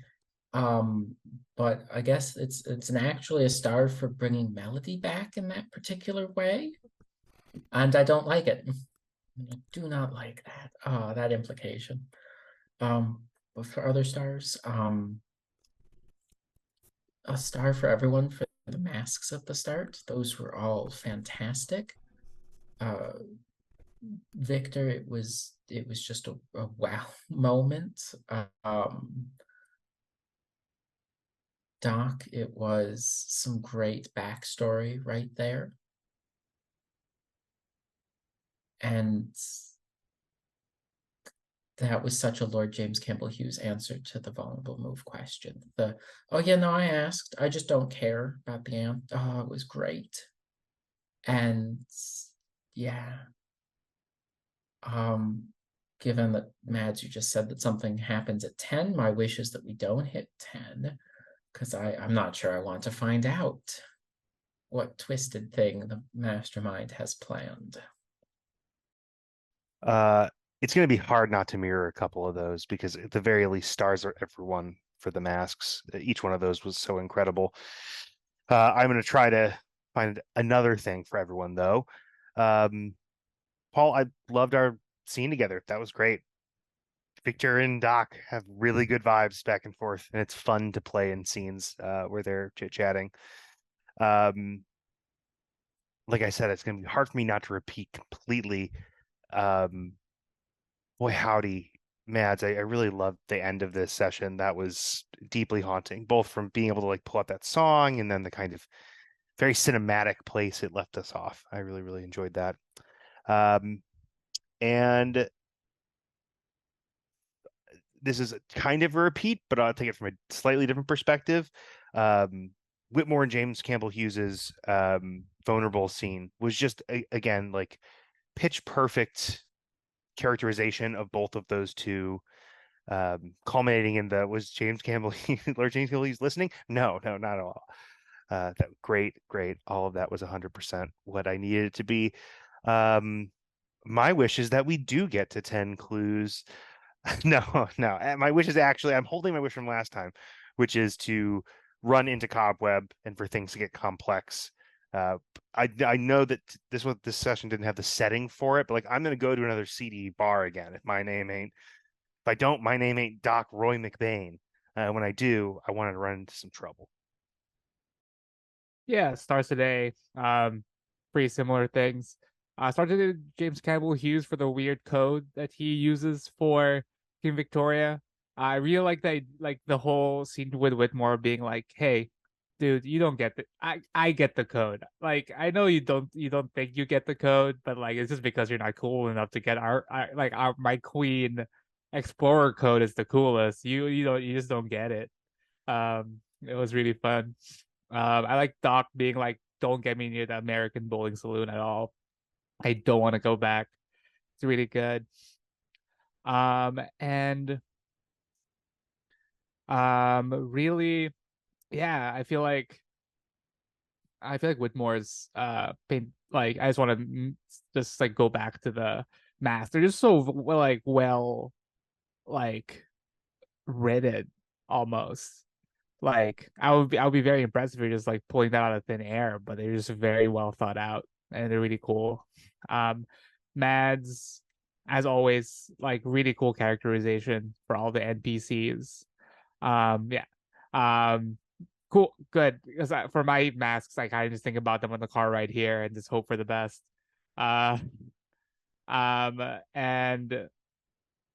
But I guess it's actually a star for bringing melody back in that particular way, and I don't like it. I do not like that. That implication. But for other stars, a star for everyone for the masks at the start. Those were all fantastic. Victor, it was just a wow moment. Doc, it was some great backstory right there. And that was such a Lord James Campbell-Hughes answer to the vulnerable move question. Oh yeah, no, I asked. I just don't care about the answer. Oh, it was great. And yeah. Given that, Mads, you just said that something happens at 10, my wish is that we don't hit 10, because I'm not sure I want to find out what twisted thing the mastermind has planned. It's going to be hard not to mirror a couple of those, because at the very least, stars are everyone for the masks. Each one of those was so incredible. I'm going to try to find another thing for everyone, though. Paul, I loved our scene together. That was great. Victor and Doc have really good vibes back and forth, and it's fun to play in scenes where they're chit-chatting. Like I said, it's going to be hard for me not to repeat completely. Boy, howdy, Mads, I really loved the end of this session. That was deeply haunting, both from being able to like pull up that song and then the kind of very cinematic place it left us off. I really, really enjoyed that. And this is kind of a repeat, but I'll take it from a slightly different perspective. Whitmore and James Campbell-Hughes's vulnerable scene was just again like pitch perfect characterization of both of those two, culminating in was James Campbell Lord James Campbell-Hughes listening? No, not at all. That great. All of that was 100% what I needed it to be. My wish is that we do get to 10 clues. No. My wish is actually, I'm holding my wish from last time, which is to run into Cobweb and for things to get complex. I know that this session didn't have the setting for it, but like I'm gonna go to another CD bar again if my name ain't Doc Roy McBain. When I do, I wanted to run into some trouble. Yeah, stars today. Pretty similar things. Started James Campbell-Hughes for the weird code that he uses for King Victoria. I really like that, like the whole scene with Whitmore being like, "Hey, dude, you don't get the I get the code. Like, I know you don't think you get the code, but like it's just because you're not cool enough to get my queen explorer code is the coolest. You just don't get it." It was really fun. I like Doc being like, "Don't get me near the American bowling saloon at all. I don't want to go back." It's really good. And really, yeah, I feel like Whitmore's paint, like I just want to just like go back to the mask. They're just so well like written almost. Like I would be very impressed if you're just like pulling that out of thin air, but they're just very well thought out and they're really cool. Mads, as always, like really cool characterization for all the NPCs. Yeah. Cool, good. Because for my masks, like I just think about them on the car ride here and just hope for the best. Uh, and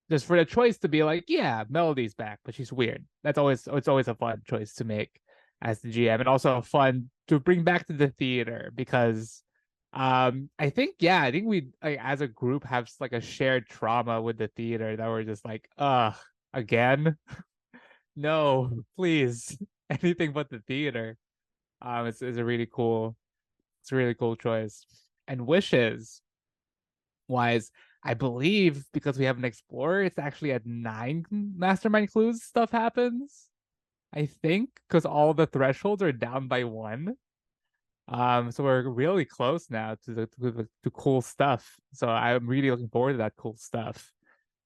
just for the choice to be like, yeah, Melody's back, but she's weird. It's always a fun choice to make as the GM, and also fun to bring back to the theater because I think we like, as a group have like a shared trauma with the theater that we're just like, again? No, please. Anything but the theater. It's a really cool choice. And wishes wise, I believe because we have an explorer, it's actually at 9 mastermind clues stuff happens. I think because all the thresholds are down by 1. So we're really close now to cool stuff. So I'm really looking forward to that cool stuff.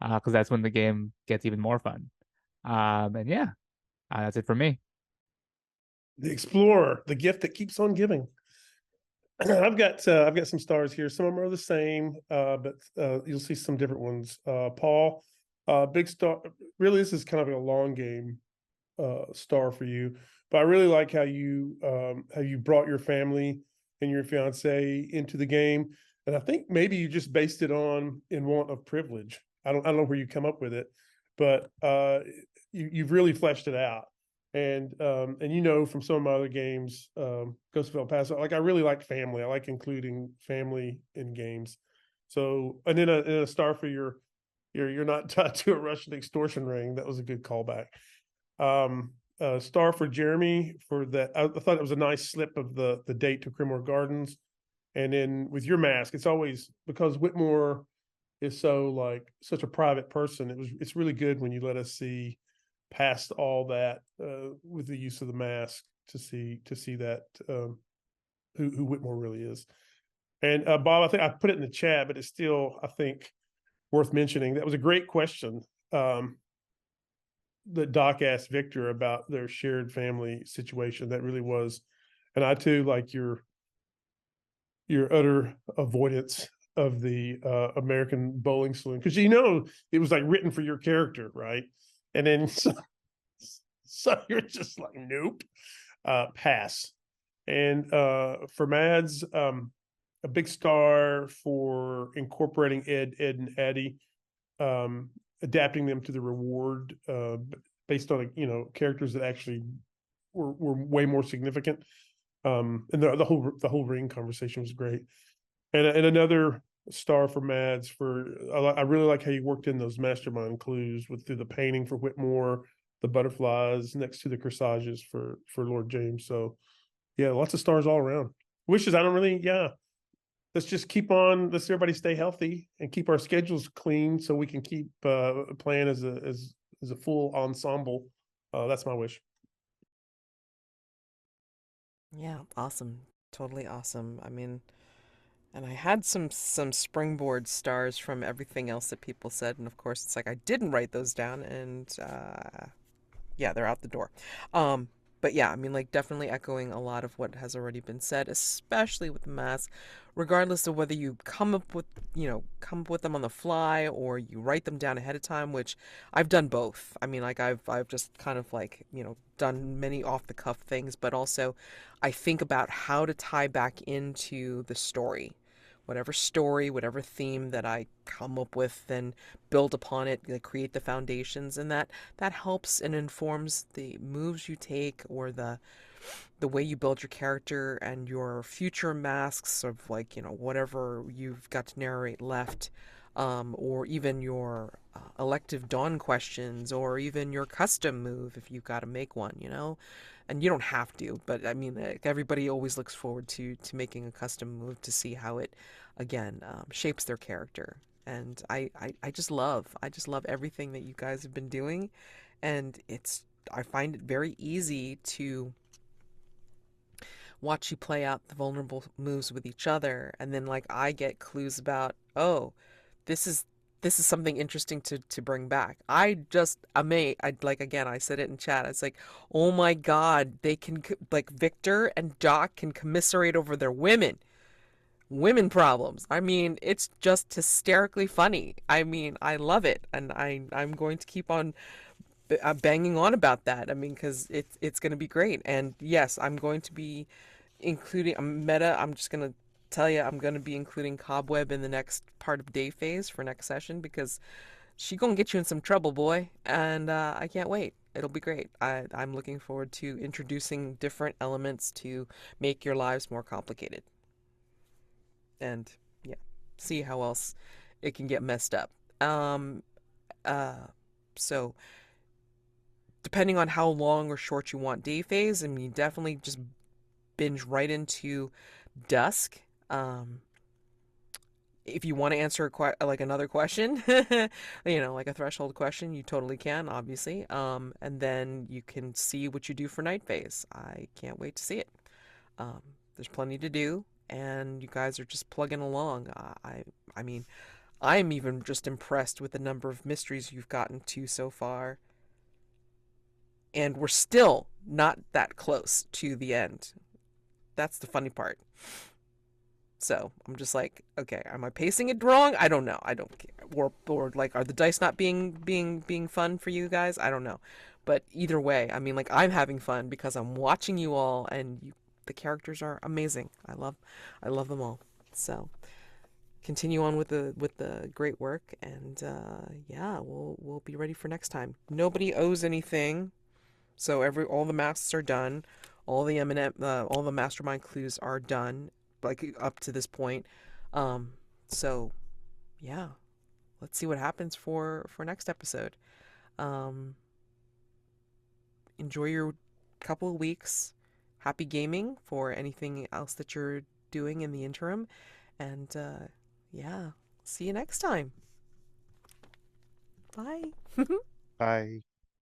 Because that's when the game gets even more fun. And yeah, that's it for me. The Explorer, the gift that keeps on giving. I've got some stars here. Some of them are the same, but you'll see some different ones. Paul, big star. Really, this is kind of a long game star for you. But I really like how you brought your family and your fiance into the game. And I think maybe you just based it on in want of privilege. I don't know where you come up with it, but you've really fleshed it out. And you know, from some of my other games, Ghost of El Paso, like I really like family. I like including family in games. So, and then a star for you're not tied to a Russian extortion ring. That was a good callback. Star for Jeremy for that. I thought it was a nice slip of the date to Cremorne Gardens. And then with your mask, it's always because Whitmore is such a private person. It's really good when you let us see past all that with the use of the mask to see that who Whitmore really is. And Bob, I think I put it in the chat, but it's still, I think, worth mentioning. That was a great question that Doc asked Victor about their shared family situation. That really was, and I too like your utter avoidance of the American bowling saloon, because you know it was like written for your character, right? And then so you're just like, nope, pass. And for Mads, a big star for incorporating Ed and Addie, adapting them to the reward based on characters that actually were way more significant. And the whole ring conversation was great. And another star for Mads for I really like how you worked in those mastermind clues through the painting for Whitmore, the butterflies next to the corsages for Lord James. So yeah, lots of stars all around. Wishes, let's just keep on, let's everybody stay healthy and keep our schedules clean so we can keep playing as a full ensemble. That's my wish. Yeah, awesome. Totally awesome. I mean, and I had some springboard stars from everything else that people said, and of course it's like I didn't write those down, and yeah, they're out the door. But yeah, I mean, like, definitely echoing a lot of what has already been said, especially with the mask, regardless of whether you come up with them on the fly or you write them down ahead of time, which I've done both. I mean, like, I've just kind of like, done many off the cuff things, but also I think about how to tie back into the story. Whatever theme that I come up with, then build upon it, like, create the foundations, and that helps and informs the moves you take or the way you build your character and your future masks of, like, whatever you've got to narrate left, or even your elective dawn questions, or even your custom move if you've got to make one, and you don't have to, but I mean, like, everybody always looks forward to making a custom move to see how it again shapes their character. And I just love everything that you guys have been doing, and I find it very easy to watch you play out the vulnerable moves with each other, and then, like, I get clues about, oh, this is something interesting to bring back. I like, again, I said it in chat. It's like, oh my God, they can, like, Victor and Doc can commiserate over their women problems. I mean, it's just hysterically funny. I mean, I love it, and I'm going to keep on banging on about that. I mean, because it's going to be great. And yes, I'm going to be including a meta. I'm just going to tell you, I'm gonna be including Cobweb in the next part of day phase for next session because she gonna get you in some trouble, boy, and I can't wait. It'll be great. I'm looking forward to introducing different elements to make your lives more complicated, and yeah, see how else it can get messed up. So depending on how long or short you want day phase, I mean, definitely just binge right into Dusk. If you want to answer like another question, like a threshold question, you totally can, obviously. And then you can see what you do for night phase. I can't wait to see it. There's plenty to do, and you guys are just plugging along. I mean, I'm even just impressed with the number of mysteries you've gotten to so far. And we're still not that close to the end. That's the funny part. So I'm just like, okay, am I pacing it wrong? I don't know. I don't care. Or like, are the dice not being fun for you guys? I don't know. But either way, I mean, like, I'm having fun because I'm watching you all, and the characters are amazing. I love them all. So continue on with the great work, and yeah, we'll be ready for next time. Nobody owes anything, so all the masks are done, all the mastermind clues are done, like up to this point. So yeah, let's see what happens for next episode. Enjoy your couple of weeks. Happy gaming for anything else that you're doing in the interim, and yeah, see you next time. Bye. Bye.